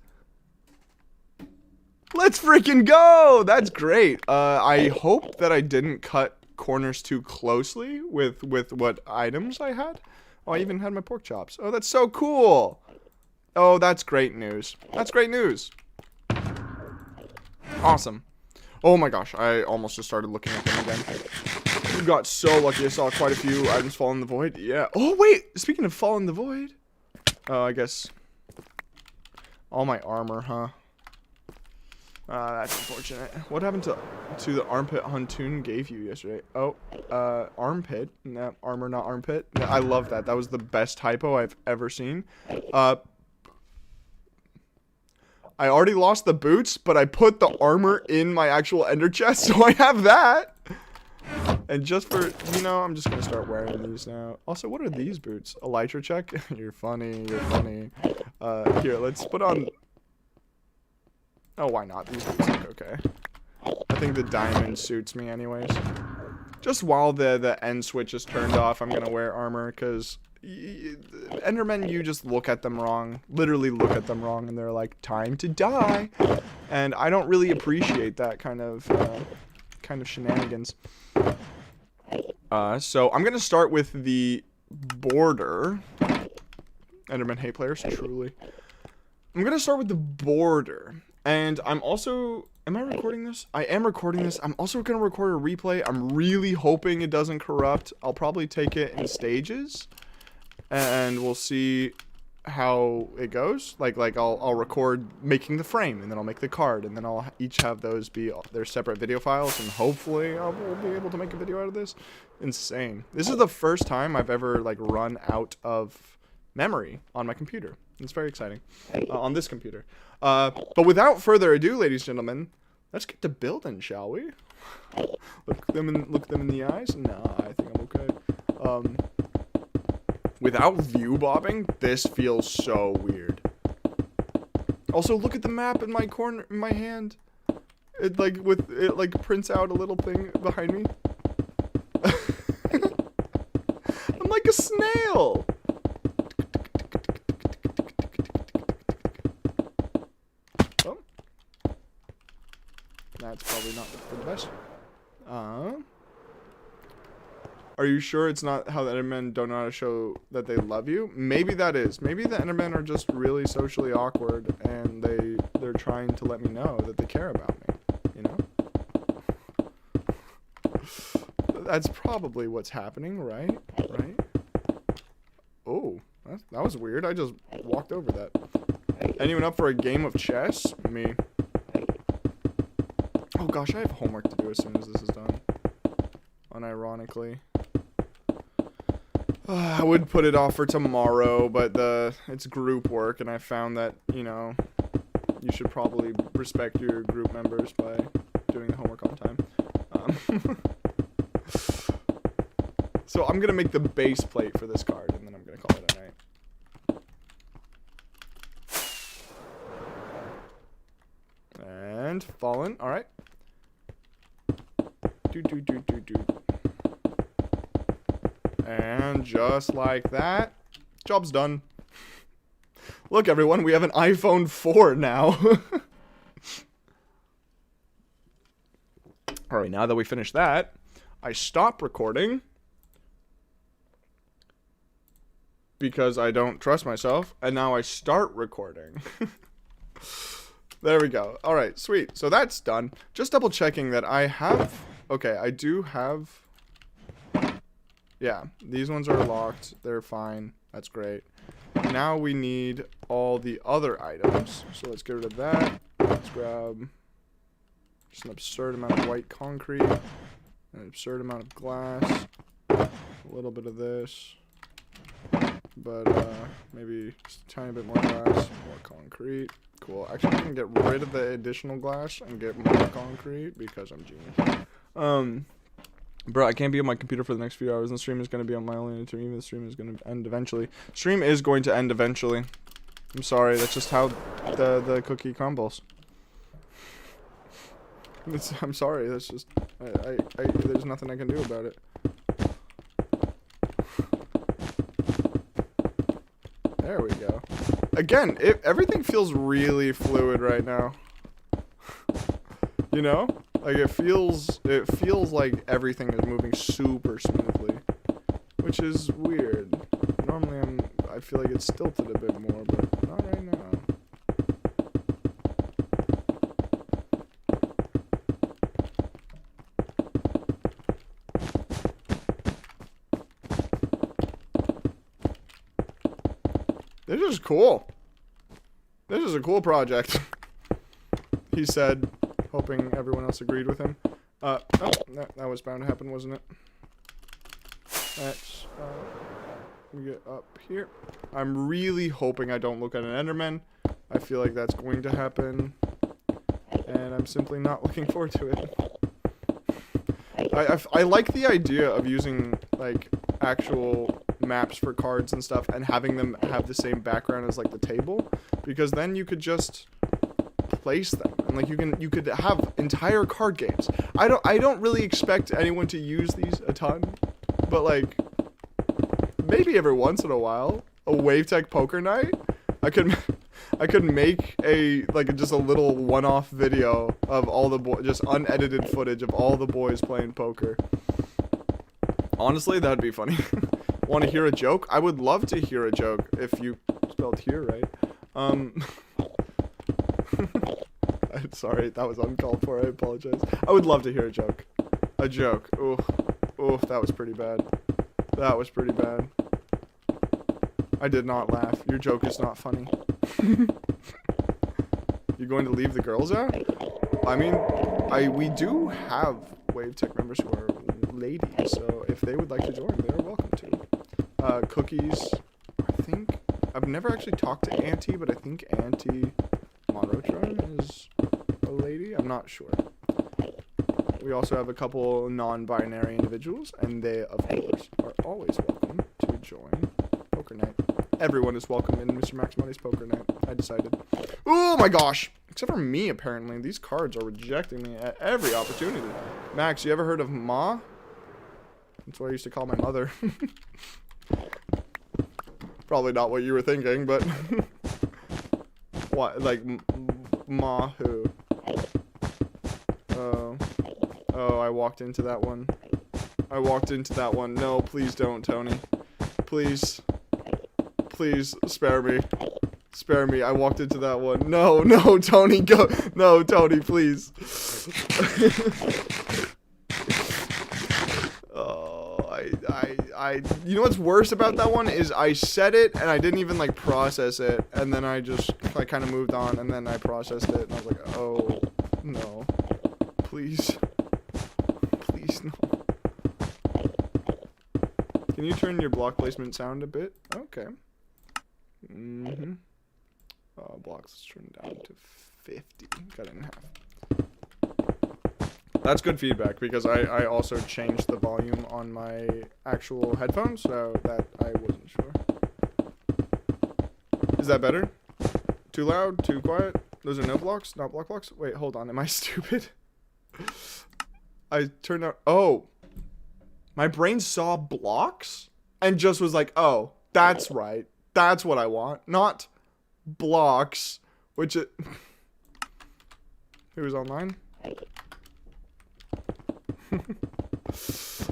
Let's freaking go! That's great. I hope that I didn't cut corners too closely with what items I had. Oh, I even had my pork chops. Oh, that's so cool. Oh, that's great news. That's great news. Awesome. Oh my gosh, I almost just started looking at them again. We got so lucky. I saw quite a few items fall in the void. Yeah. Oh, wait. Speaking of fall in the void. Oh, I guess. All my armor, huh? That's unfortunate. What happened to the armpit Huntoon gave you yesterday? Oh, armpit. No, armor, not armpit. No, I love that. That was the best typo I've ever seen. I already lost the boots, but I put the armor in my actual ender chest, so I have that. And just for, you know, I'm just going to start wearing these now. Also, what are these boots? Elytra check? You're funny. You're funny. Here, let's put on... Oh, why not? These boots look okay. I think the diamond suits me anyways. Just while the end switch is turned off, I'm going to wear armor because... Endermen, you just look at them wrong. Literally look at them wrong and they're like, time to die. And I don't really appreciate that kind of shenanigans. So I'm gonna start with the border. Enderman hate players, truly. I'm gonna start with the border. And I'm also... Am I recording this? I am recording this. I'm also gonna record a replay. I'm really hoping it doesn't corrupt. I'll probably take it in stages. And we'll see how it goes. Like I'll record making the frame, and then I'll make the card, and then I'll each have those be their separate video files, and hopefully I will be able to make a video out of this. Insane. This is the first time I've ever like run out of memory on my computer. It's very exciting. On this computer. But without further ado, ladies and gentlemen, let's get to building, shall we? Look them in the eyes. Nah, I think I'm okay. Without view bobbing, this feels so weird. Also, look at the map in my corner, in my hand. It prints out a little thing behind me. I'm like a snail. Oh, that's probably not for the best. Are you sure it's not how the Endermen don't know how to show that they love you? Maybe that is. Maybe the Endermen are just really socially awkward and they're trying to let me know that they care about me, you know? That's probably what's happening, right? Right? Oh, that was weird. I just walked over that. Anyone up for a game of chess? Me. Oh gosh, I have homework to do as soon as this is done. Unironically. I would put it off for tomorrow, but it's group work, and I found that, you know, you should probably respect your group members by doing the homework on time. So I'm gonna make the base plate for this card, and then I'm gonna call it a night. And fallen. All right. And just like that, job's done. Look, everyone, we have an iPhone 4 now. All right, now that we finished that, I stop recording because I don't trust myself, and now I start recording. There we go. All right, sweet. So that's done. Just double checking that I have... Okay, I do have... Yeah, these ones are locked. They're fine. That's great. Now we need all the other items. So let's get rid of that. Let's grab just an absurd amount of white concrete, an absurd amount of glass, a little bit of this, but maybe just a tiny bit more glass, more concrete. Cool. Actually, I can get rid of the additional glass and get more concrete because I'm genius. Bro, I can't be on my computer for the next few hours, and the stream is going to be on my only internet. Even the stream is going to end eventually. Stream is going to end eventually. I'm sorry, that's just how the cookie crumbles. I'm sorry, that's just... there's nothing I can do about it. There we go. Again, everything feels really fluid right now. You know? Like, it feels like everything is moving super smoothly, which is weird. Normally I feel like it's tilted a bit more, but not right now. This is cool. This is a cool project, he said, hoping everyone else agreed with him. Oh, that was bound to happen, wasn't it? Let's get up here. I'm really hoping I don't look at an Enderman. I feel like that's going to happen, and I'm simply not looking forward to it. I like the idea of using, like, actual maps for cards and stuff and having them have the same background as, like, the table, because then you could just place them, and like you could have entire card games. I don't really expect anyone to use these a ton, but like maybe every once in a while, a WaveTech poker night, I could make just a little one-off video of all the just unedited footage of all the boys playing poker. Honestly, that'd be funny. Want to hear a joke? I would love to hear a joke if you spelled here right. Sorry, that was uncalled for. I apologize. I would love to hear a joke. A joke. Oof. Oof, that was pretty bad. That was pretty bad. I did not laugh. Your joke is not funny. You going to leave the girls out? I mean, we do have WaveTech members who are ladies, so if they would like to join, they're welcome to. Cookies. I think I've never actually talked to Auntie, but I think Auntie Monrotron is a lady. I'm not sure. We also have a couple non-binary individuals, and they, of course, are always welcome to join Poker Night. Everyone is welcome in Mr. Max Money's Poker Night, I decided. Oh my gosh! Except for me, apparently. These cards are rejecting me at every opportunity. Max, you ever heard of Ma? That's what I used to call my mother. Probably not what you were thinking, but... What? Like, Ma who? Oh, I walked into that one. I walked into that one. No, please don't, Tony. Please. Please, spare me. Spare me. I walked into that one. No, no, Tony, go. No, Tony, please. You know what's worse about that one is I said it and I didn't even like process it, and then I just like kind of moved on, and then I processed it and I was like, oh no, please, please no. Can you turn your block placement sound a bit? Okay. Blocks, let's turn it down to 50. Cut it in half. That's good feedback because I also changed the volume on my actual headphones, so that I wasn't sure. Is that better? Too loud? Too quiet? Those are no blocks? Not block blocks? Wait, hold on. Am I stupid? I turned out... Oh. My brain saw blocks and just was like, oh, that's right. That's what I want. Not blocks, which it... Who was online? I'm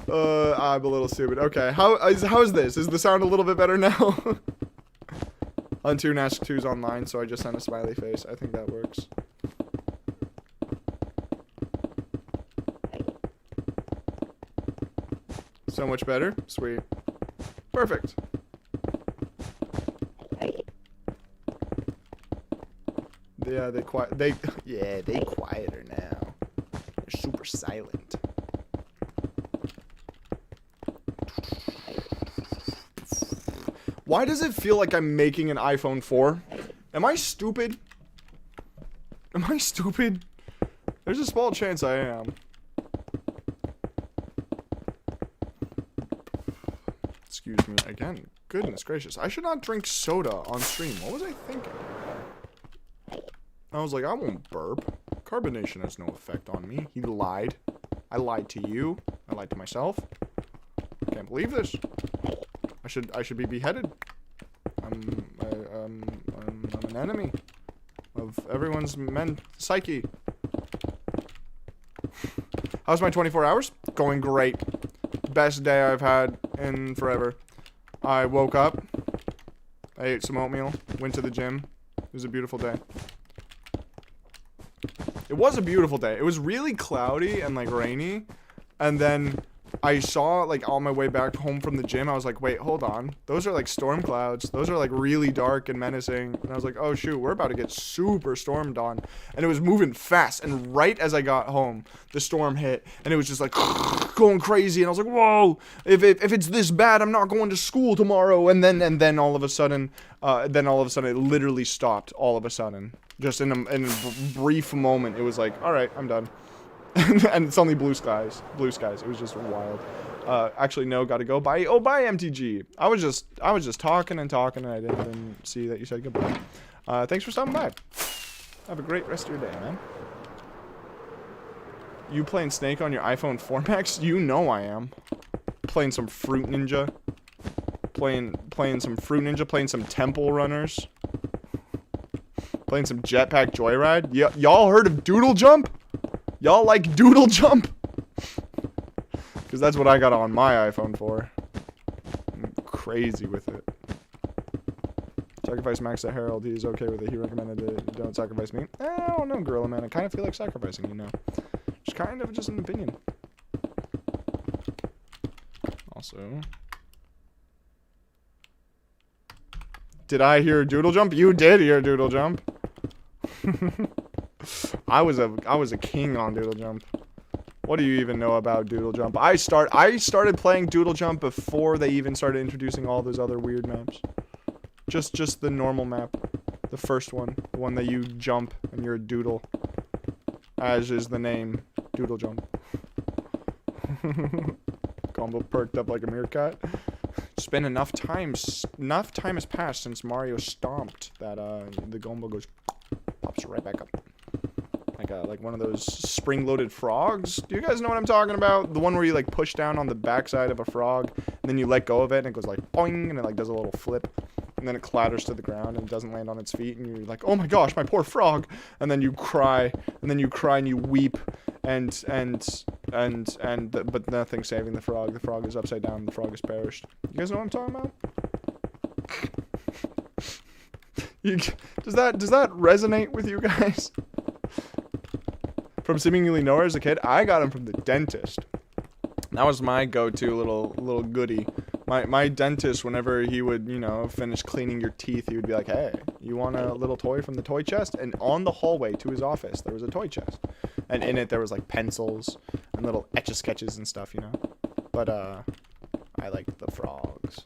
a little stupid. Okay, how is this? Is the sound a little bit better now? Untune Ask 2's online, so I just sent a smiley face. I think that works. So much better. Sweet. Perfect. Yeah, they quieter now. They're super silent. Why does it feel like I'm making an iPhone 4? Am I stupid? Am I stupid? There's a small chance I am. Excuse me again. Goodness gracious. I should not drink soda on stream. What was I thinking? I was like, I won't burp. Carbonation has no effect on me. He lied. I lied to you. I lied to myself. Can't believe this. I should be beheaded. I'm an enemy of everyone's psyche. How's my 24 hours? Going great. Best day I've had in forever. I woke up. I ate some oatmeal. Went to the gym. It was a beautiful day. It was a beautiful day. It was really cloudy and like rainy. And then I saw like on my way back home from the gym, I was like, wait, hold on. Those are like storm clouds. Those are like really dark and menacing. And I was like, oh shoot, we're about to get super stormed on. And it was moving fast. And right as I got home, the storm hit. And it was just like going crazy. And I was like, whoa, if it's this bad, I'm not going to school tomorrow. And then all of a sudden, it literally stopped all of a sudden. Just in a brief moment, it was like, all right, I'm done. And it's only blue skies. Blue skies. It was just wild. Actually, no, gotta go. Bye. Oh, bye, MTG. I was just talking and talking, and I didn't even see that you said goodbye. Thanks for stopping by. Have a great rest of your day, man. You playing Snake on your iPhone 4 Max? You know I am. Playing some Fruit Ninja. Playing some Fruit Ninja. Playing some Temple Runners. Playing some Jetpack Joyride. Y'all heard of Doodle Jump? Y'all like Doodle Jump? Because that's what I got on my iPhone 4. I'm crazy with it. Sacrifice Max to Harold. He's okay with it. He recommended it. Don't sacrifice me. I don't know, Gorilla Man. I kind of feel like sacrificing, you know. Just an opinion. Also... Did I hear Doodle Jump? You did hear Doodle Jump. I was a king on Doodle Jump. What do you even know about Doodle Jump? I started playing Doodle Jump before they even started introducing all those other weird maps. Just the normal map. The first one. The one that you jump and you're a doodle. As is the name. Doodle Jump. Combo perked up like a meerkat. It's been enough time has passed since Mario stomped that the Gombo goes pops right back up. Like one of those spring-loaded frogs. Do you guys know what I'm talking about? The one where you like push down on the backside of a frog and then you let go of it and it goes like boing and it like does a little flip and then it clatters to the ground and doesn't land on its feet and you're like, oh my gosh, my poor frog. And then you cry and you weep but nothing's saving the frog. The frog is upside down. The frog has perished. You guys know what I'm talking about? Does that resonate with you guys? From seemingly nowhere as a kid, I got him from the dentist. That was my go-to little goodie. My dentist, whenever he would, finish cleaning your teeth, he would be like, hey, you want a little toy from the toy chest? And on the hallway to his office, there was a toy chest. And in it, there was, like, pencils and little etch-a-sketches and stuff, But, I like the frogs.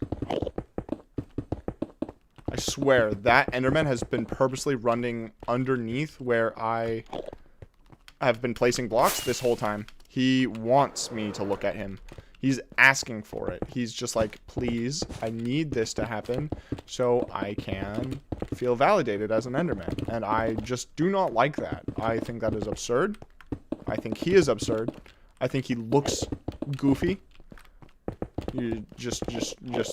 I swear, that Enderman has been purposely running underneath where I have been placing blocks this whole time. He wants me to look at him. He's asking for it. He's just like, please, I need this to happen so I can feel validated as an Enderman. And I just do not like that. I think that is absurd. I think he is absurd. I think he looks goofy. You just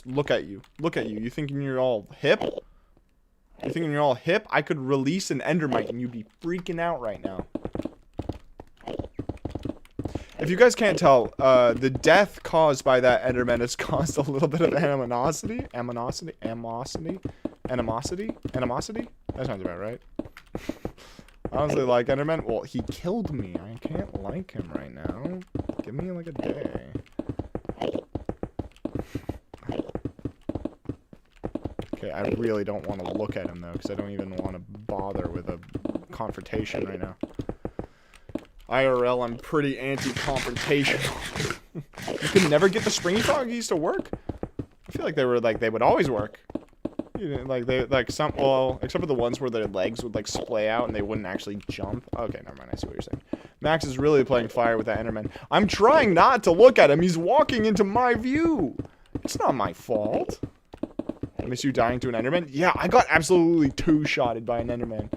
look at you. Look at you. You thinking you're all hip? You thinking you're all hip? I could release an Endermite and you'd be freaking out right now. If you guys can't tell, the death caused by that Enderman has caused a little bit of animosity. Animosity? That sounds about right. Honestly, like Enderman, well, he killed me. I can't like him right now. Give me like a day. Okay, I really don't want to look at him though, because I don't even want to bother with a confrontation right now. IRL, I'm pretty anti-confrontational. You could never get the springy froggies to work? I feel like they would always work. You know, well, except for the ones where their legs would like splay out and they wouldn't actually jump. Okay, never mind, I see what you're saying. Max is really playing fire with that Enderman. I'm trying not to look at him. He's walking into my view. It's not my fault. I miss you dying to an Enderman? Yeah, I got absolutely two-shotted by an Enderman.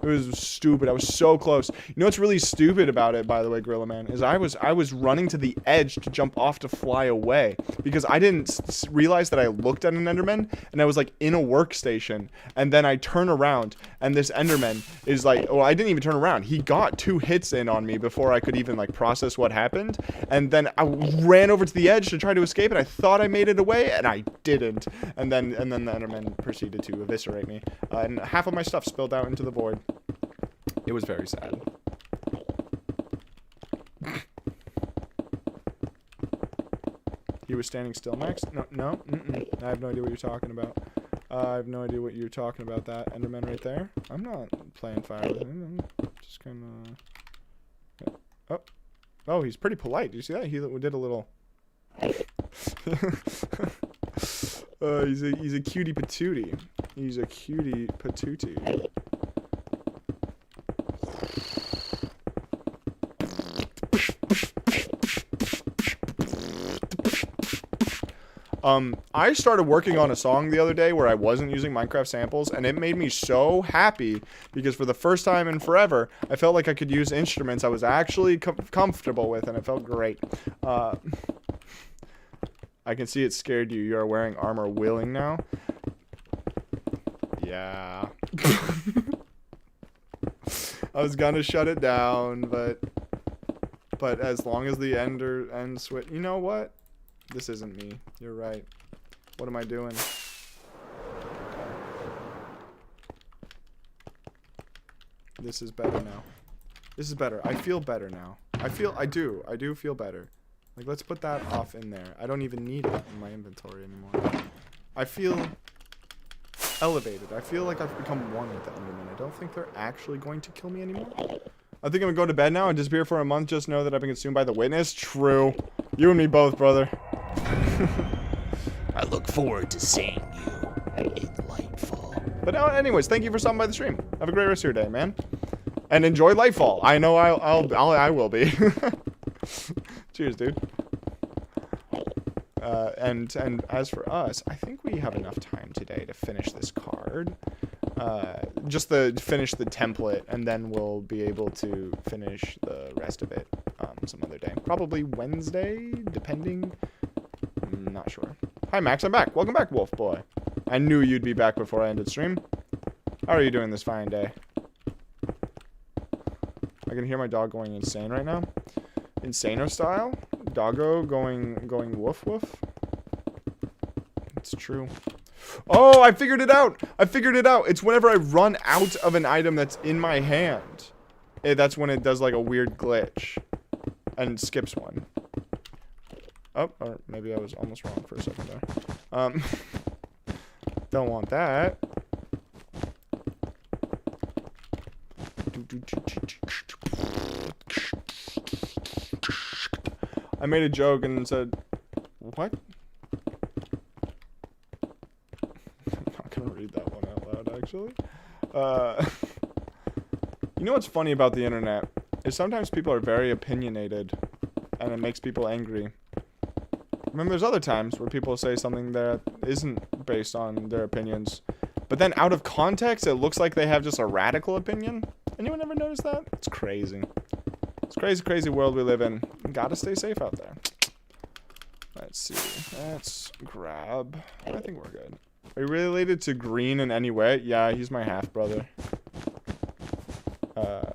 It was stupid. I was so close. You know what's really stupid about it, by the way, Gorilla Man, is I was running to the edge to jump off to fly away because I didn't realize that I looked at an Enderman and I was like in a workstation, and then I turn around and this Enderman is like, well, I didn't even turn around. He got 2 hits in on me before I could even like process what happened, and then I ran over to the edge to try to escape, and I thought I made it away, and I didn't. And then the Enderman proceeded to eviscerate me, and half of my stuff spilled out into the void. It was very sad. He was standing still, Max? No. I have no idea what you're talking about. I have no idea what you're talking about, that Enderman right there. I'm not playing fire with him. I'm just kind of... Oh, he's pretty polite. Do you see that? He did a little... he's a cutie patootie. He's a cutie patootie. I started working on a song the other day where I wasn't using Minecraft samples, and it made me so happy because for the first time in forever, I felt like I could use instruments I was actually comfortable with, and it felt great. I can see it scared you. You are wearing armor willing now. Yeah. I was gonna shut it down, but as long as the end switch, you know what? This isn't me. You're right. What am I doing? This is better now. This is better. I feel better now. I do feel better. Like, let's put that off in there. I don't even need it in my inventory anymore. I feel elevated. I feel like I've become one with the Enderman. I don't think they're actually going to kill me anymore. I think I'm gonna go to bed now and disappear for a month. Just know that I've been consumed by the witness. True. You and me both, brother. I look forward to seeing you in Lightfall. But anyways, thank you for stopping by the stream. Have a great rest of your day, man. And enjoy Lightfall. I know I will be. Cheers, dude. And as for us, I think we have enough time today to finish this card. Just to finish the template, and then we'll be able to finish the rest of it some other day. Probably Wednesday, depending. I'm not sure. Hi, Max. I'm back. Welcome back, Wolf Boy. I knew you'd be back before I ended stream. How are you doing this fine day? I can hear my dog going insane right now. Insano style? Doggo going woof woof? It's true. Oh, I figured it out! I figured it out! It's whenever I run out of an item that's in my hand. That's when it does like a weird glitch. And skips one. Oh, or maybe I was almost wrong for a second there. Don't want that. I made a joke and said, what? actually. You know what's funny about the internet is sometimes people are very opinionated, and it makes people angry. Remember, there's other times where people say something that isn't based on their opinions, but then out of context, it looks like they have just a radical opinion. Anyone ever notice that? It's crazy. It's a crazy, crazy world we live in. Gotta stay safe out there. Let's see. Let's grab. I think we're good. Are you related to Green in any way? Yeah, he's my half brother.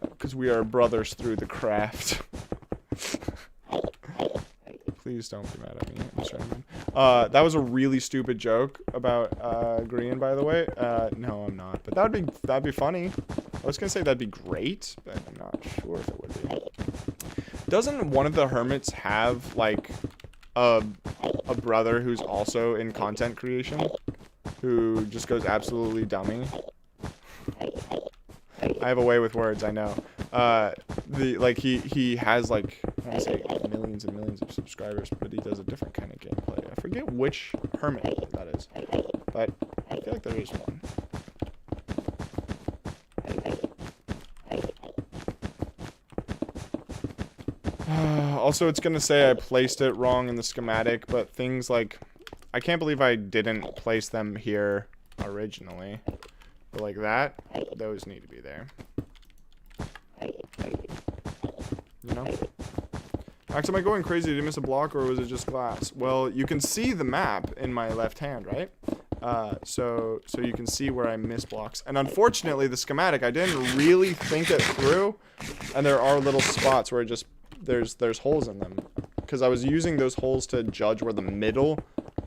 Because we are brothers through the craft. Please don't be mad at me, Mr. Edmund. That was a really stupid joke about Green, by the way. No, I'm not. But that'd be funny. I was gonna say that'd be great, but I'm not sure if it would be. Doesn't one of the hermits have like a brother who's also in content creation, who just goes absolutely dummy? I have a way with words, I know. He has like, I want to say millions and millions of subscribers, but he does a different kind of gameplay. I forget which hermit that is, but I feel like there is one. Also, it's gonna say I placed it wrong in the schematic, but things like, I can't believe I didn't place them here originally. But like that, those need to be there. You know? Max, am I going crazy? Did I miss a block, or was it just glass? Well, you can see the map in my left hand, right? So you can see where I miss blocks. And unfortunately, the schematic, I didn't really think it through, and there are little spots where it just there's holes in them, because I was using those holes to judge where the middle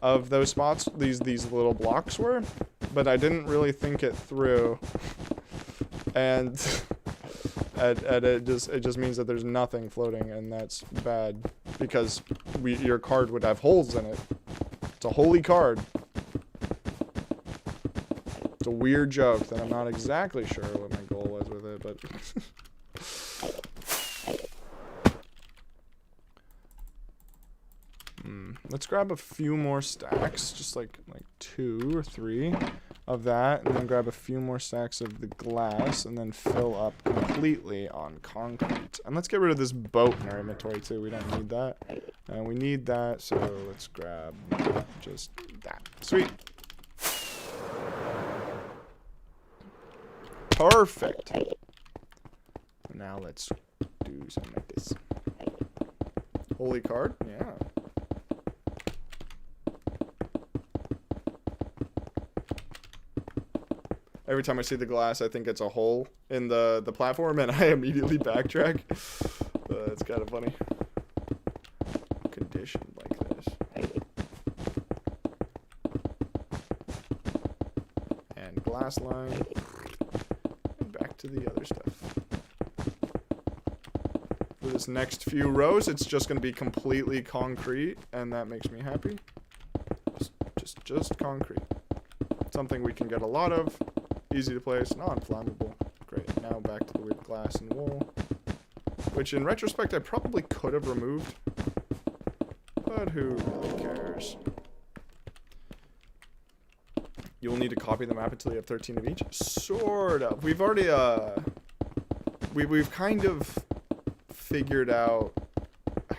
of those spots, these little blocks were, but I didn't really think it through, and it just means that there's nothing floating, and that's bad, because your card would have holes in it. It's a holy card. It's a weird joke that I'm not exactly sure what my goal was with it, but let's grab a few more stacks, just like 2 or 3 of that, and then grab a few more stacks of the glass, and then fill up completely on concrete. And let's get rid of this boat in our inventory too. We don't need that, and we need that, so let's grab just that. Sweet. Perfect. Now let's do something like this. Holy card? Yeah. Every time I see the glass, I think it's a hole in the platform, and I immediately backtrack. It's kind of funny. Conditioned like this. And glass line. And back to the other stuff. For this next few rows, it's just going to be completely concrete, and that makes me happy. Just concrete. Something we can get a lot of. Easy to place, non-flammable. Great. Now back to the weird glass and wool, which in retrospect I probably could have removed, but who really cares? You will need to copy the map until you have 13 of each. Sort of. We've already we've kind of figured out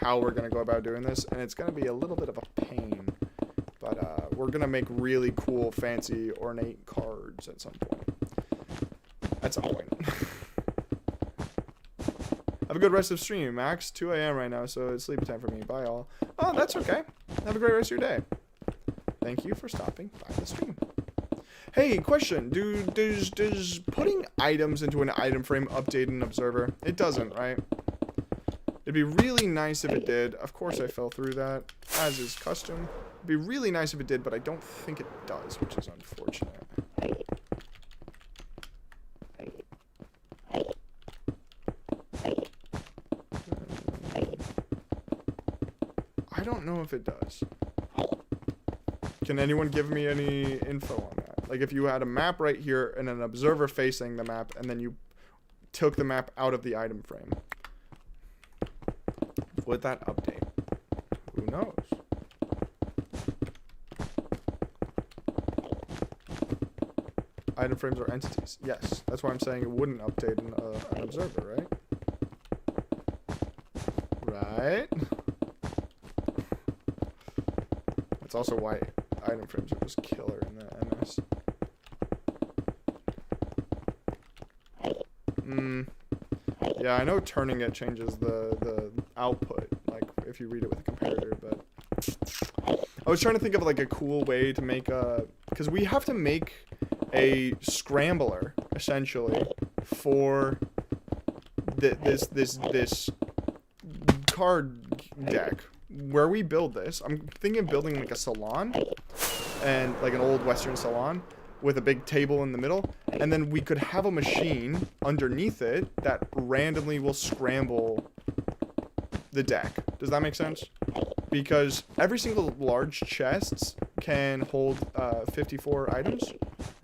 how we're gonna go about doing this, and it's gonna be a little bit of a pain, but we're gonna make really cool, fancy, ornate cards at some point. At some point. Have a good rest of stream, Max. 2 a.m. right now, so it's sleepy time for me. Bye, all. Oh, that's okay. Have a great rest of your day. Thank you for stopping by the stream. Hey, question. Does putting items into an item frame update an observer? It doesn't, right? It'd be really nice if it did. Of course I fell through that, as is custom. It'd be really nice if it did, but I don't think it does, which is unfortunate. I don't know if it does. Can anyone give me any info on that? Like, if you had a map right here and an observer facing the map, and then you took the map out of the item frame, would that update? Who knows? Item frames are entities. Yes, that's why I'm saying it wouldn't update an observer, right? Right? That's also why item frames are just killer in the MS. Yeah, I know turning it changes the output, like if you read it with a comparator, but I was trying to think of like a cool way to make a, because we have to make a scrambler essentially for this card deck. Where we build this, I'm thinking of building like a salon, and like an old Western salon with a big table in the middle, and then we could have a machine underneath it that randomly will scramble the deck. Does that make sense? Because every single large chest can hold 54 items,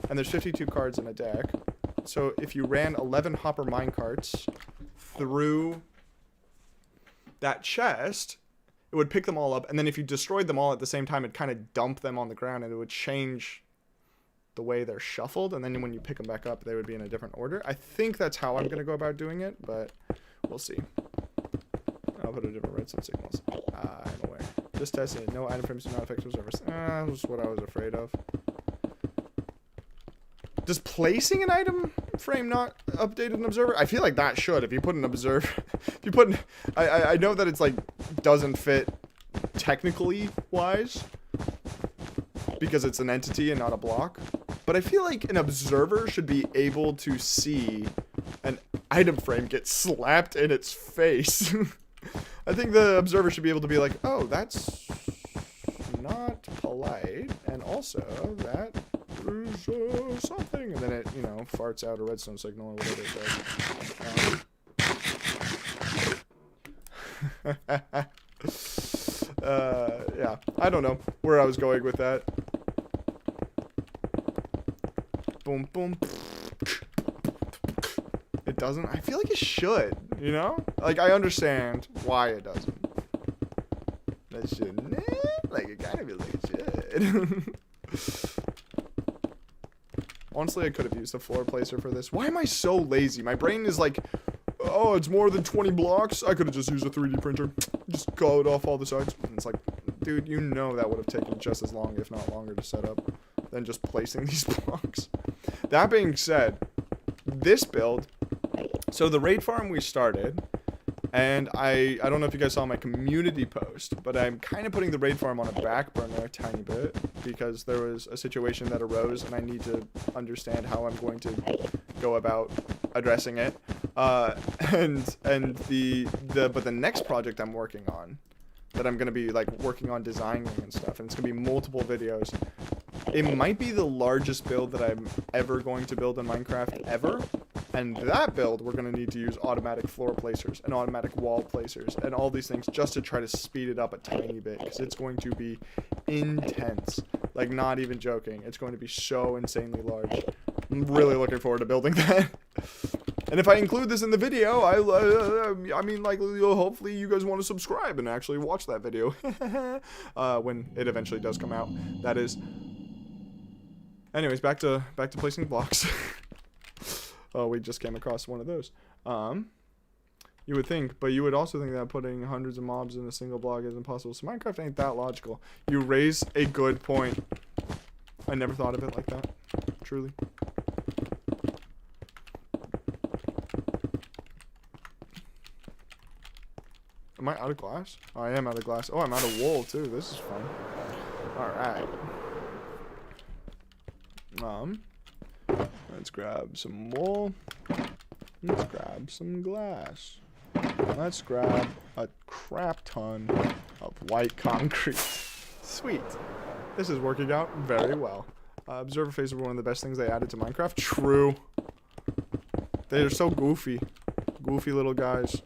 and there's 52 cards in a deck. So if you ran 11 hopper minecarts through that chest, it would pick them all up, and then if you destroyed them all at the same time, it'd kind of dump them on the ground, and it would change the way they're shuffled, and then when you pick them back up, they would be in a different order. I think that's how I'm going to go about doing it, but we'll see. I'll put a different redstone signals. I'm aware. Just testing it. No item frames do not affect observers. That was what I was afraid of. Does placing an item frame not update an observer? I feel like that should. If you put an observer, if you put, I know that it's like doesn't fit technically wise because it's an entity and not a block, but I feel like an observer should be able to see an item frame get slapped in its face. I think the observer should be able to be like, oh, that's not polite, and also that is something, and then it, you know, farts out a redstone signal or whatever it does. Yeah, I don't know where I was going with that. Boom, boom. It doesn't? I feel like it should, you know? Like, I understand why it doesn't. That shouldn't it? Like, it kind of feels like it should. Honestly, I could have used a floor placer for this. Why am I so lazy? My brain is like, oh, it's more than 20 blocks. I could have just used a 3D printer. Just call it off all the sides. And it's like, dude, you know that would have taken just as long, if not longer, to set up than just placing these blocks. That being said, this build, so the raid farm we started, and I don't know if you guys saw my community post, but I'm kind of putting the raid farm on a back burner a tiny bit because there was a situation that arose and I need to understand how I'm going to go about addressing it. But the next project I'm working on, that I'm going to be like working on designing and stuff, and it's going to be multiple videos. It might be the largest build that I'm ever going to build in Minecraft ever. And that build, we're going to need to use automatic floor placers and automatic wall placers and all these things just to try to speed it up a tiny bit, because it's going to be intense. Like, not even joking. It's going to be so insanely large. I'm really looking forward to building that. And if I include this in the video, I mean, like, hopefully you guys want to subscribe and actually watch that video. When it eventually does come out, that is. Anyways, back to placing blocks. Oh, we just came across one of those. You would think, but you would also think that putting hundreds of mobs in a single block is impossible. So Minecraft ain't that logical. You raise a good point. I never thought of it like that. Truly. Am I out of glass? Oh, I am out of glass. Oh, I'm out of wool too. This is fun. Alright. Let's grab some wool. Let's grab some glass. Let's grab a crap ton of white concrete. Sweet. This is working out very well. Observer phase were one of the best things they added to Minecraft. True. They are so goofy. Goofy little guys.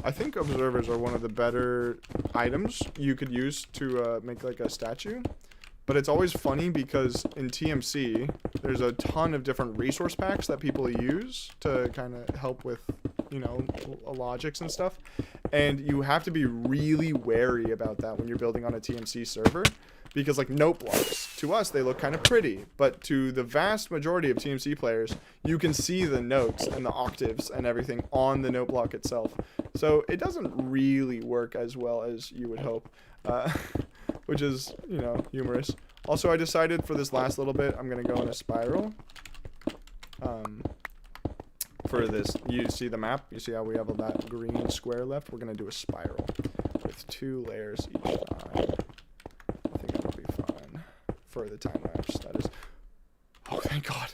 I think observers are one of the better items you could use to make like a statue. But it's always funny because in TMC, there's a ton of different resource packs that people use to kind of help with, you know, logics and stuff. And you have to be really wary about that when you're building on a TMC server. Because, like, note blocks, to us, they look kind of pretty. But to the vast majority of TMC players, you can see the notes and the octaves and everything on the note block itself. So it doesn't really work as well as you would hope. Which is, you know, humorous. Also, I decided for this last little bit, I'm going to go in a spiral. For this, you see the map? You see how we have all that green square left? We're going to do a spiral with 2 layers each time. I think that'll be fun for the time lapse. That is. Oh, thank God.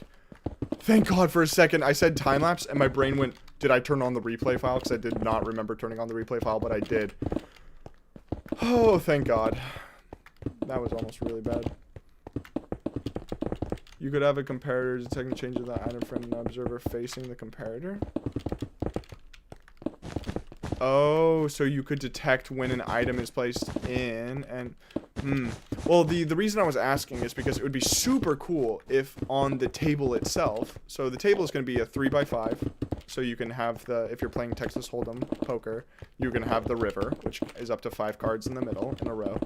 Thank God for a second. I said time lapse and my brain went, did I turn on the replay file? Because I did not remember turning on the replay file, but I did. Oh, thank God. That was almost really bad. You could have a comparator detecting changes the item frame and the observer facing the comparator. Oh, so you could detect when an item is placed in and... Well, the reason I was asking is because it would be super cool if on the table itself... So the table is going to be a 3x5. So you can have the... If you're playing Texas Hold'em poker, you can have the river, which is up to 5 cards in the middle in a row.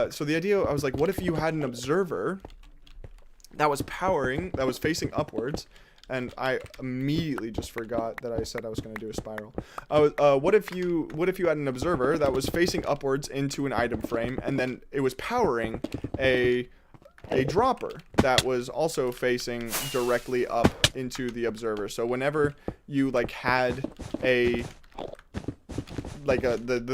So the idea... I was like, what if you had an observer... that was facing upwards, and I immediately just forgot that I said I was going to do a spiral. What if you had an observer that was facing upwards into an item frame, and then it was powering a dropper that was also facing directly up into the observer. So whenever you like had the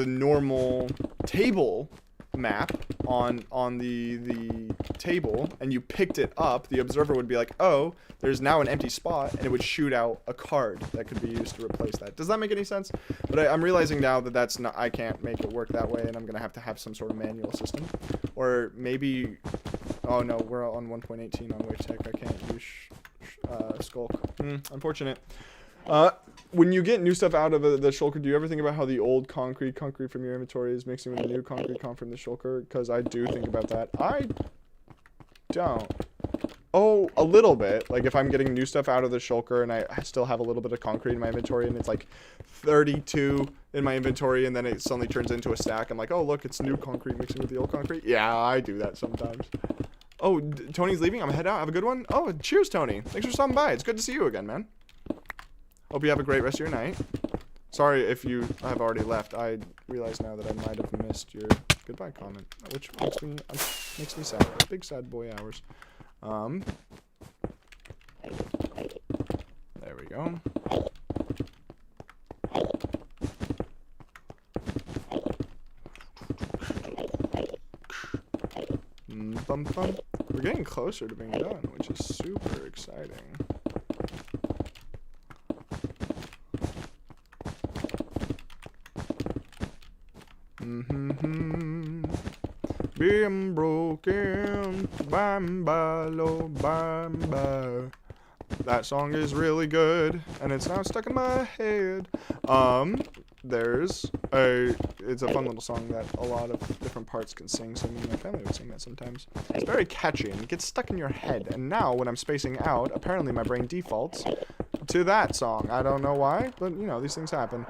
normal table map on the table and you picked it up, the observer would be like, oh, there's now an empty spot, and it would shoot out a card that could be used to replace that. Does that make any sense? But I'm realizing now that that's not, I can't make it work that way, and I'm gonna have to have some sort of manual system, or maybe, oh no, we're on 1.18 on Wave Tech. I can't use Skulk. Unfortunate. When you get new stuff out of the shulker, do you ever think about how the old concrete from your inventory is mixing with the new concrete from the shulker? Because I do think about that. I don't. Oh, a little bit. Like if I'm getting new stuff out of the shulker and I still have a little bit of concrete in my inventory and it's like 32 in my inventory and then it suddenly turns into a stack. I'm like, oh, look, it's new concrete mixing with the old concrete. Yeah, I do that sometimes. Oh, Tony's leaving. I'm gonna head out. Have a good one. Oh, cheers, Tony. Thanks for stopping by. It's good to see you again, man. Hope you have a great rest of your night. Sorry if you have already left. I realize now that I might have missed your goodbye comment, which makes me sad. Big sad boy hours. There we go. Bum, bum. We're getting closer to being done, which is super exciting. Being broken, bye. That song is really good, and it's now stuck in my head. It's a fun little song that a lot of different parts can sing, so me and my family would sing that sometimes. It's very catchy, and it gets stuck in your head, and now when I'm spacing out, apparently my brain defaults to that song. I don't know why, but, you know, these things happen.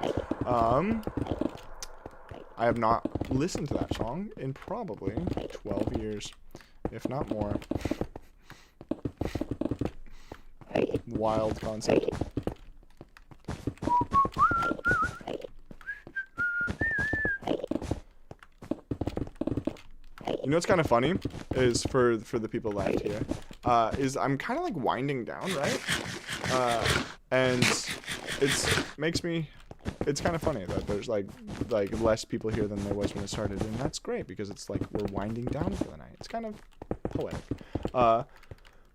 I have not listened to that song in probably 12 years, if not more. Wild concept. You know what's kind of funny is for the people left here, is I'm kind of like winding down, right? And it's kind of funny that there's like less people here than there was when it started, and that's great because it's like we're winding down for the night. It's kind of poetic.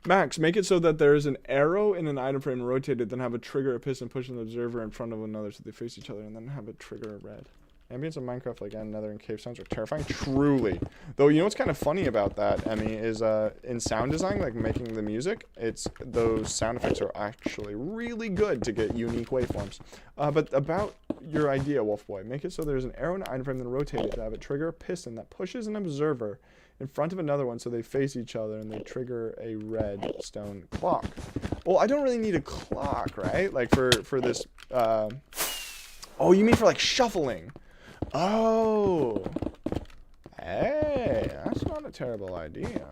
Max, make it so that there is an arrow in an item frame rotated, then have a trigger, a piston, pushing the observer in front of another so they face each other, and then have a trigger a red. Ambience of Minecraft like Nether and cave sounds are terrifying. Truly. Though, you know what's kind of funny about that, Emmy, is in sound design, like making the music, those sound effects are actually really good to get unique waveforms. But about your idea, Wolfboy, make it so there's an arrow in an item frame, then rotate it to have a trigger, a piston that pushes an observer in front of another one so they face each other and they trigger a redstone clock. Well, I don't really need a clock, right? Like for this Oh, you mean for like shuffling? Oh. Hey, that's not a terrible idea.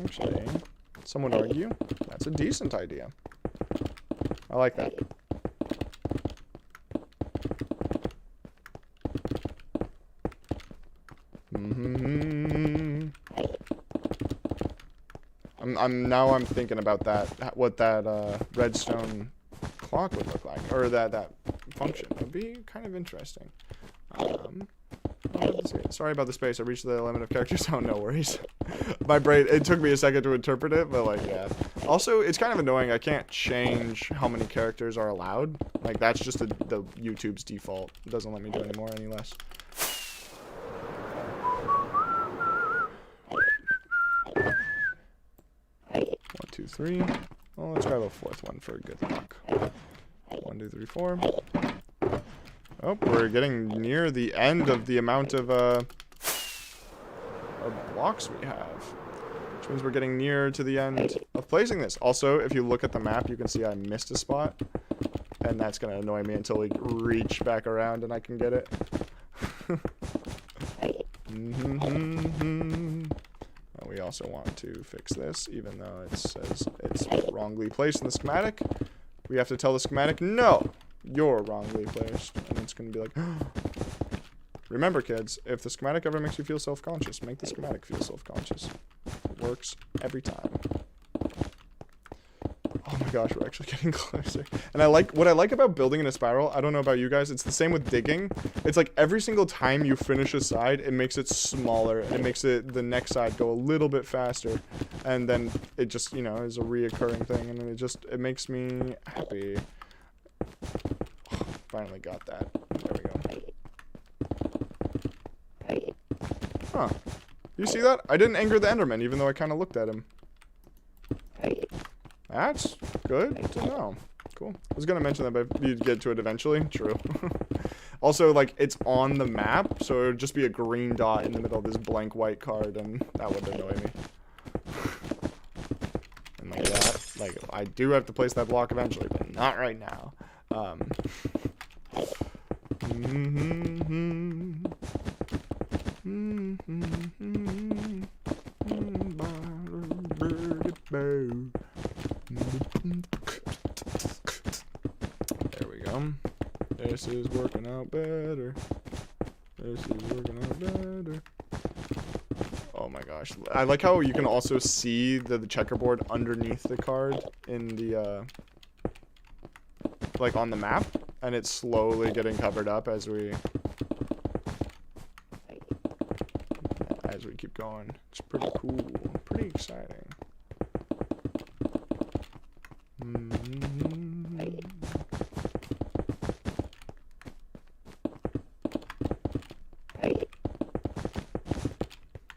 Actually, some would argue that's a decent idea. I like that. I'm thinking about that, what that redstone clock would look like, or that function. It would be kind of interesting. Sorry about the space. I reached the limit of characters. Oh, no worries. My brain, it took me a second to interpret it, but like, yeah. Also, it's kind of annoying. I can't change how many characters are allowed. Like, that's just the YouTube's default. It doesn't let me do any more, any less. 1, 2, 3. Well, let's grab a fourth one for good luck. 1, 2, 3, 4. Oh, we're getting near the end of the amount of blocks we have. Which means we're getting near to the end of placing this. Also, if you look at the map, you can see I missed a spot. And that's going to annoy me until we reach back around and I can get it. We also want to fix this, even though it says it's wrongly placed in the schematic. We have to tell the schematic, no, you're wrongly placed. And it's going to be like, remember, kids, if the schematic ever makes you feel self-conscious, make the schematic feel self-conscious. It works every time. Oh my gosh, we're actually getting closer. And what I like about building in a spiral, I don't know about you guys, it's the same with digging. It's like every single time you finish a side, it makes it smaller, and it makes the next side go a little bit faster. And then it just, you know, is a reoccurring thing, and it makes me happy. Finally got that. There we go. Huh. You see that? I didn't anger the Enderman, even though I kind of looked at him. That's good to know. Cool. I was going to mention that, but you'd get to it eventually. True. Also, like, it's on the map, so it would just be a green dot in the middle of this blank white card, and that would annoy me. And like that. Like, I do have to place that block eventually, but not right now. There we go. This is working out better. This is working out better. Oh my gosh. I like how you can also see the checkerboard underneath the card in the, like on the map. And it's slowly getting covered up as we keep going. It's pretty cool. Pretty exciting.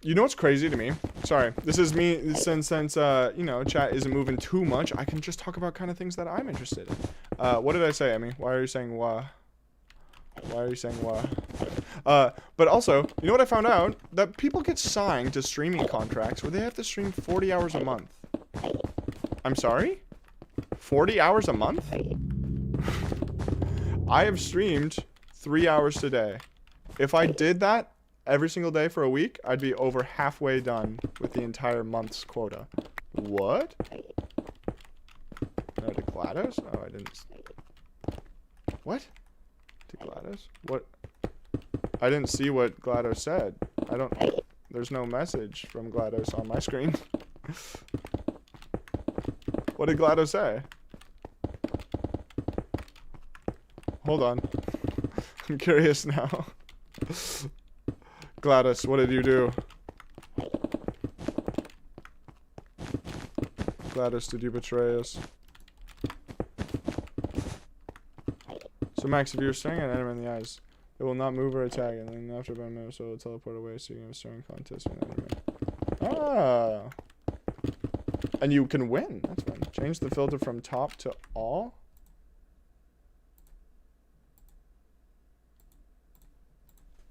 You know what's crazy to me? Sorry, this is me, since you know, chat isn't moving too much, I can just talk about kind of things that I'm interested in. What did I say, Emmy? Why are you saying wah? Why are you saying wah? But also, you know what I found out? That people get signed to streaming contracts where they have to stream 40 hours a month. I'm sorry? 40 hours a month? I have streamed 3 hours today. If I did that every single day for a week, I'd be over halfway done with the entire month's quota. What? No, to GLaDOS? Oh, I didn't. What? To GLaDOS? What? I didn't see what GLaDOS said. There's no message from GLaDOS on my screen. What did GLaDOS say? Hold on. I'm curious now. GLaDOS, what did you do? GLaDOS, did you betray us? So Max, if you're staring at an enemy in the eyes, it will not move or attack, and then after about a minute, so it will teleport away, so you can have a staring contest with an enemy. Ah! And you can win. That's fun. Change the filter from top to all.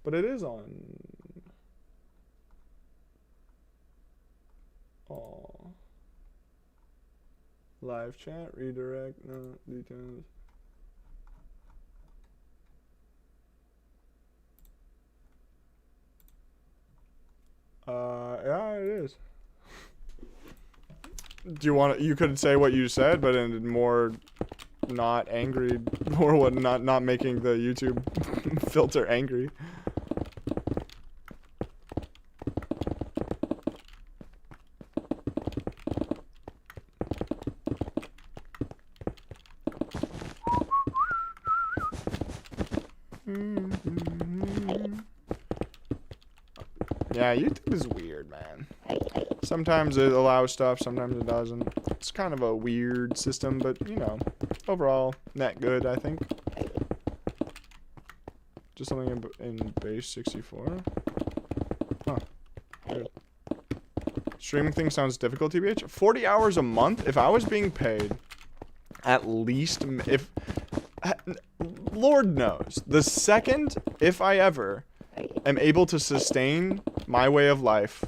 But it is on. Oh. Live chat, redirect, no details. Yeah, it is. Do you want to, you could say what you said, but in more not angry, or what, not making the YouTube filter angry. Yeah, YouTube is weird, man. Sometimes it allows stuff, sometimes it doesn't. It's kind of a weird system, but, you know, overall, net good, I think. Just something in base 64. Huh. Weird. Streaming thing sounds difficult, TBH. 40 hours a month? If I was being paid at least, if... Lord knows. The second, if I ever am able to sustain my way of life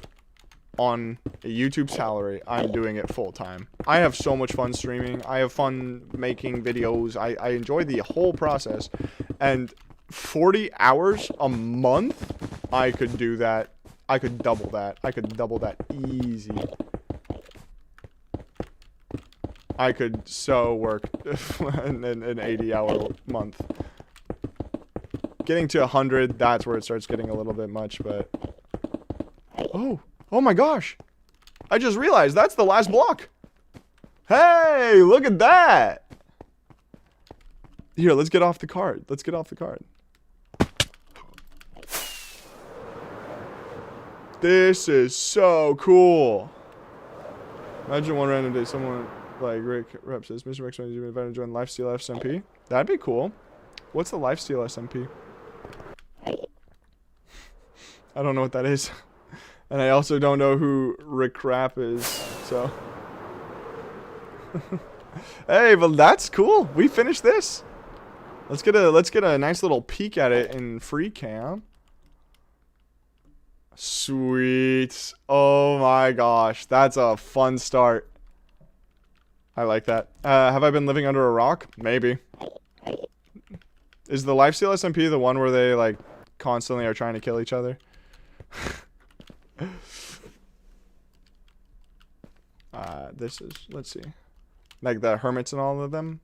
on a YouTube salary, I'm doing it full time. I have so much fun streaming. I have fun making videos. I enjoy the whole process. And 40 hours a month, I could do that. I could double that. I could double that easy. I could so work an 80-hour month. Getting to 100, that's where it starts getting a little bit much, but... Oh my gosh! I just realized that's the last block! Hey, look at that! Here, let's get off the card. Let's get off the card. This is so cool! Imagine one random day someone like Rick Rep says, Mr. Rex, you invited to join Lifesteal SMP? That'd be cool. What's the Lifesteal SMP? I don't know what that is. And I also don't know who Rick Rapp is, so. Hey, but that's cool. We finished this. Let's get a nice little peek at it in free cam. Sweet. Oh my gosh. That's a fun start. I like that. Have I been living under a rock? Maybe. Is the Lifesteal SMP the one where they like constantly are trying to kill each other? This is, let's see, like the hermits and all of them.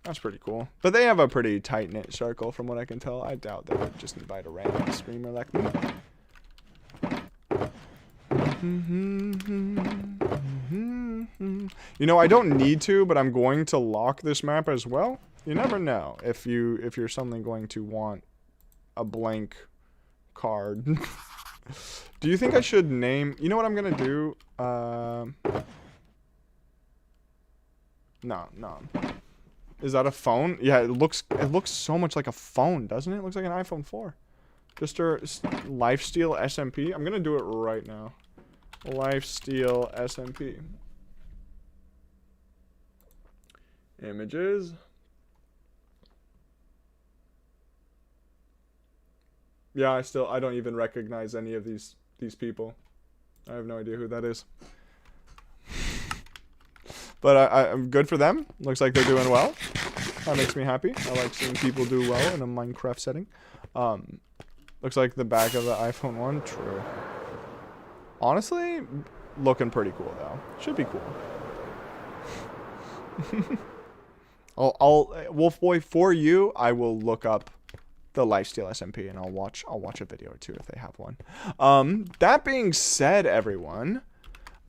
That's pretty cool. But they have a pretty tight-knit circle from what I can tell. I doubt they would just invite a random streamer like me. You know, I don't need to, but I'm going to lock this map as well. You never know if you're suddenly going to want a blank card. Do you think I should name... You know what I'm going to do? No. Is that a phone? Yeah, it looks so much like a phone, doesn't it? It looks like an iPhone 4. Just a Lifesteal SMP. I'm going to do it right now. Lifesteal SMP. Images. Yeah, I don't even recognize any of these people. I have no idea who that is. But I'm good for them. Looks like they're doing well. That makes me happy. I like seeing people do well in a Minecraft setting. Looks like the back of the iPhone 1. True. Honestly, looking pretty cool though. Should be cool. I'll Wolf Boy, for you, I will look up the Lifesteal SMP and I'll watch a video or two if they have one. That being said, everyone,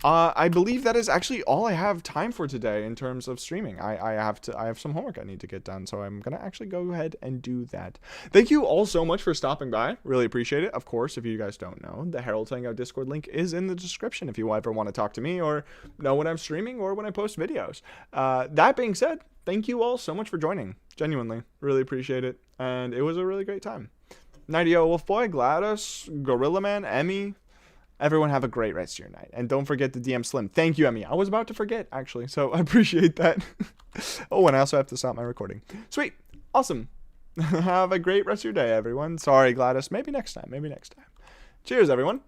I believe that is actually all I have time for today in terms of streaming. I have some homework I need to get done, so I'm gonna actually go ahead and do that. Thank you all so much for stopping by. Really appreciate it. Of course, if you guys don't know, the Herald Hangout Discord link is in the description if you ever want to talk to me or know when I'm streaming or when I post videos. That being said, thank you all so much for joining. Genuinely, really appreciate it, and it was a really great time. Nightio, Wolfboy, Gladys, Gorilla Man, Emmy. Everyone have a great rest of your night. And don't forget to DM Slim. Thank you, Emmy. I was about to forget, actually, so I appreciate that. Oh, and I also have to stop my recording. Sweet. Awesome. Have a great rest of your day, everyone. Sorry, Gladys. Maybe next time. Cheers, everyone.